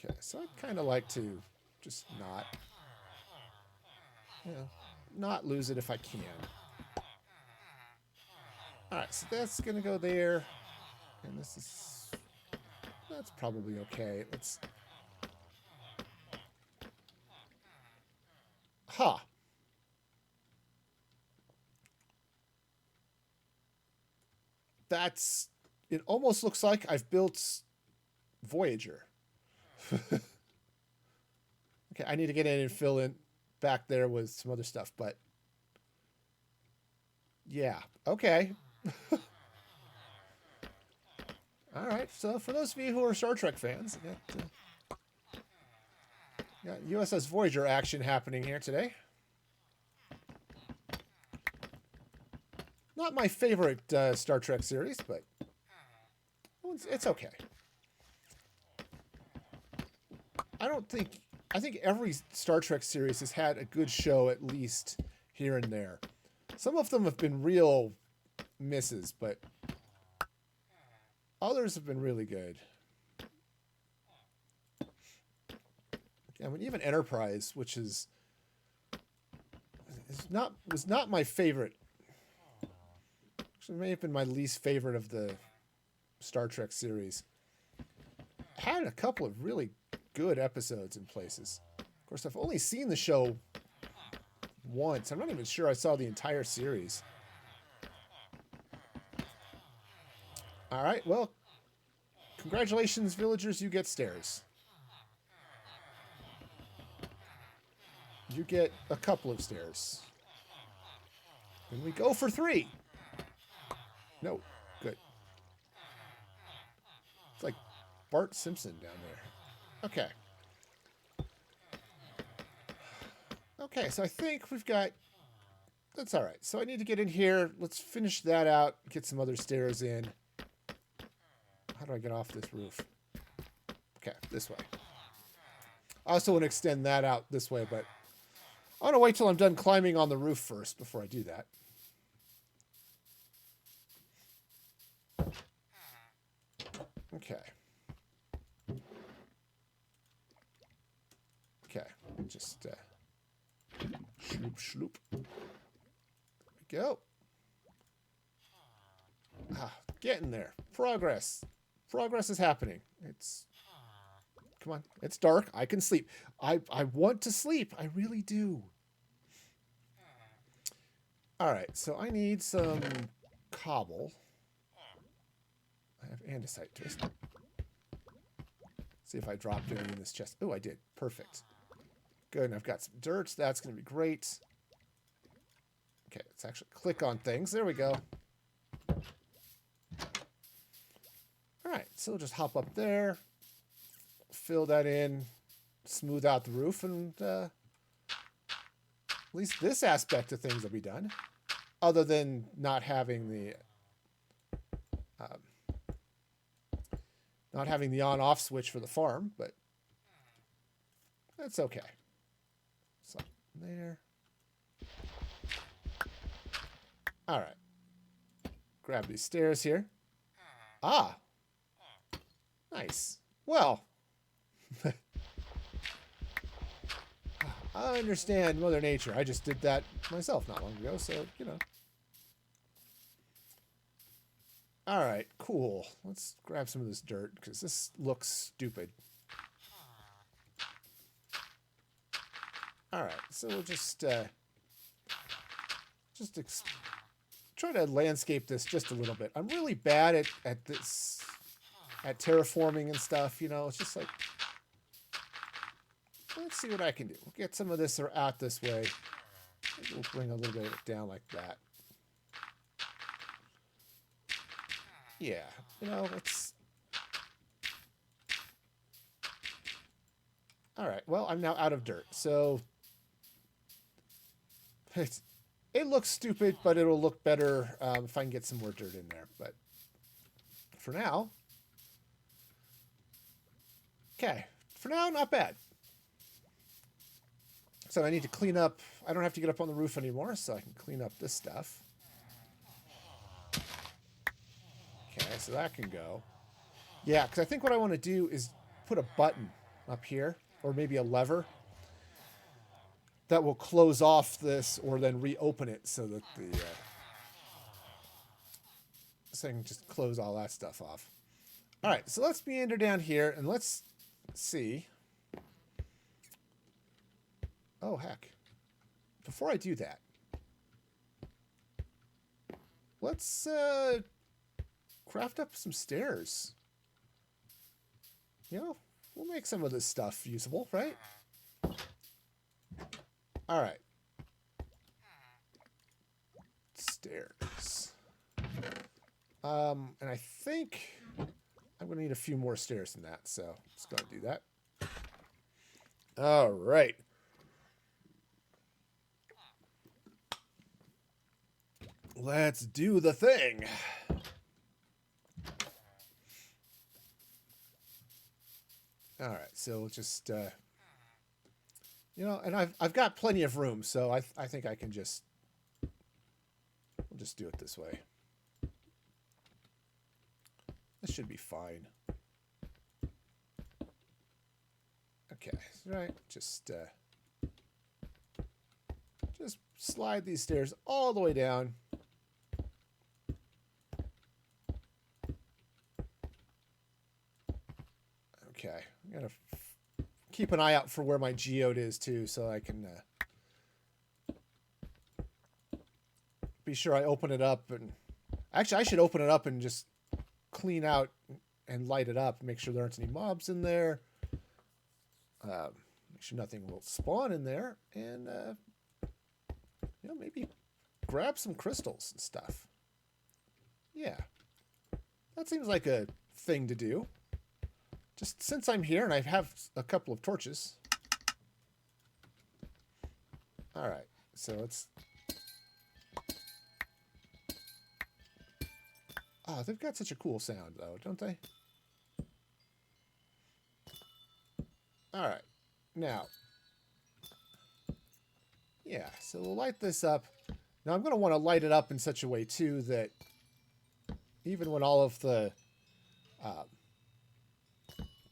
Okay, so I'd kind of like to just not lose it if I can. All right, so that's going to go there. And that's probably okay. It almost looks like I've built Voyager. Okay, I need to get in and fill in back there with some other stuff, but yeah, okay. All right, so for those of you who are Star Trek fans, got USS Voyager action happening here today. Not my favorite Star Trek series, but it's okay. I think every Star Trek series has had a good show at least here and there. Some of them have been real misses, but others have been really good. I mean, even Enterprise, which was not my favorite. Actually, it may have been my least favorite of the Star Trek series. Had a couple of really good episodes in places. Of course, I've only seen the show once. I'm not even sure I saw the entire series. All right, well, congratulations, villagers. You get stairs. You get a couple of stairs. And we go for 3. No, good. It's like Bart Simpson down there. Okay. Okay, so I think we've got... That's all right. So I need to get in here. Let's finish that out. Get some other stairs in. How do I get off this roof? Okay, this way. I also want to extend that out this way, but I want to wait till I'm done climbing on the roof first before I do that. Okay. Okay, just shloop, shloop. There we go. Ah, getting there. Progress. Progress is happening. It's... Come on. It's dark. I can sleep. I want to sleep. I really do. All right, so I need some cobble. I have andesite twist. See if I dropped any in this chest. Oh, I did. Perfect. Good, and I've got some dirt. That's going to be great. Okay, let's actually click on things. There we go. All right, so we'll just hop up there, fill that in, smooth out the roof, and at least this aspect of things will be done. Other than not having the on-off switch for the farm, but that's okay. So there. All right. Grab these stairs here. Ah. Nice. Well. I understand Mother Nature. I just did that myself not long ago, so, you know. All right, cool. Let's grab some of this dirt, because this looks stupid. All right, so we'll just try to landscape this just a little bit. I'm really bad at this, at terraforming and stuff, you know. It's just like, let's see what I can do. We'll get some of this out this way. Maybe we'll bring a little bit of it down like that. Yeah, you know, let's... All right, well, I'm now out of dirt, so... It looks stupid, but it'll look better if I can get some more dirt in there. But for now... Okay, for now, not bad. So I need to clean up... I don't have to get up on the roof anymore, so I can clean up this stuff. Okay, so that can go. Yeah, because I think what I want to do is put a button up here, or maybe a lever, that will close off this, or then reopen it so that the... so I can just close all that stuff off. All right, so let's meander down here, and let's see. Oh, heck. Before I do that, let's... craft up some stairs. You know, we'll make some of this stuff usable, right? All right. Stairs. And I think I'm going to need a few more stairs than that, so let's go and do that. All right. Let's do the thing. All right, so we'll just you know, and I've got plenty of room, so I think I can just we'll just do it this way. This should be fine. Okay, right. Just slide these stairs all the way down. Okay, I'm gonna keep an eye out for where my geode is too, so I can be sure I open it up. And actually, I should open it up and just clean out and light it up. Make sure there aren't any mobs in there. Make sure nothing will spawn in there, and you know, maybe grab some crystals and stuff. Yeah, that seems like a thing to do. Just since I'm here and I have a couple of torches. All right, so let's. Oh, they've got such a cool sound, though, don't they? All right, now. Yeah, so we'll light this up. Now I'm going to want to light it up in such a way, too, that even when all of the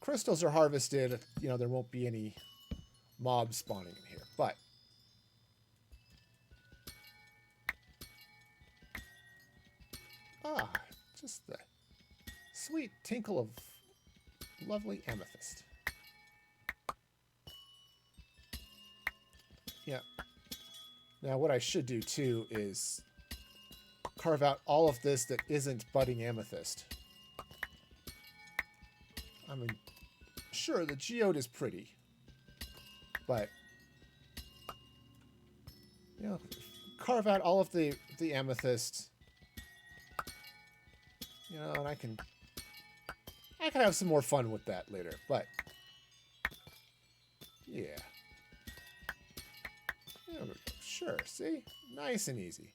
crystals are harvested, you know, there won't be any mobs spawning in here. But just the sweet tinkle of lovely amethyst. Yeah. Now what I should do too is carve out all of this that isn't budding amethyst. I mean, sure, the geode is pretty, but you know, carve out all of the amethyst. You know, and I can have some more fun with that later, but yeah. There we go. Sure, see? Nice and easy.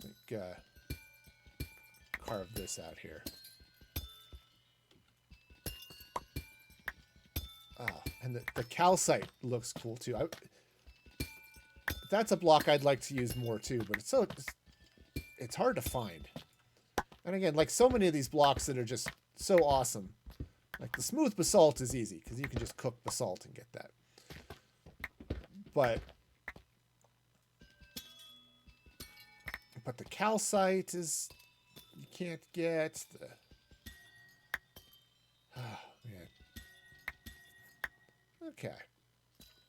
I think, carve this out here. Oh, and the calcite looks cool too. That's a block I'd like to use more too, but it's hard to find. And again, like so many of these blocks that are just so awesome. Like the smooth basalt is easy because you can just cook basalt and get that. But the calcite is you can't get. Oh man. Okay.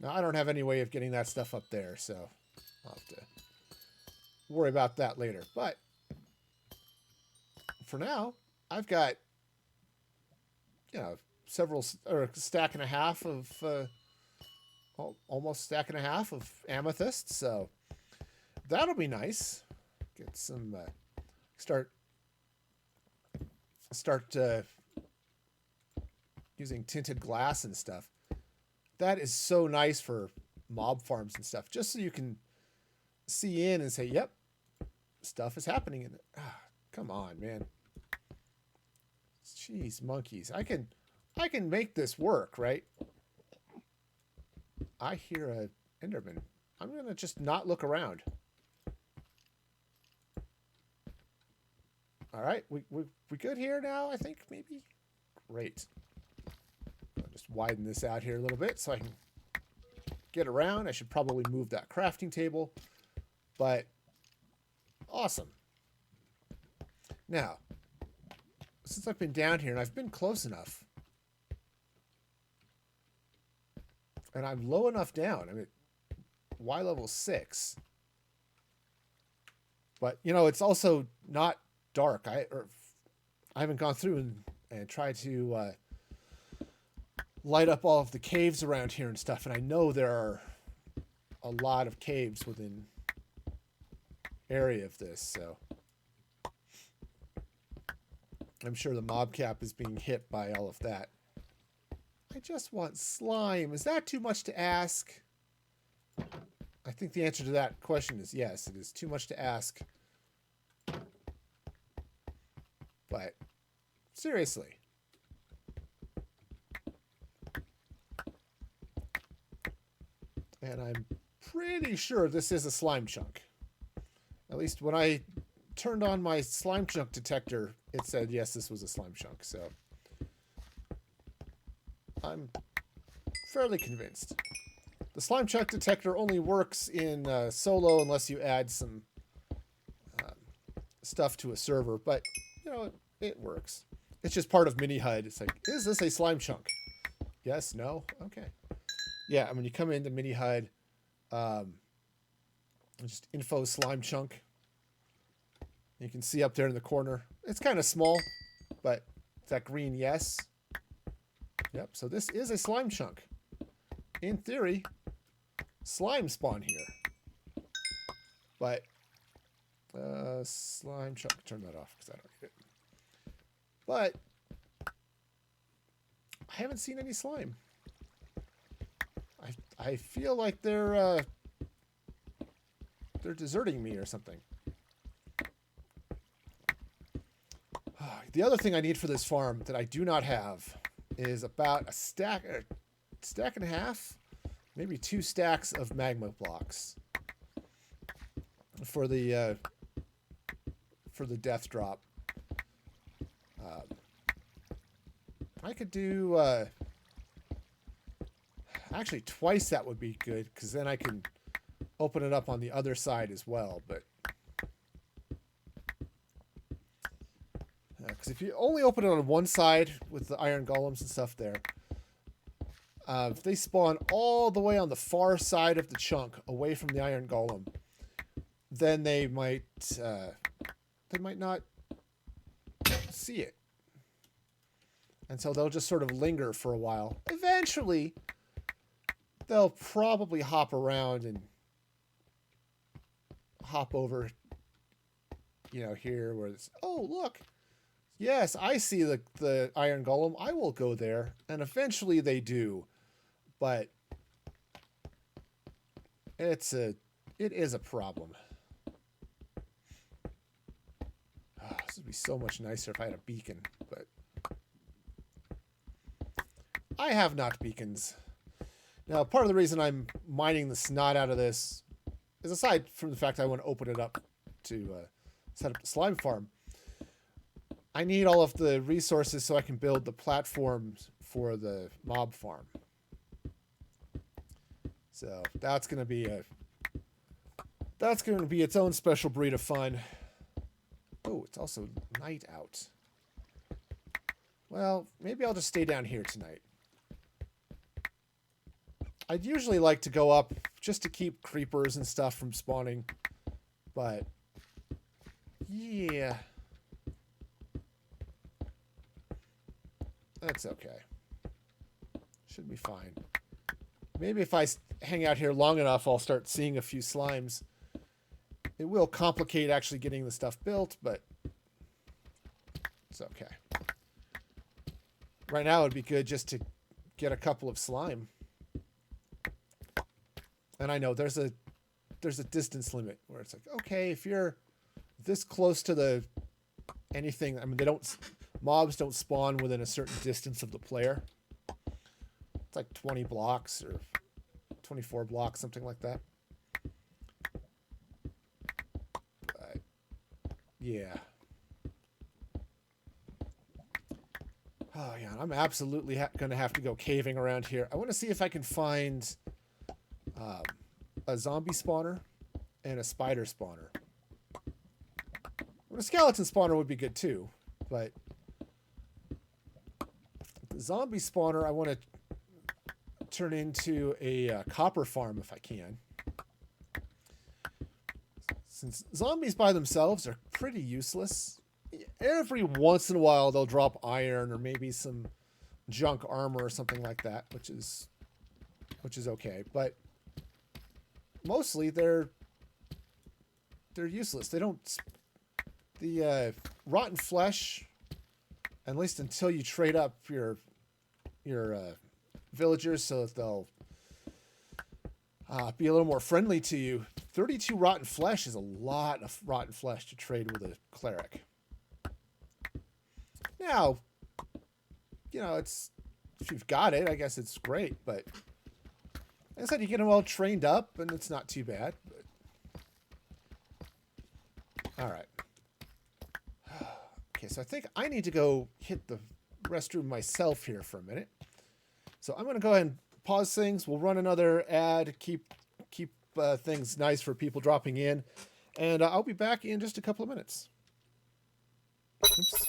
Now I don't have any way of getting that stuff up there, so I'll have to worry about that later. But for now, I've got, you know, or a stack and a half of, almost stack and a half of amethyst. So that'll be nice. Get some, start using tinted glass and stuff. That is so nice for mob farms and stuff. Just so you can see in and say, yep, stuff is happening in it. Ah, come on, man. Jeez, monkeys. I can make this work, right? I hear a Enderman. I'm going to just not look around. All right, we good here now, I think, maybe? Great. I'll just widen this out here a little bit so I can get around. I should probably move that crafting table, but awesome. Now, since I've been down here and I've been close enough, and I'm low enough down, I'm at Y level 6, but you know, it's also not dark. I haven't gone through and tried to light up all of the caves around here and stuff, and I know there are a lot of caves within area of this, so I'm sure the mob cap is being hit by all of that. I just want slime. Is that too much to ask? I think the answer to that question is yes, it is too much to ask. But seriously, pretty sure this is a slime chunk. At least when I turned on my slime chunk detector, it said yes, this was a slime chunk. So I'm fairly convinced. The slime chunk detector only works in solo unless you add some stuff to a server, but you know, it works. It's just part of mini HUD. It's like, is this a slime chunk? Yes, no, okay. Yeah, I mean, you come into mini HUD, just info slime chunk. You can see up there in the corner. It's kind of small, but that green yes. Yep, so this is a slime chunk. In theory, slime spawn here. But slime chunk, turn that off because I don't need it. But I haven't seen any slime. I feel like they're deserting me or something. The other thing I need for this farm that I do not have is about a stack and a half, maybe 2 stacks of magma blocks for the death drop. I could do actually twice. That would be good because then I can open it up on the other side as well. But because if you only open it on one side with the iron golems and stuff there, if they spawn all the way on the far side of the chunk away from the iron golem, then they might not see it. And so they'll just sort of linger for a while. Eventually, they'll probably hop around and hop over, you know, here where it's, oh, look. Yes, I see the iron golem. I will go there. And eventually they do. But it is a problem. Oh, this would be so much nicer if I had a beacon, but I have not beacons. Now, part of the reason I'm mining the snot out of this is, aside from the fact I want to open it up to set up the slime farm, I need all of the resources so I can build the platforms for the mob farm. So that's going to be its own special breed of fun. Oh, it's also night out. Well, maybe I'll just stay down here tonight. I'd usually like to go up just to keep creepers and stuff from spawning, but yeah, that's okay. Should be fine. Maybe if I hang out here long enough, I'll start seeing a few slimes. It will complicate actually getting the stuff built, but it's okay. Right now, it'd be good just to get a couple of slime. And I know there's a distance limit where it's like, okay, if you're this close to anything, I mean, mobs don't spawn within a certain distance of the player. It's like 20 blocks or 24 blocks, something like that. But yeah. Oh yeah, I'm absolutely going to have to go caving around here. I want to see if I can find a zombie spawner and a spider spawner. A skeleton spawner would be good too, but the zombie spawner I want to turn into a copper farm if I can. Since zombies by themselves are pretty useless, every once in a while they'll drop iron or maybe some junk armor or something like that, which is okay, but mostly they're useless. They don't. The rotten flesh, at least until you trade up your villagers so that they'll be a little more friendly to you. 32 rotten flesh is a lot of rotten flesh to trade with a cleric. Now, you know, if you've got it, I guess it's great, but Like I said, you get them all trained up, and it's not too bad. But... All right. Okay, so I think I need to go hit the restroom myself here for a minute. So I'm going to go ahead and pause things. We'll run another ad, keep things nice for people dropping in. And I'll be back in just a couple of minutes. Oops.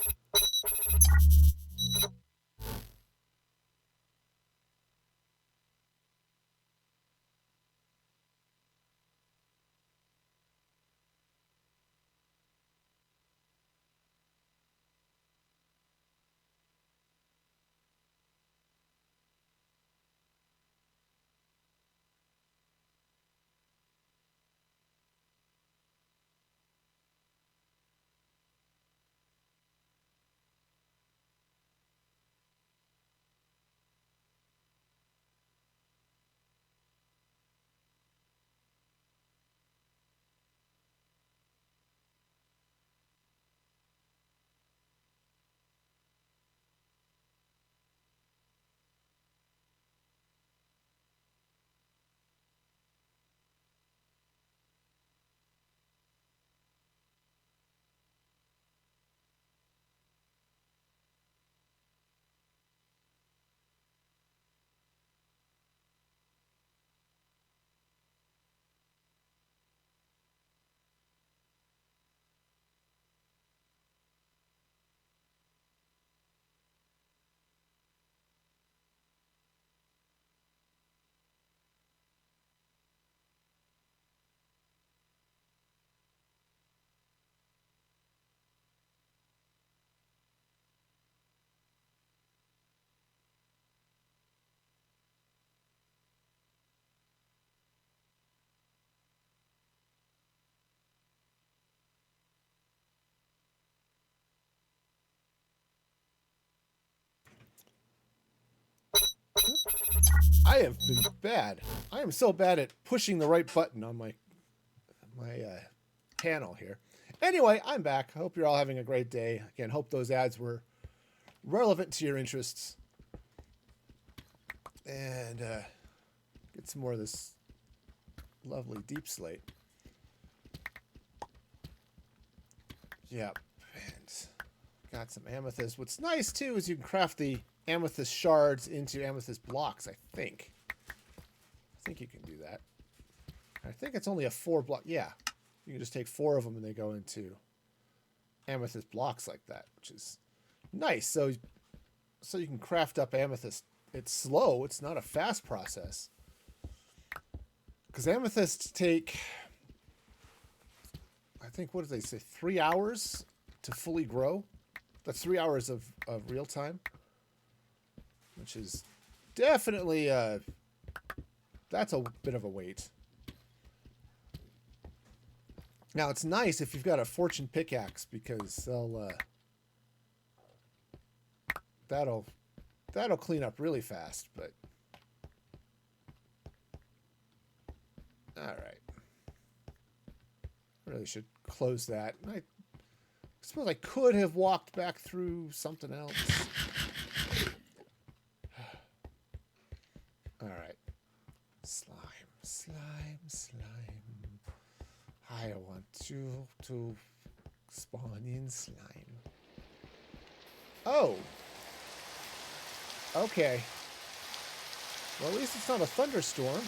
I have been bad. I am so bad at pushing the right button on my panel here. Anyway, I'm back. Hope you're all having a great day. Again, hope those ads were relevant to your interests. And get some more of this lovely deep slate. Yep. And got some amethyst. What's nice, too, is you can craft the amethyst shards into amethyst blocks, I think. I think you can do that. I think it's only a 4 block. Yeah. You can just take 4 of them and they go into amethyst blocks like that, which is nice. So you can craft up amethyst. It's slow. It's not a fast process. Because amethysts take, I think, what did they say, 3 hours to fully grow? That's 3 hours of real time. Which is definitely, that's a bit of a wait. Now, it's nice if you've got a fortune pickaxe because that'll clean up really fast, but all right. Really should close that. I suppose I could have walked back through something else. All right. Slime, slime, slime. I want you to spawn in slime. Oh. Okay. Well, at least it's not a thunderstorm.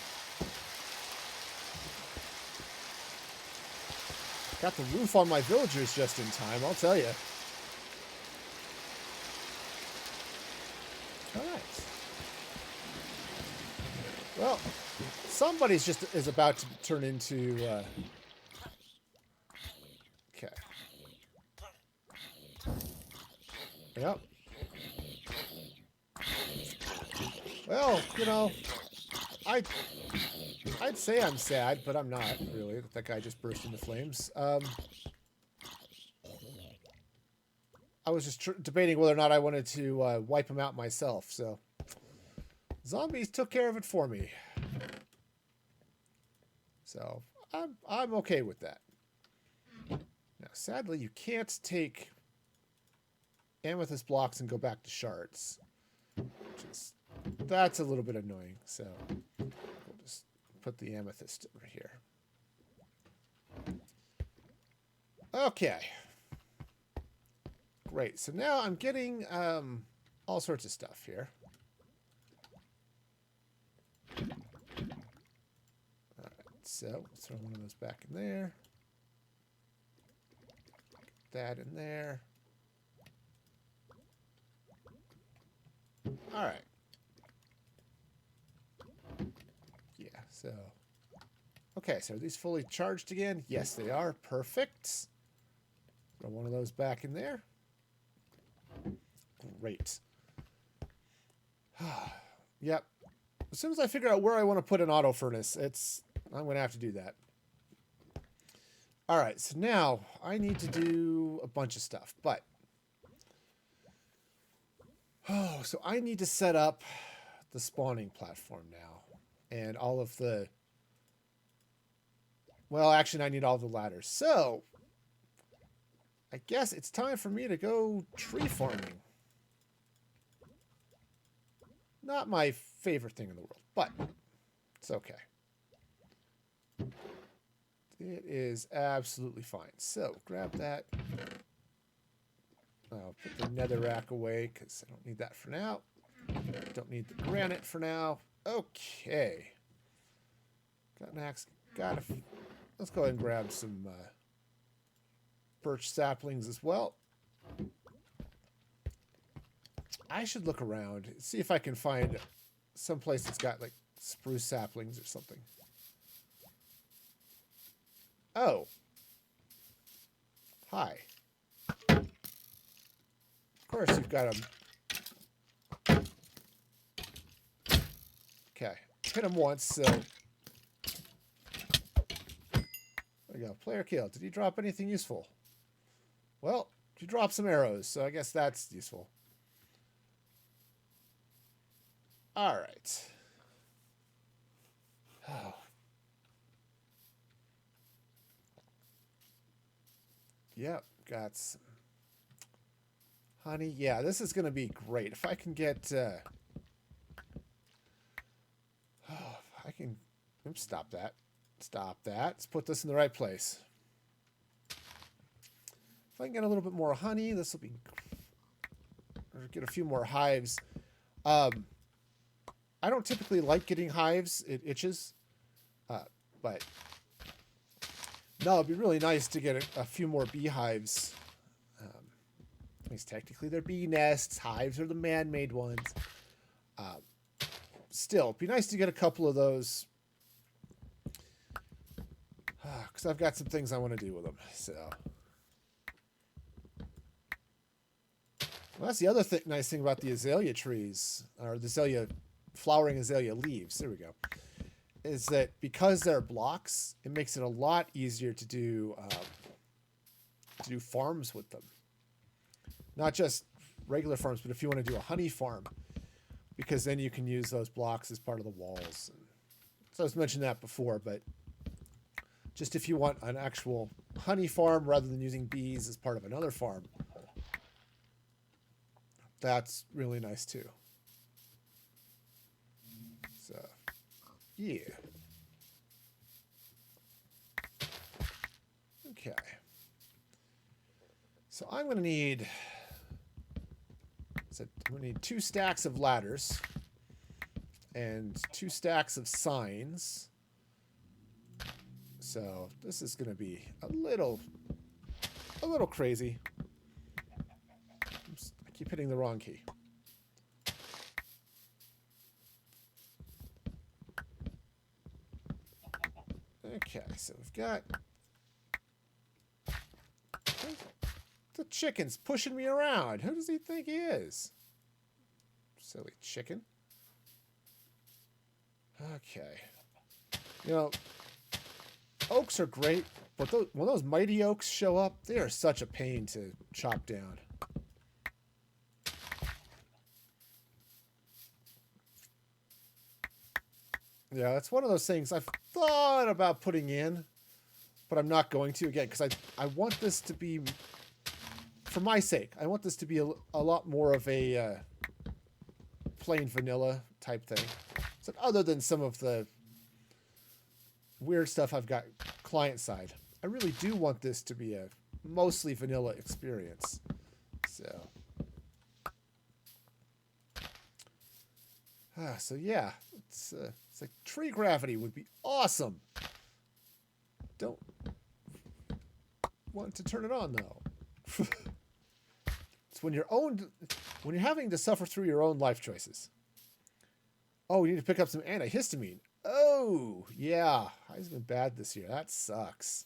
Got the roof on my villagers just in time, I'll tell you. All right. Well, somebody's just is about to turn into... Okay. Yep. Well, you know, I'd say I'm sad, but I'm not, really. That guy just burst into flames. I was just debating whether or not I wanted to wipe him out myself, so... Zombies took care of it for me. So, I'm okay with that. Now, sadly, you can't take amethyst blocks and go back to shards. That's a little bit annoying, so we'll just put the amethyst over here. Okay. Great. So now I'm getting all sorts of stuff here. All right. So throw one of those back in there. Get that in there. All right. Yeah, so... Okay, so are these fully charged again? Yes, they are. Perfect. Throw one of those back in there. Great. Yep. As soon as I figure out where I want to put an auto furnace, I'm going to have to do that. All right, so now I need to do a bunch of stuff, but... Oh, so I need to set up the spawning platform now. And all of the... Well, actually, I need all the ladders. So, I guess it's time for me to go tree farming. Not my favorite thing in the world, but it's okay. It is absolutely fine. So, grab that. I'll put the netherrack away because I don't need that for now. Don't need the granite for now. Okay. Got an axe. Let's go ahead and grab some birch saplings as well. I should look around, see if I can find some place that's got like spruce saplings or something. Oh. Hi. Of course you've got them. Okay. Hit him once, so... There we go. Player killed. Did he drop anything useful? Well, he dropped some arrows, so I guess that's useful. All right. Oh. Yep, got some honey. Yeah, this is going to be great. If I can get... I can... Oops, stop that. Stop that. Let's put this in the right place. If I can get a little bit more honey, this will be... Or get a few more hives. I don't typically like getting hives. It itches. But... No, it'd be really nice to get a few more beehives. At least technically they're bee nests. Hives are the man-made ones. Still, it'd be nice to get a couple of those. Because I've got some things I want to do with them. So, well, that's the other nice thing about the azalea trees, or the flowering azalea leaves. There we go. Is that because they're blocks, it makes it a lot easier to do farms with them. Not just regular farms, but if you want to do a honey farm, because then you can use those blocks as part of the walls. So I was mentioning that before, but just if you want an actual honey farm rather than using bees as part of another farm, that's really nice too. So, yeah. Okay. So I'm going to need... I'm going to need 2 stacks of ladders and 2 stacks of signs. So this is going to be a little crazy. Oops, I keep hitting the wrong key. Okay, so we've got... The chicken's pushing me around. Who does he think he is? Silly chicken. Okay. You know, oaks are great, but when those mighty oaks show up, they are such a pain to chop down. Yeah, that's one of those things I've thought about putting in, but I'm not going to, again, because I want this to be... For my sake, I want this to be a lot more of a plain vanilla type thing. So other than some of the weird stuff I've got client side. I really do want this to be a mostly vanilla experience. So, so yeah, it's like tree gravity would be awesome. Don't want to turn it on though. It's when when you're having to suffer through your own life choices. Oh, you need to pick up some antihistamine. Oh, yeah. High's been bad this year. That sucks.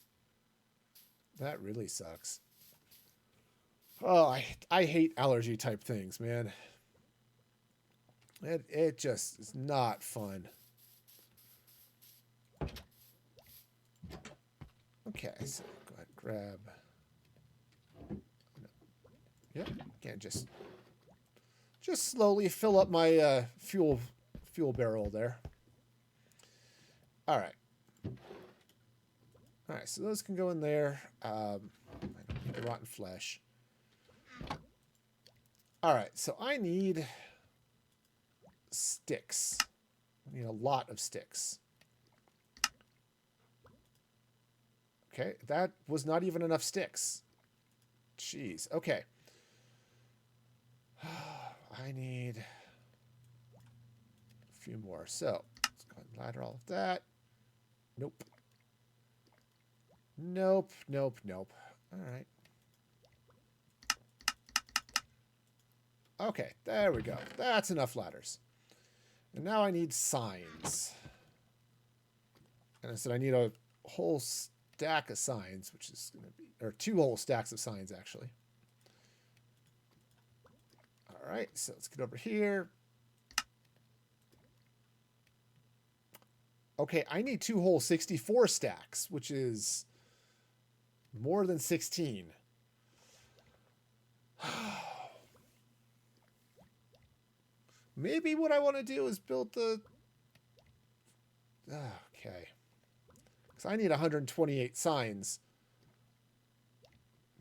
That really sucks. Oh, I hate allergy type things, man. It just is not fun. Okay, so go ahead and grab. Yep, can't just slowly fill up my fuel barrel there. All right. All right, so those can go in there. I don't need the rotten flesh. All right, so I need sticks. I need a lot of sticks. Okay, that was not even enough sticks. Jeez, okay. I need a few more. So, let's go ahead and ladder all of that. Nope. Nope, nope, nope. All right. Okay, there we go. That's enough ladders. And now I need signs. And I said I need a whole stack of signs, which is going to be, or 2 whole stacks of signs, actually. All right, so let's get over here. Okay, I need 2 whole 64 stacks, which is more than 16. Maybe what I want to do is build the... Okay. Because I need 128 signs.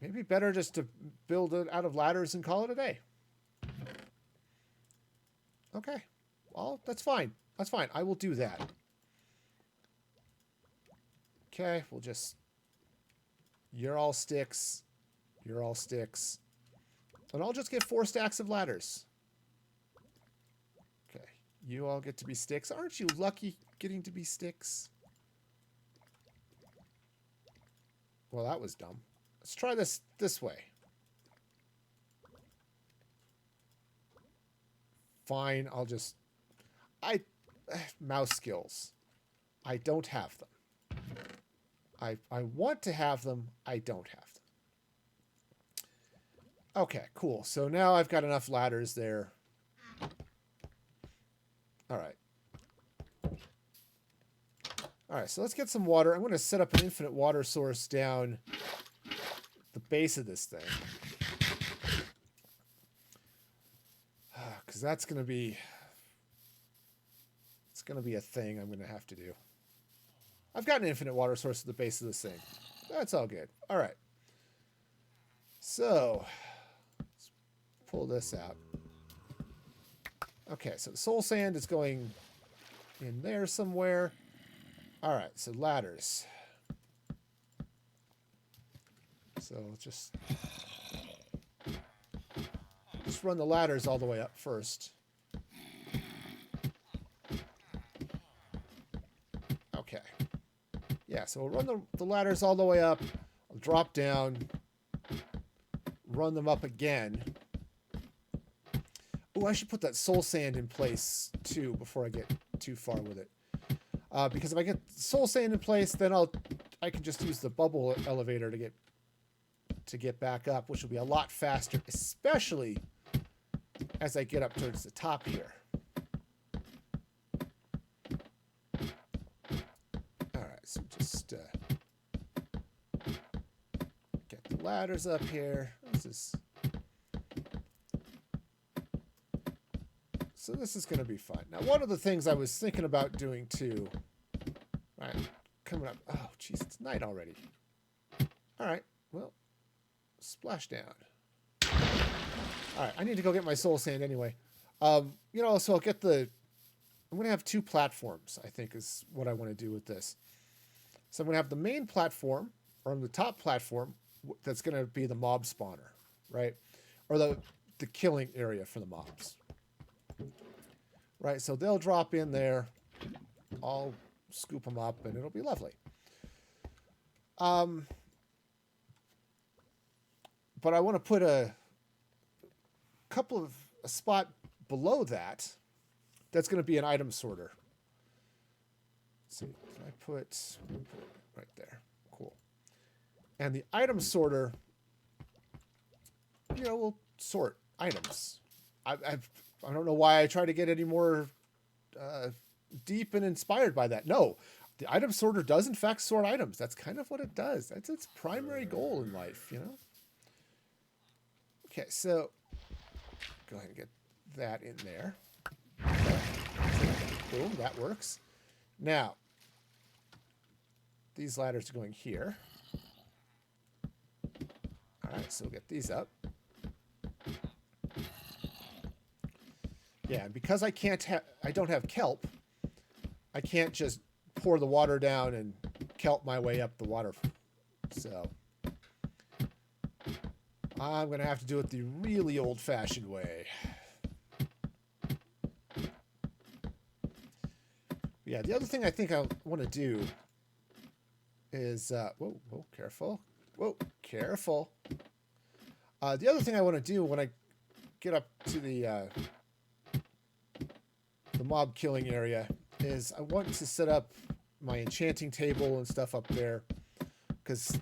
Maybe better just to build it out of ladders and call it a day. Okay. Well, that's fine. That's fine. I will do that. Okay, we'll just... You're all sticks. You're all sticks. And I'll just get 4 stacks of ladders. Okay. You all get to be sticks. Aren't you lucky getting to be sticks? Well, that was dumb. Let's try this way. Fine, I'll just... mouse skills. I don't have them. I want to have them. I don't have them. Okay, cool. So now I've got enough ladders there. All right. All right, so let's get some water. I'm going to set up an infinite water source down the base of this thing. Because that's going to be... It's going to be a thing I'm going to have to do. I've got an infinite water source at the base of this thing. That's all good. All right. So, let's pull this out. Okay, so the soul sand is going in there somewhere. All right, so ladders. So just run the ladders all the way up first. Okay. Yeah, so we'll run the ladders all the way up. I'll drop down. Run them up again. Oh, I should put that soul sand in place too before I get too far with it. Because if I get soul sand in place, then I can just use the bubble elevator to get back up, which will be a lot faster, especially as I get up towards the top here. All right, so just get the ladders up here. So this is going to be fun. Now, one of the things I was thinking about doing too. All right, coming up. Oh, jeez, it's night already. All right, well, splash down. All right, I need to go get my soul sand anyway. You know, so I'll get the... I'm going to have 2 platforms, I think, is what I want to do with this. So I'm going to have the main platform, or on the top platform, that's going to be the mob spawner, right? Or the killing area for the mobs. Right, so they'll drop in there. I'll scoop them up, and it'll be lovely. But I want to put a spot below that. That's going to be an item sorter. Let's see, can I put it right there? Cool. And the item sorter, will sort items. I don't know why I try to get any more deep and inspired by that. No, the item sorter does in fact sort items. That's kind of what it does. That's its primary goal in life, Okay, so go ahead and get that in there. Okay. Boom, that works. Now, these ladders are going here. All right, so we'll get these up. Yeah, and because I don't have kelp, I can't just pour the water down and kelp my way up the water. So I'm going to have to do it the really old-fashioned way. Yeah, the other thing I think I want to do is... whoa, careful. Whoa, careful. The other thing I want to do when I get up to the mob killing area is I want to set up my enchanting table and stuff up there, because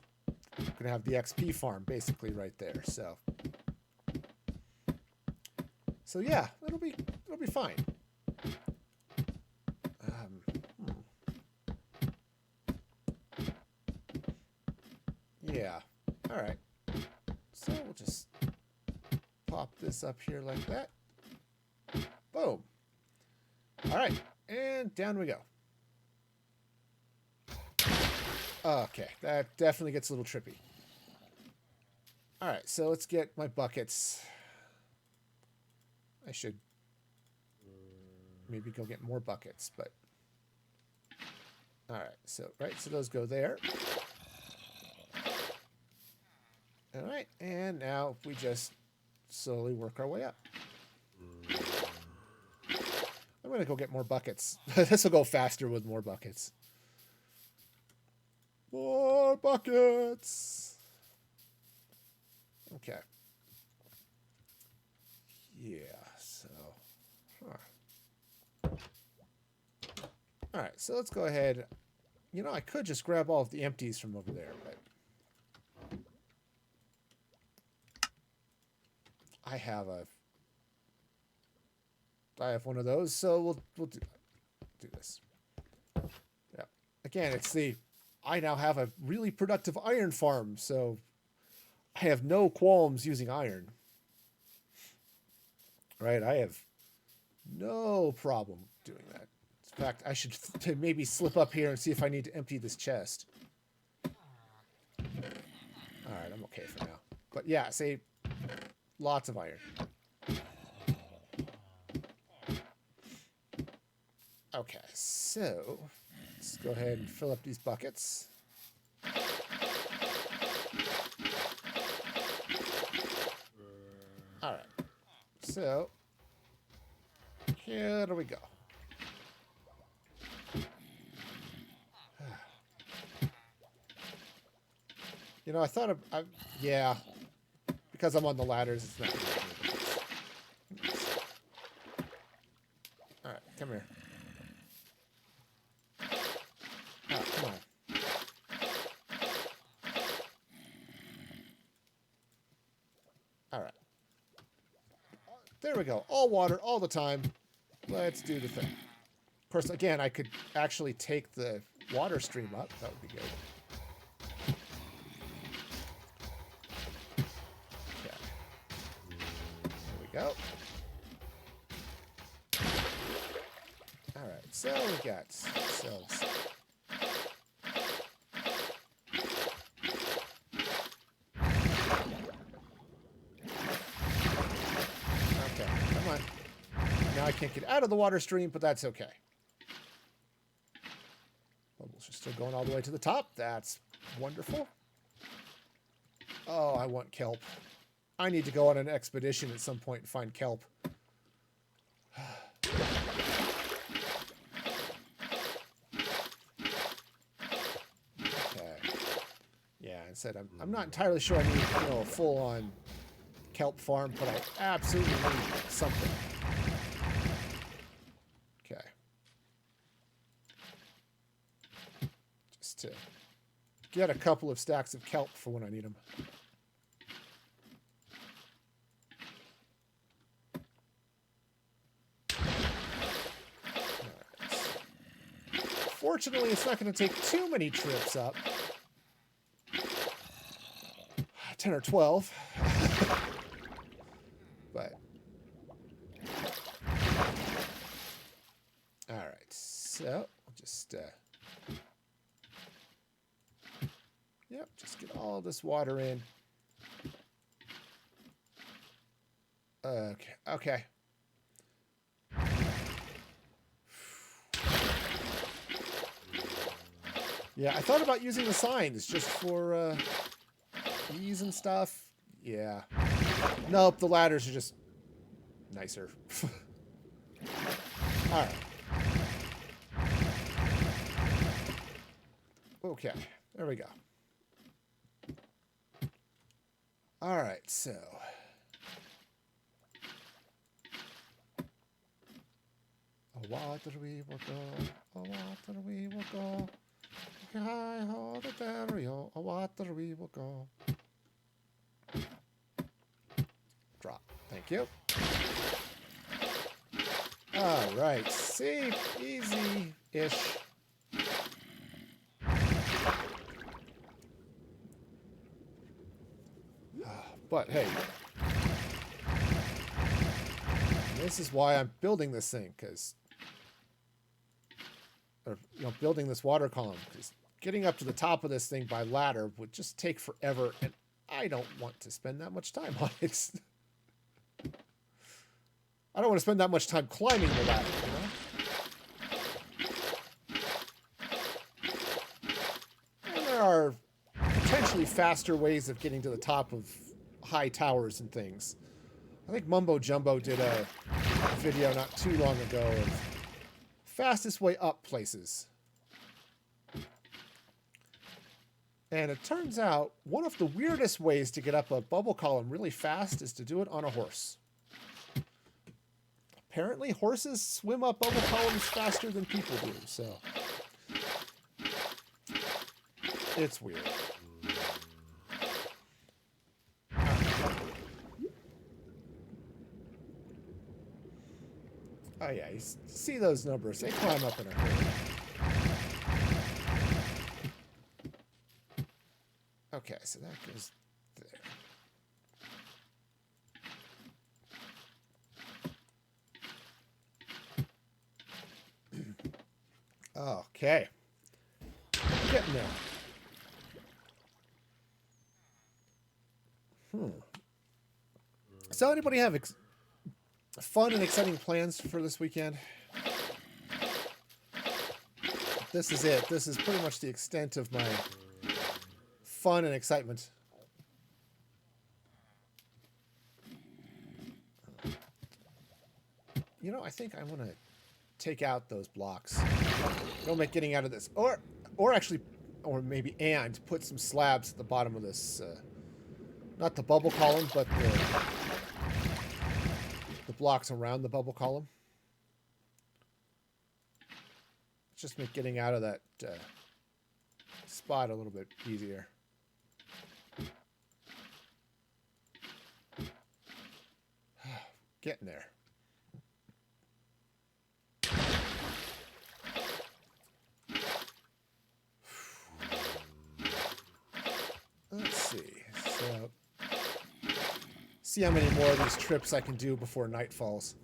I'm going to have the XP farm basically right there. So yeah, it'll be fine. Yeah. All right. So we'll just pop this up here like that. Boom. All right. And down we go. Okay. That definitely gets a little trippy. All right. So let's get my buckets. I should maybe go get more buckets, but... All right. So those go there. All right, and now we just slowly work our way up. I'm going to go get more buckets. This will go faster with more buckets. More buckets! Okay. Yeah, so... All right, so let's go ahead. I could just grab all of the empties from over there, but... I have one of those, so we'll do this. Yeah. Again, I now have a really productive iron farm, so I have no qualms using iron. Right? I have no problem doing that. In fact, I should maybe slip up here and see if I need to empty this chest. All right, I'm okay for now. But yeah, see. Lots of iron. Okay, so let's go ahead and fill up these buckets. All right, so here we go. I thought yeah. Because I'm on the ladders, it's not going to make any difference. All right, come here. Oh, come on. All right. There we go. All water, all the time. Let's do the thing. Of course, again, I could actually take the water stream up. That would be good. Go. All right, so we got cells. Okay, come on. Now I can't get out of the water stream, but that's okay. Bubbles are still going all the way to the top. That's wonderful. Oh, I want kelp. I need to go on an expedition at some point and find kelp. Okay. Yeah, I said I'm not entirely sure I need, you know, a full-on kelp farm, but I absolutely need something. Okay. Just to get a couple of stacks of kelp for when I need them. Fortunately, it's not going to take too many trips up. 10 or 12. But. Alright, so I'll just. Yep, just get all this water in. Okay, okay. Yeah, I thought about using the signs just for ease and stuff. Yeah. Nope, the ladders are just nicer. Alright. Okay, there we go. Alright, so. A water we will go, a water we will go. Hi ho the barrio, a water we will go. Drop. Thank you. Alright, safe, easy-ish. But hey, this is why I'm building this thing, because, or you know, building this water column, because getting up to the top of this thing by ladder would just take forever, and I don't want to spend that much time on it. I don't want to spend that much time climbing the ladder, you know? And there are potentially faster ways of getting to the top of high towers and things. I think Mumbo Jumbo did a video not too long ago of fastest way up places. And it turns out one of the weirdest ways to get up a bubble column really fast is to do it on a horse. Apparently horses swim up bubble columns faster than people do, so it's weird. Oh yeah, you see those numbers. They climb up in a hurry. Okay, so that goes there. Okay. Getting there. So anybody have fun and exciting plans for this weekend? This is it. This is pretty much the extent of my fun and excitement. You know, I think I want to take out those blocks. Don't make getting out of this. Or actually, or maybe and put some slabs at the bottom of this. Not the bubble column, but the blocks around the bubble column. Just make getting out of that spot a little bit easier. Getting there. Let's see. So, see how many more of these trips I can do before night falls.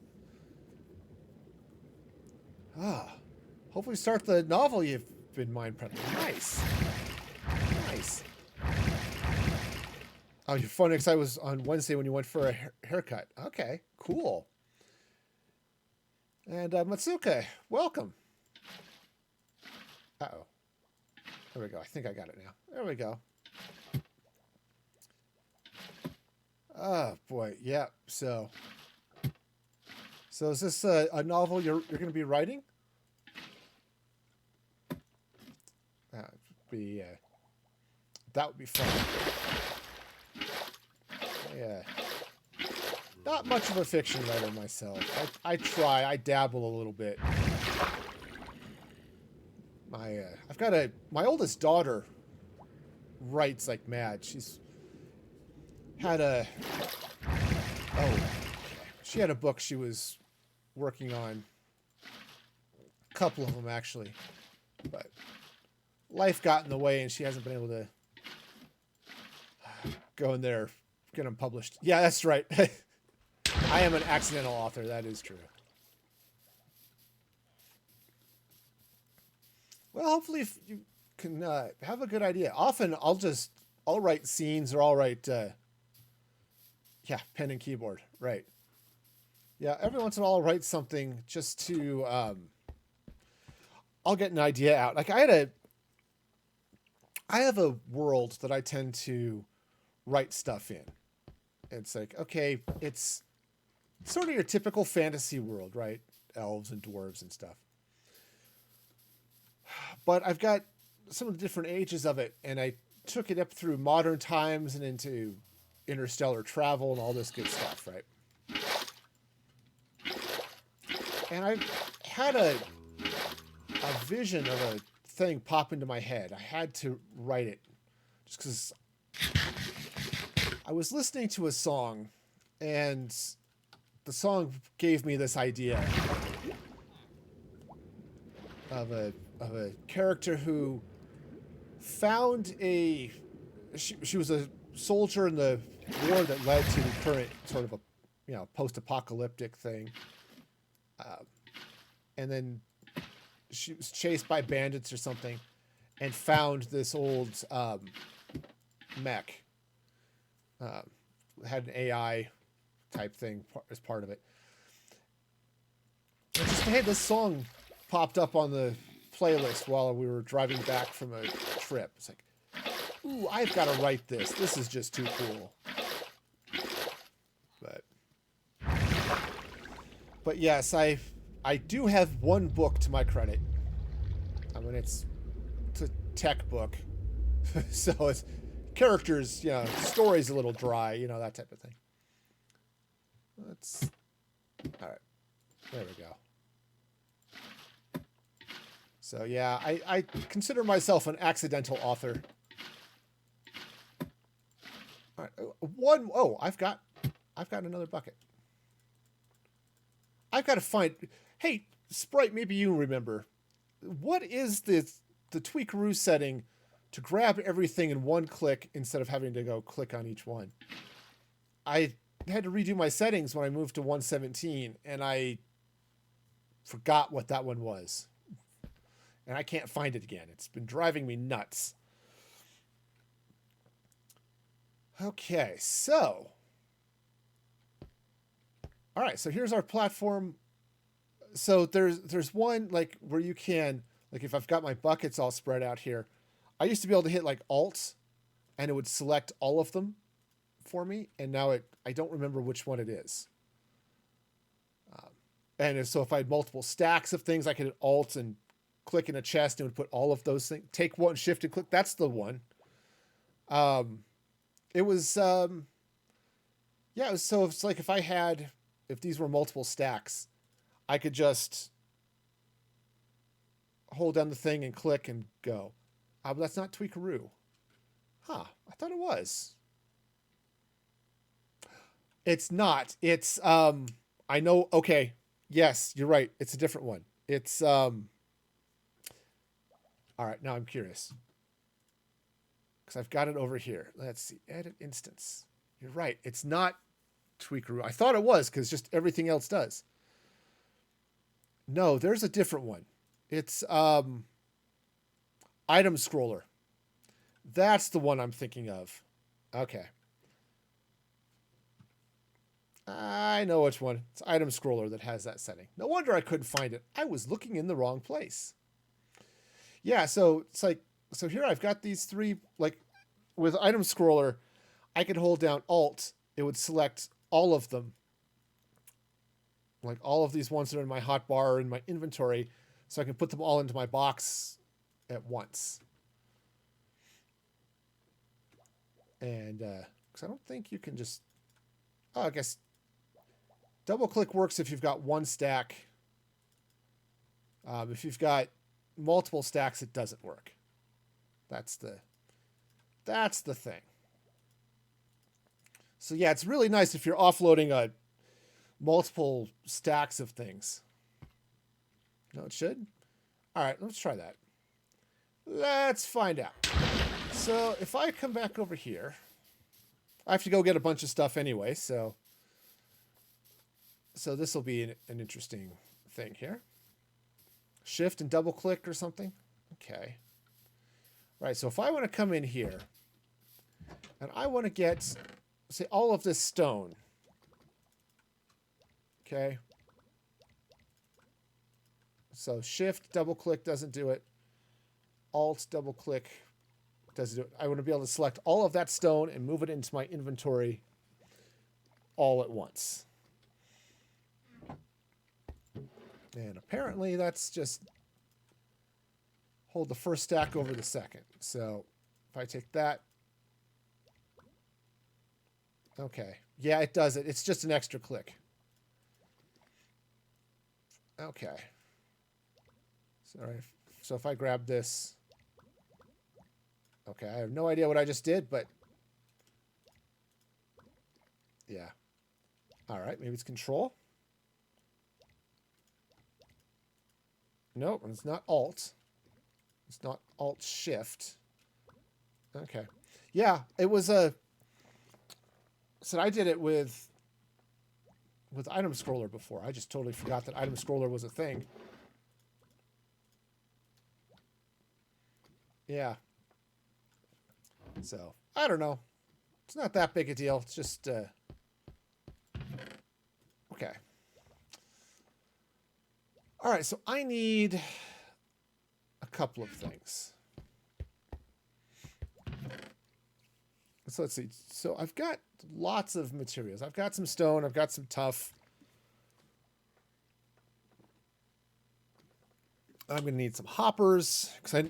Hopefully start the novel you've been mind prepping. Nice. Nice. Oh, your fun excited was on Wednesday when you went for a haircut. Okay, cool. And Matsuke, welcome. Uh-oh. There we go. I think I got it now. There we go. Oh boy, yeah. So is this a novel you're going to be writing? That would be fun. Yeah. Not much of a fiction writer myself. I try. I dabble a little bit. My oldest daughter writes like mad. She had a book she was working on. A couple of them actually, but life got in the way and she hasn't been able to go in there, get them published. Yeah, that's right. I am an accidental author. That is true. Well, hopefully if you can have a good idea. Often I'll write scenes or I'll write, pen and keyboard. Right. Yeah, every once in a while I'll write something just to, I'll get an idea out. Like I have a world that I tend to write stuff in. It's like, okay, it's sort of your typical fantasy world, right? Elves and dwarves and stuff. But I've got some of the different ages of it, and I took it up through modern times and into interstellar travel and all this good stuff, right? And I had a vision of a thing pop into my head. I had to write it just because I was listening to a song, and the song gave me this idea of a character who found she was a soldier in the war that led to the current sort of a post-apocalyptic thing, and then she was chased by bandits or something and found this old mech, had an AI type thing as part of it. And just, hey, this song popped up on the playlist while we were driving back from a trip. It's like, ooh, I've got to write this. This is just too cool. But yes, I do have one book to my credit. I mean, it's a tech book, so it's characters, story's a little dry, that type of thing. All right, there we go. So yeah, I consider myself an accidental author. All right, I've got another bucket. I've got to find. Hey, Sprite, maybe you remember. What is the Tweakaroo setting to grab everything in one click instead of having to go click on each one? I had to redo my settings when I moved to 117, and I forgot what that one was. And I can't find it again. It's been driving me nuts. Okay, so. All right, so here's our platform. So there's one like where you can, like if I've got my buckets all spread out here, I used to be able to hit like Alt and it would select all of them for me. And now I don't remember which one it is. And so if I had multiple stacks of things, I could hit Alt and click in a chest and it would put all of those things. Take one, shift and click. That's the one. It was, it was, so it's like if these were multiple stacks, I could just hold down the thing and click and go. But that's not Tweakaroo. Huh. I thought it was. It's not. It's, I know. Okay. Yes, you're right. It's a different one. It's, all right. Now I'm curious. Because I've got it over here. Let's see. Edit instance. You're right. It's not Tweakaroo. I thought it was because just everything else does. No, there's a different one. It's item scroller. That's the one I'm thinking of. Okay. I know which one. It's item scroller that has that setting. No wonder I couldn't find it. I was looking in the wrong place. Yeah, so it's like So here I've got these three, like with item scroller, I could hold down Alt. It would select all of them. Like all of these ones that are in my hotbar or in my inventory. So I can put them all into my box at once. And, because I don't think you can just, oh, I guess double click works if you've got one stack. If you've got multiple stacks, it doesn't work. That's the thing. So yeah, it's really nice if you're offloading multiple stacks of things. No, it should. All right, let's try that. Let's find out. So if I come back over here, I have to go get a bunch of stuff anyway, so this will be an interesting thing here. Shift and double click or something. Okay. Right, so if I want to come in here and I want to get, say, all of this stone. Okay. So shift, double click doesn't do it. Alt, double click doesn't do it. I want to be able to select all of that stone and move it into my inventory all at once. And apparently that's just hold the first stack over the second. So if I take that. Okay. Yeah, it does it. It's just an extra click. Okay. Sorry. So if I grab this. Okay, I have no idea what I just did, but yeah. All right, maybe it's control. Nope, it's not alt. It's not alt shift. Okay. Yeah, it was a. So I did it with item scroller before. I just totally forgot that item scroller was a thing. Yeah. So, I don't know. It's not that big a deal. It's just, okay. All right, so I need a couple of things. So let's see. So I've got lots of materials. I've got some stone. I've got some tuff. I'm going to need some hoppers because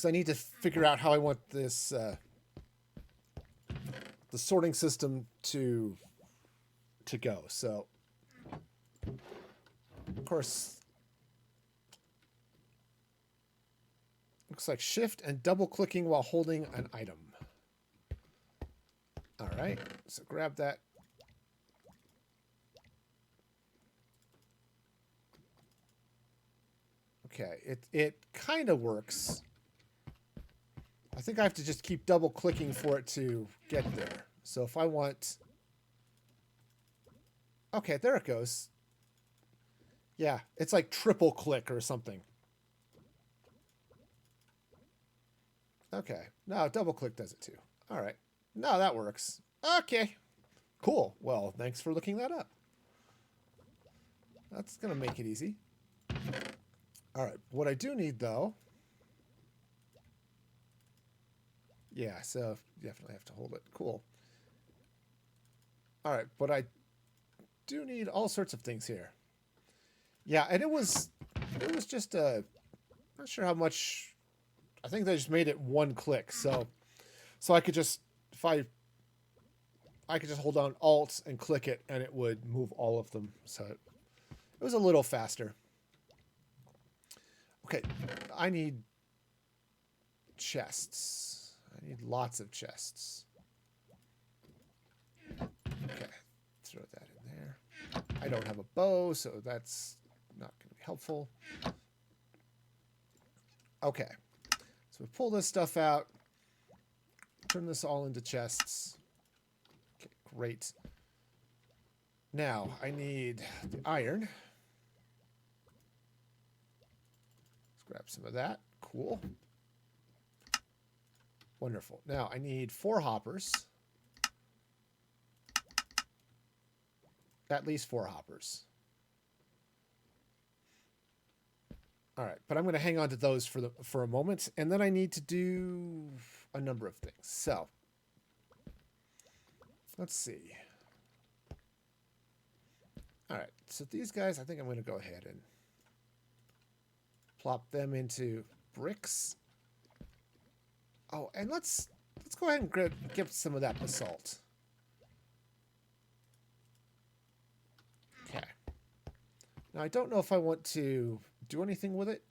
I need to figure out how I want this the sorting system to go. So, of course, looks like shift and double clicking while holding an item. All right, so grab that. Okay, it kind of works. I think I have to just keep double clicking for it to get there. So if I want... Okay, there it goes. Yeah, it's like triple click or something. Okay, no, double click does it too. All right, no, that works. Okay, cool. Well, thanks for looking that up. That's going to make it easy. All right, what I do need though... Yeah, so definitely have to hold it. Cool. All right, but I do need all sorts of things here. Yeah, and it was just not sure how much. I think they just made it one click, so I could just I could just hold down Alt and click it, and it would move all of them. So it was a little faster. Okay, I need chests. I need lots of chests. Okay, throw that in there. I don't have a bow, so that's not going to be helpful. Okay, so we pull this stuff out, turn this all into chests. Okay, great. Now, I need the iron. Let's grab some of that. Cool. Wonderful. Now, I need 4 hoppers. At least 4 hoppers. All right, but I'm going to hang on to those for a moment, and then I need to do a number of things. So let's see. All right, so these guys, I think I'm going to go ahead and plop them into bricks. Oh, and let's go ahead and get some of that basalt. Okay. Now I don't know if I want to do anything with it.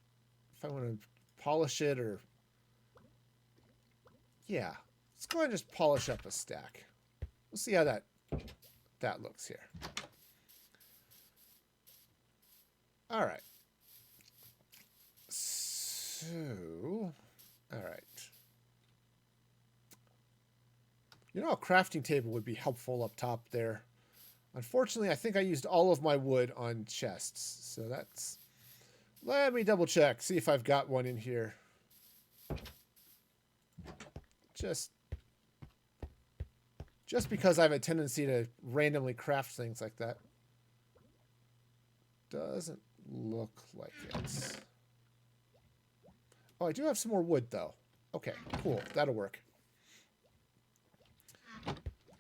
If I want to polish it or... Yeah. Let's go ahead and just polish up a stack. We'll see how that looks here. All right. So... All right. You know, a crafting table would be helpful up top there. Unfortunately, I think I used all of my wood on chests. So that's... Let me double check. See if I've got one in here. Just because I have a tendency to randomly craft things like that. Doesn't look like it. Oh, I do have some more wood, though. Okay, cool. That'll work.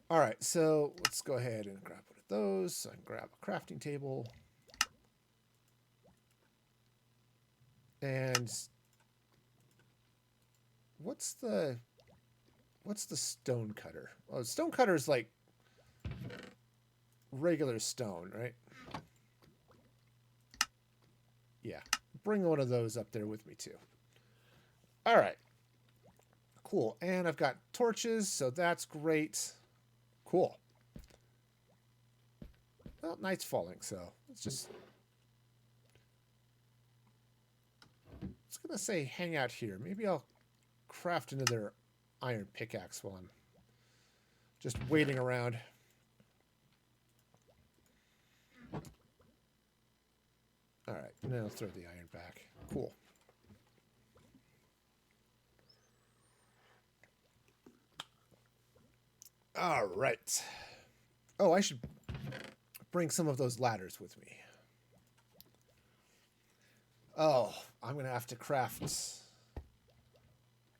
All right, so let's go ahead and grab one of those. So I can grab a crafting table. And what's the stone cutter? Oh, stone cutter is like regular stone, right? Yeah, bring one of those up there with me too. All right, cool. And I've got torches, so that's great. Cool. Well, night's falling, so let's just... I was gonna say hang out here. Maybe I'll craft another iron pickaxe while I'm just waiting around. All right, and then I'll throw the iron back. Cool. All right. Oh, I should bring some of those ladders with me. Oh, I'm going to have to craft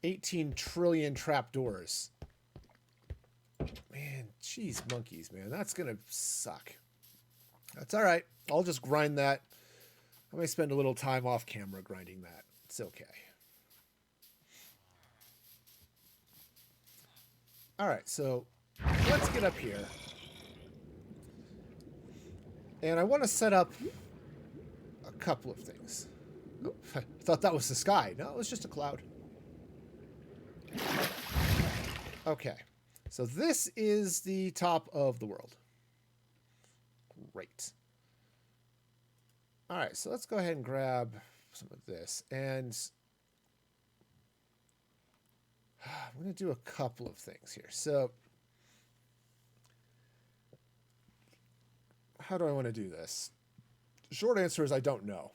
18 trillion trapdoors. Man, jeez, monkeys, man. That's going to suck. That's all right. I'll just grind that. I may spend a little time off camera grinding that. It's okay. All right, so let's get up here. And I want to set up a couple of things. Oh, I thought that was the sky. No, it was just a cloud. Okay. So this is the top of the world. Great. All right, so let's go ahead and grab some of this. And I'm going to do a couple of things here. So how do I want to do this? The short answer is I don't know.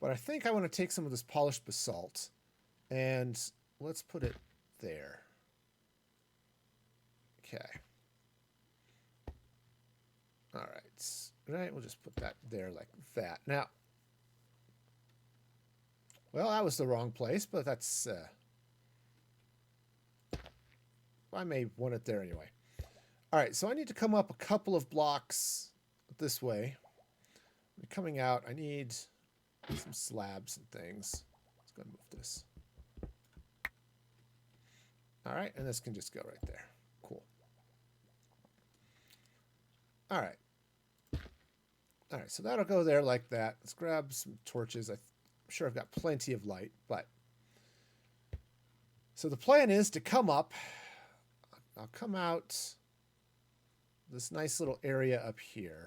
But I think I want to take some of this polished basalt and let's put it there. Okay. All right. Right, we'll just put that there like that. Now, well, that was the wrong place, but that's... I may want it there anyway. All right, so I need to come up a couple of blocks this way. Coming out, I need some slabs and things. Let's go and move this. All right, and this can just go right there. Cool. All right. All right, so that'll go there like that. Let's grab some torches. I'm sure I've got plenty of light, but... So the plan is to come up. I'll come out this nice little area up here.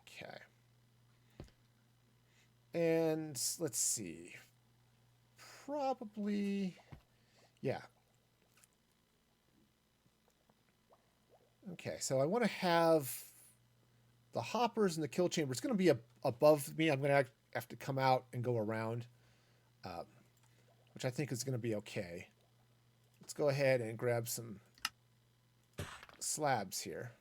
Okay. And let's see. Probably... Yeah. Okay, so I want to have the hoppers and the kill chamber. It's going to be above me. I'm going to have to come out and go around, which I think is going to be okay. Let's go ahead and grab some slabs here.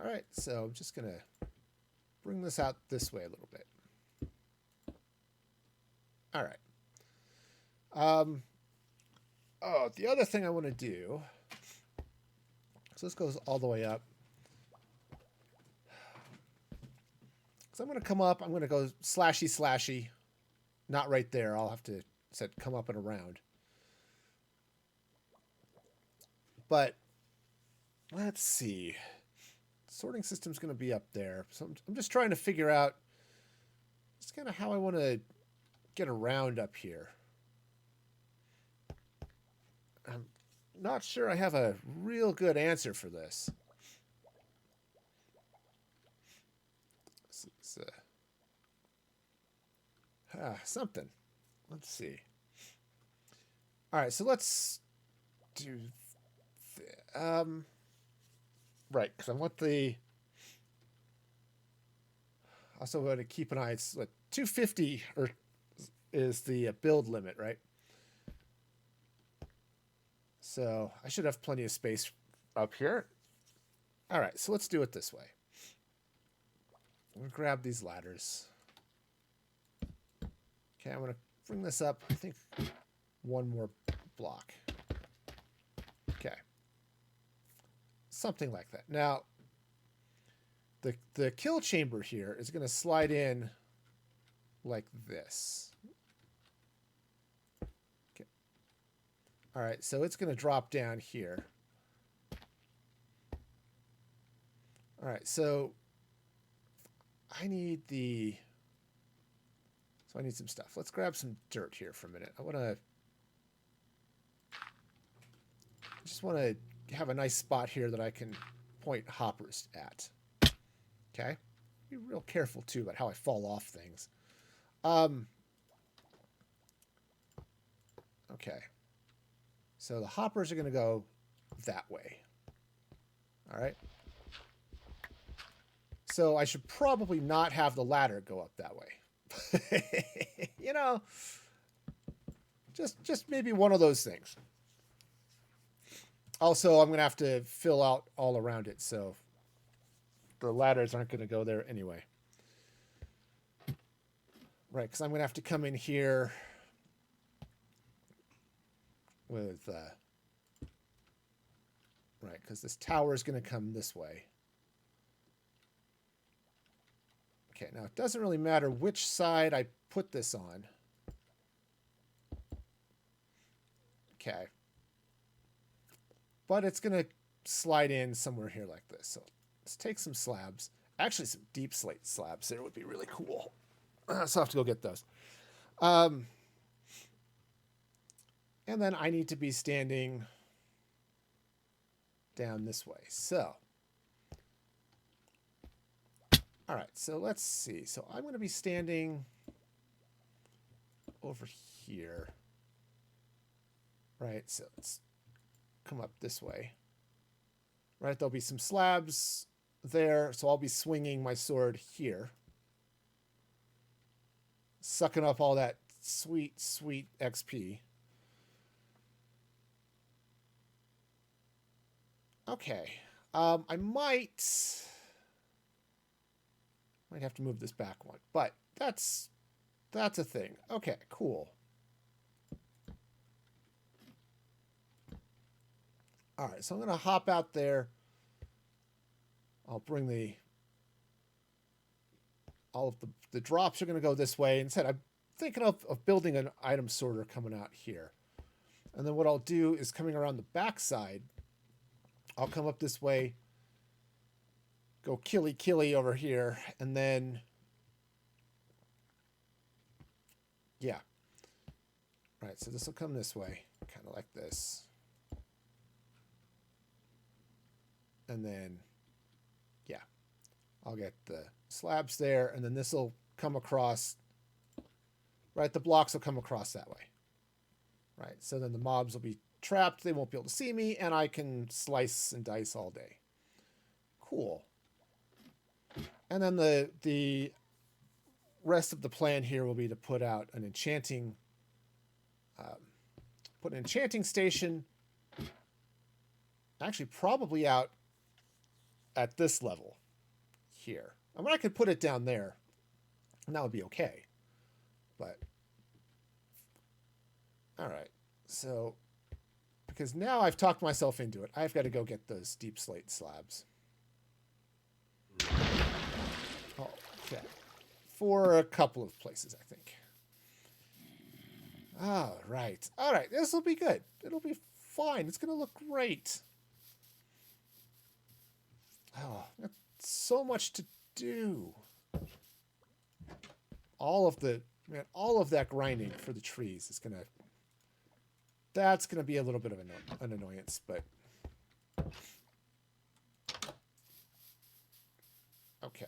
All right, so I'm just going to bring this out this way a little bit. All right. Oh, the other thing I want to do, so this goes all the way up. So I'm going to come up, I'm going to go slashy, slashy. Not right there. I'll have to set come up and around. But let's see. Sorting system's going to be up there. So I'm just trying to figure out just kind of how I want to get around up here. I'm not sure I have a real good answer for this. Something. Let's see. All right, so let's do... right, because I want the... Also going to keep an eye. It's what, 250 is the build limit, right? So I should have plenty of space up here. All right, so let's do it this way. I'm going to grab these ladders. Okay, I'm going to bring this up, I think, one more block. Okay. Something like that. Now, the kill chamber here is going to slide in like this. Okay. All right, so it's going to drop down here. All right, so I need some stuff. Let's grab some dirt here for a minute. I just want to have a nice spot here that I can point hoppers at. Okay? Be real careful, too, about how I fall off things. Okay. So the hoppers are going to go that way. All right? So I should probably not have the ladder go up that way. You know, just maybe one of those things. Also, I'm going to have to fill out all around it, so the ladders aren't going to go there anyway. Right, because I'm going to have to come in here with... right, because this tower is going to come this way. Okay, now it doesn't really matter which side I put this on. Okay. But it's going to slide in somewhere here like this. So let's take some slabs. Actually, some deep slate slabs there would be really cool. So I'll have to go get those. And then I need to be standing down this way. So... all right, so let's see. So I'm going to be standing over here. Right, so let's come up this way. Right, there'll be some slabs there, so I'll be swinging my sword here. Sucking up all that sweet, sweet XP. Okay, I might have to move this back one, but that's a thing. Okay, cool. All right, so I'm going to hop out there. I'll bring all of the drops are going to go this way. Instead, I'm thinking of building an item sorter coming out here. And then what I'll do is coming around the back side, I'll come up this way, go killy over here, and then, yeah. Right, so this will come this way, kind of like this. And then, yeah, I'll get the slabs there, and then this will come across, right, the blocks will come across that way. Right, so then the mobs will be trapped, they won't be able to see me, and I can slice and dice all day. Cool. And then the rest of the plan here will be to put out an enchanting, station, actually probably out at this level here. I mean, I could put it down there, and that would be okay. But, all right. So, because now I've talked myself into it, I've got to go get those deep slate slabs. Okay. For a couple of places, I think. All right. All right. This will be good. It'll be fine. It's going to look great. Oh, that's so much to do. All of that grinding for the trees is going to... That's going to be a little bit of an annoyance, but... Okay.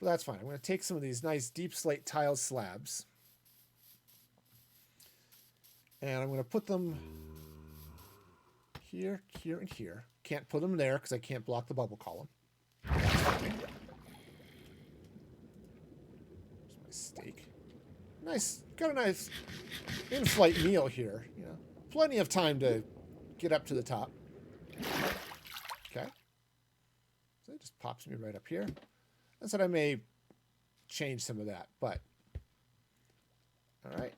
But that's fine. I'm going to take some of these nice deep slate tile slabs. And I'm going to put them here, here, and here. Can't put them there because I can't block the bubble column. There's my steak. Nice. Got a nice in-flight meal here. You know, plenty of time to get up to the top. Okay. So it just pops me right up here. I said I may change some of that, but all right.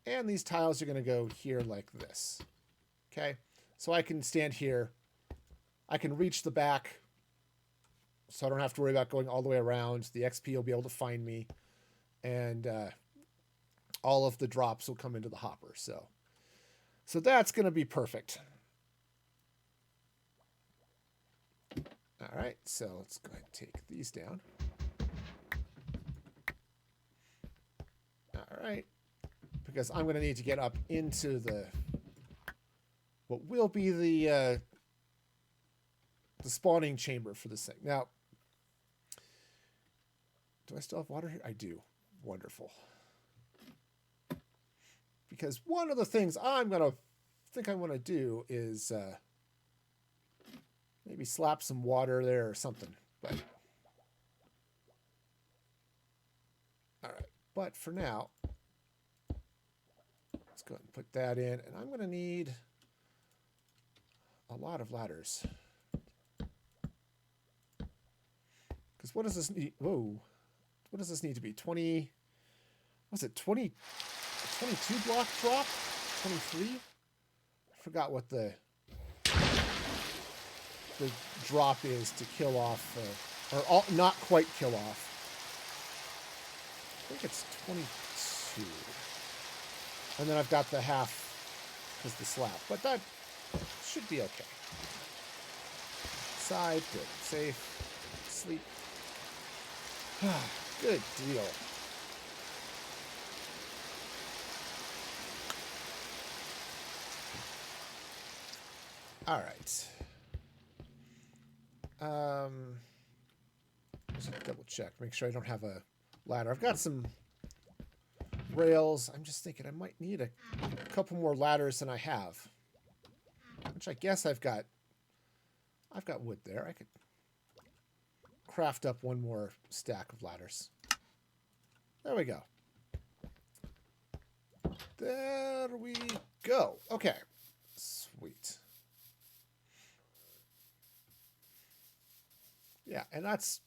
And these tiles are going to go here like this. Okay. So I can stand here. I can reach the back. So I don't have to worry about going all the way around. The XP will be able to find me. And all of the drops will come into the hopper. So that's going to be perfect. All right. So let's go ahead and take these down. All right. Because I'm going to need to get up into what will be the spawning chamber for this thing. Now, do I still have water here? I do. Wonderful. Because one of the things I want to do is maybe slap some water there or something. But all right. But for now, let's go ahead and put that in. And I'm going to need a lot of ladders. Because what does this need? Whoa. What does this need to be? 20, was it 20, 22 block drop? 23? I forgot what the drop is to kill off, not quite kill off. I think it's 22. And then I've got the half because the slab. But that should be okay. Side, good. Safe. Sleep. Good deal. All right. Just double check. Make sure I don't have a ladder. I've got some rails. I'm just thinking I might need a couple more ladders than I have. Which I guess I've got wood there. I could craft up one more stack of ladders. There we go. There we go. Okay. Sweet. Yeah, and that's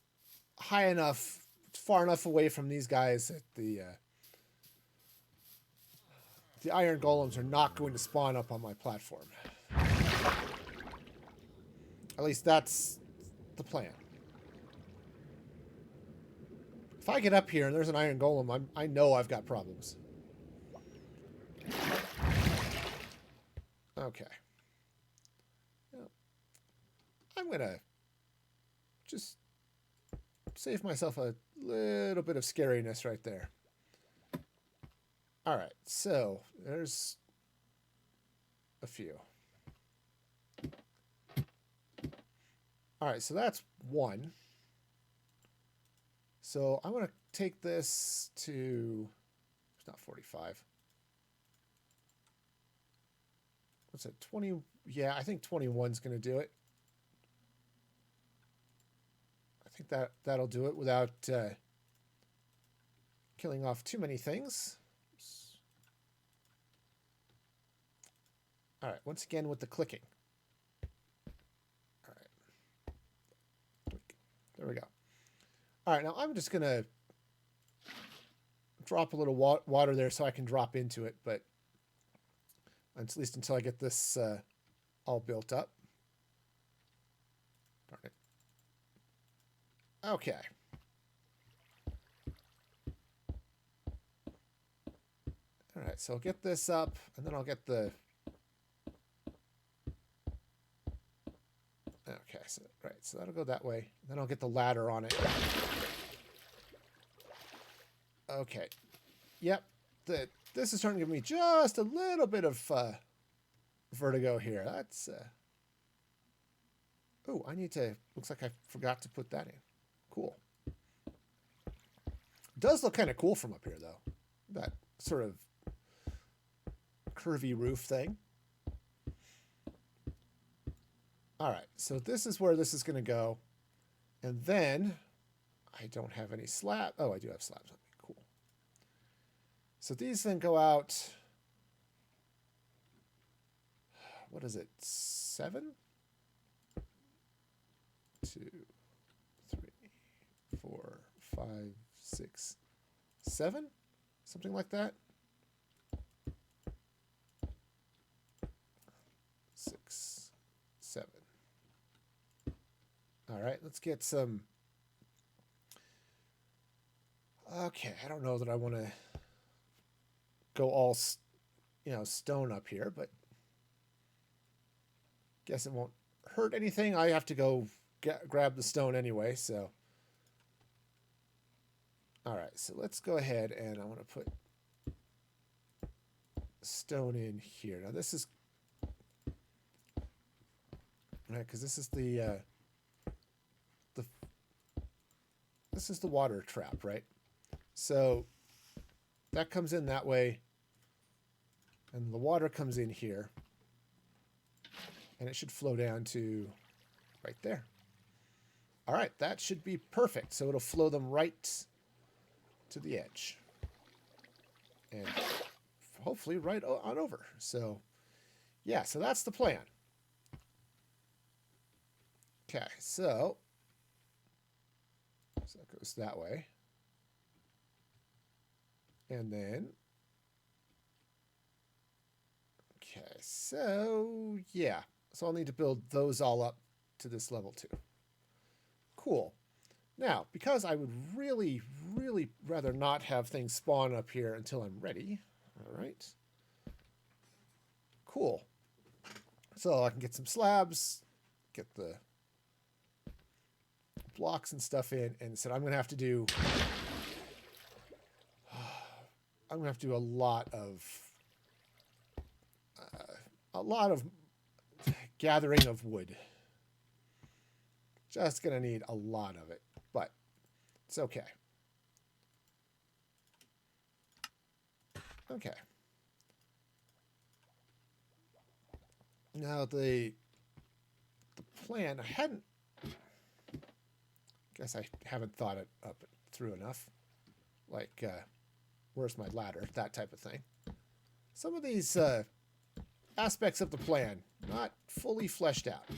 high enough, far enough away from these guys that the iron golems are not going to spawn up on my platform. At least that's the plan. If I get up here and there's an iron golem, I know I've got problems. Okay. I'm going to just save myself a little bit of scariness right there. All right, so there's a few. All right, so that's one. So I'm going to take this to, it's not 45. What's it, 20? Yeah, I think 21 is going to do it. I think that'll do it without killing off too many things. All right, once again with the clicking. All right. All right, now I'm just going to drop a little water there so I can drop into it, but at least until I get this all built up. Darn it. Okay. All right, so I'll get this up, and then I'll get the... Okay, so right, so that'll go that way. Then I'll get the ladder on it. Okay. Yep. This is starting to give me just a little bit of vertigo here. That's... Oh, I need to... Looks like I forgot to put that in. Cool. It does look kind of cool from up here, though. That sort of curvy roof thing. All right, so this is where this is going to go. And then I don't have any slab. Oh, I do have slabs on me. Cool. So these then go out. What is it? 7? 2, 3, 4, 5, 6, 7? Something like that. 6, 7. All right, let's get some... Okay, I don't know that I want to go all, stone up here, but guess it won't hurt anything. I have to go grab the stone anyway, so... All right, so let's go ahead and I want to put stone in here. Now this is... Right, because this is the this is the water trap, right? So that comes in that way, and the water comes in here, and it should flow down to right there. All right, that should be perfect. So it'll flow them right to the edge, and hopefully right on over. So yeah, so that's the plan. Okay, so that goes that way. And then, okay, so yeah. So I'll need to build those all up to this level too. Cool. Now, because I would really, really rather not have things spawn up here until I'm ready. All right. Cool. So I can get some slabs, get the blocks and stuff in, and so I'm going to have to do... I'm going to have to do a lot of gathering of wood. Just going to need a lot of it, but it's okay. Okay. Now the plan, I hadn't... Guess I haven't thought it up through enough. Like, where's my ladder? That type of thing. Some of these aspects of the plan, not fully fleshed out.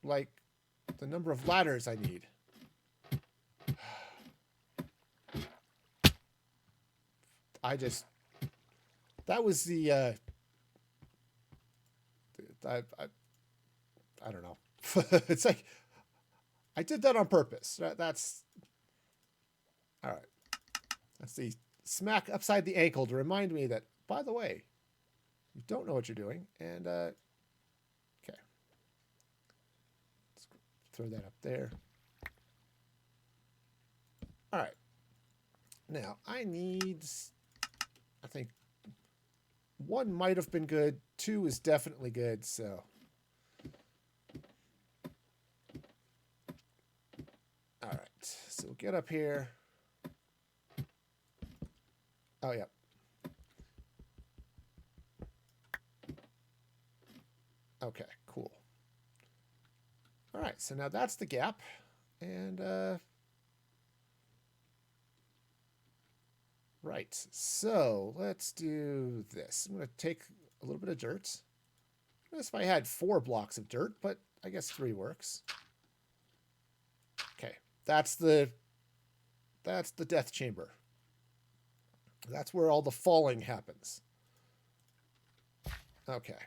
Like the number of ladders I need. That was the, I don't know. It's like, I did that on purpose. That's, all right. That's the smack upside the ankle to remind me that, by the way, you don't know what you're doing. And, okay. Let's throw that up there. All right. Now, I think 1 might have been good. 2 is definitely good, so... All right, so we'll get up here. Oh, yeah. Okay, cool. All right, so now that's the gap. And, right, so let's do this. I'm going to take a little bit of dirt. I guess if I had 4 blocks of dirt, but I guess 3 works. That's the death chamber. That's where all the falling happens. Okay.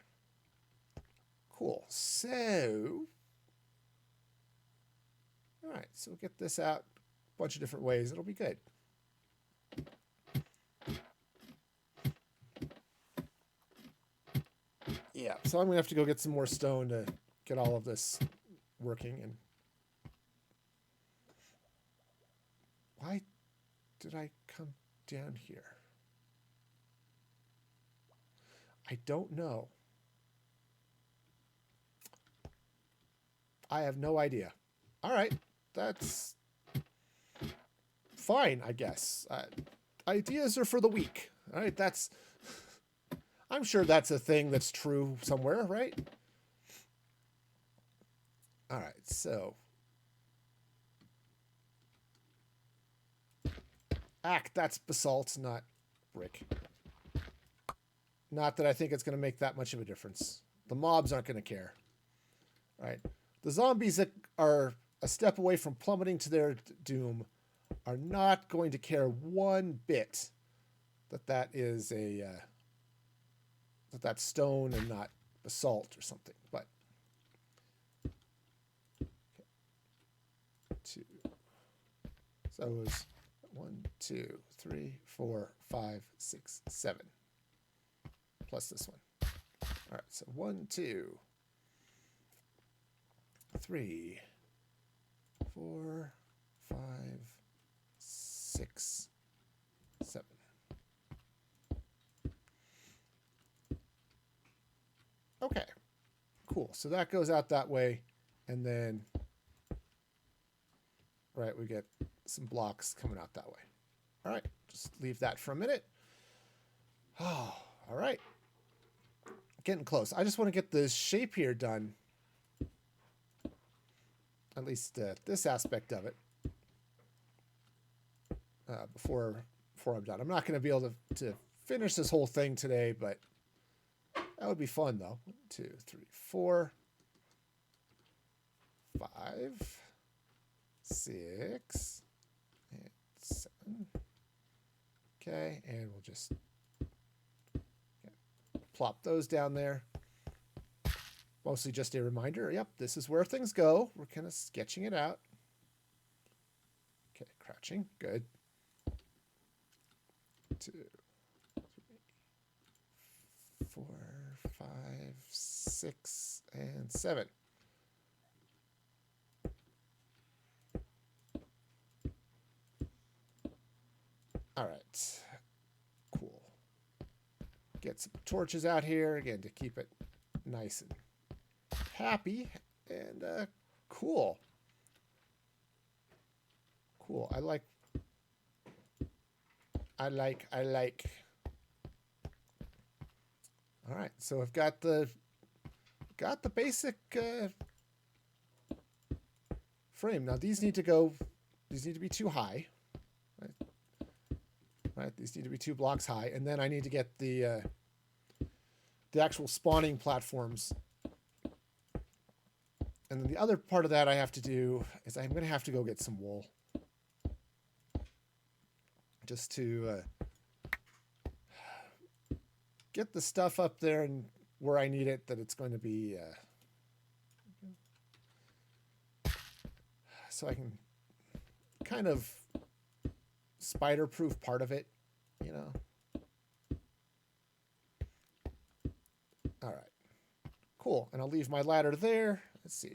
Cool. So, all right. So we'll get this out a bunch of different ways. It'll be good. Yeah. So I'm gonna have to go get some more stone to get all of this working. And why did I come down here? I don't know. I have no idea. All right, that's fine, I guess. Ideas are for the weak. All right, that's... I'm sure that's a thing that's true somewhere, right? All right, so... that's basalt, not brick. Not that I think it's going to make that much of a difference. The mobs aren't going to care. All right. The zombies that are a step away from plummeting to their doom are not going to care one bit that is a that's stone and not basalt or something. But okay. 2. So it was 1, 2, 3, 4, 5, 6, 7. Plus this one. All right. So 1, 2. 3, 4, 5, 6, 7. Okay, cool. So that goes out that way, and then, right, we get some blocks coming out that way. All right, just leave that for a minute. Oh, all right. Getting close. I just want to get the shape here done. At least this aspect of it before I'm done. I'm not going to be able to finish this whole thing today, but that would be fun though. 1, 2, 3, 4, 5, 6, and 7. Okay, and we'll just plop those down there. Mostly just a reminder. Yep, this is where things go. We're kind of sketching it out. Okay, crouching. Good. 2, 3, 4, 5, 6, and 7. All right. Cool. Get some torches out here again to keep it nice and happy and cool. Cool. I like. All right, so I've got the basic frame. Now these need to be too high. Right, these need to be 2 blocks high, and then I need to get the actual spawning platforms. And then the other part of that I have to do is I'm going to have to go get some wool. Just to get the stuff up there and where I need it, that it's going to be so I can kind of spider-proof part of it, you know. All right, cool. And I'll leave my ladder there. Let's see.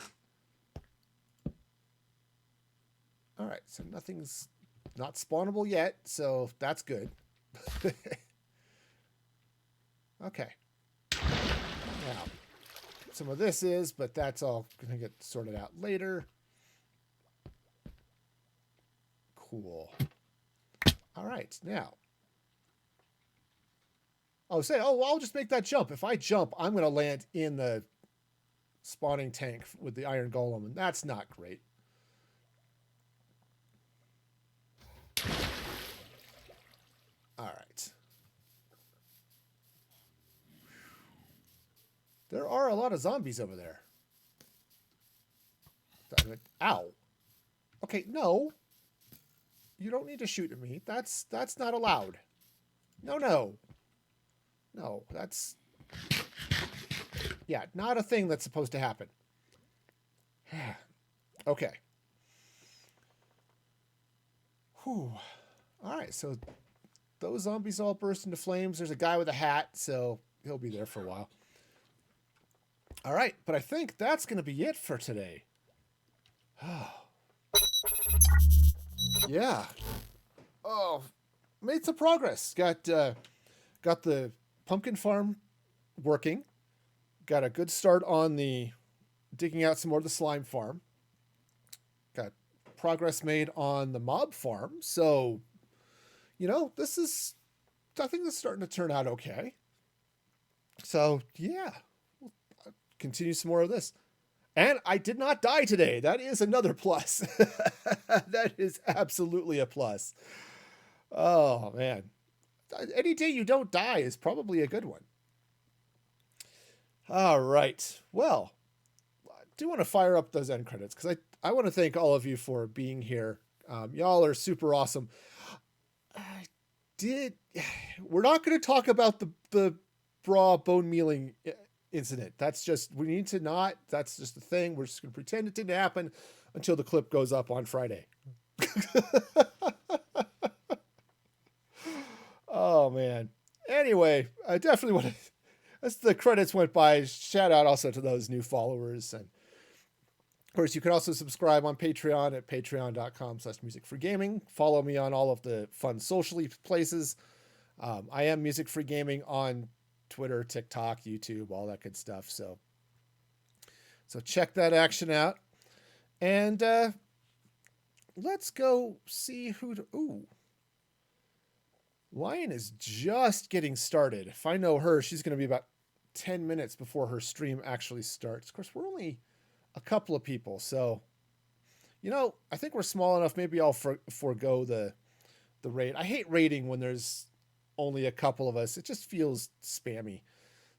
All right, so nothing's not spawnable yet, so that's good. Okay. Now, some of this is, but that's all going to get sorted out later. Cool. All right, now. Oh, well, I'll just make that jump. If I jump, I'm going to land in the spawning tank with the iron golem, and that's not great. All right. There are a lot of zombies over there. Ow. Okay, no. You don't need to shoot at me. That's not allowed. No, no. No, that's yeah, not a thing that's supposed to happen. Okay. Whew. All right, so those zombies all burst into flames. There's a guy with a hat, so he'll be there for a while. All right, but I think that's going to be it for today. Yeah. Oh, made some progress. Got the pumpkin farm working. Got a good start on the digging out some more of the slime farm. Got progress made on the mob farm. So, this is, I think this is starting to turn out okay. So, yeah, we'll continue some more of this. And I did not die today. That is another plus. That is absolutely a plus. Oh, man. Any day you don't die is probably a good one. All right. Well, I do want to fire up those end credits because I want to thank all of you for being here. Y'all are super awesome. We're not going to talk about the bra bone mealing incident. That's just, we need to not, that's just a thing. We're just going to pretend it didn't happen until the clip goes up on Friday. Oh, man. Anyway, I definitely want to, as the credits went by, shout out also to those new followers. And of course, you can also subscribe on Patreon at patreon.com/musicfreegaming. Follow me on all of the fun socially places. I am Music Free Gaming on Twitter, TikTok, YouTube, all that good stuff. So check that action out. And let's go see who to... Ooh. Lion is just getting started. If I know her, she's going to be about 10 minutes before her stream actually starts. Of course, we're only a couple of people. So, I think we're small enough. Maybe I'll forego the raid. I hate raiding when there's only a couple of us. It just feels spammy.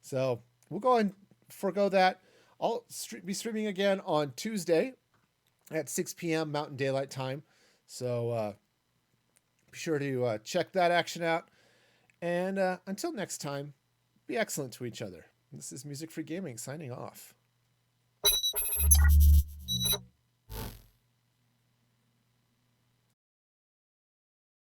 So we'll go and forego that. I'll be streaming again on Tuesday at 6 p.m. Mountain Daylight Time. So be sure to check that action out. And until next time, be excellent to each other. This is Music Free Gaming signing off.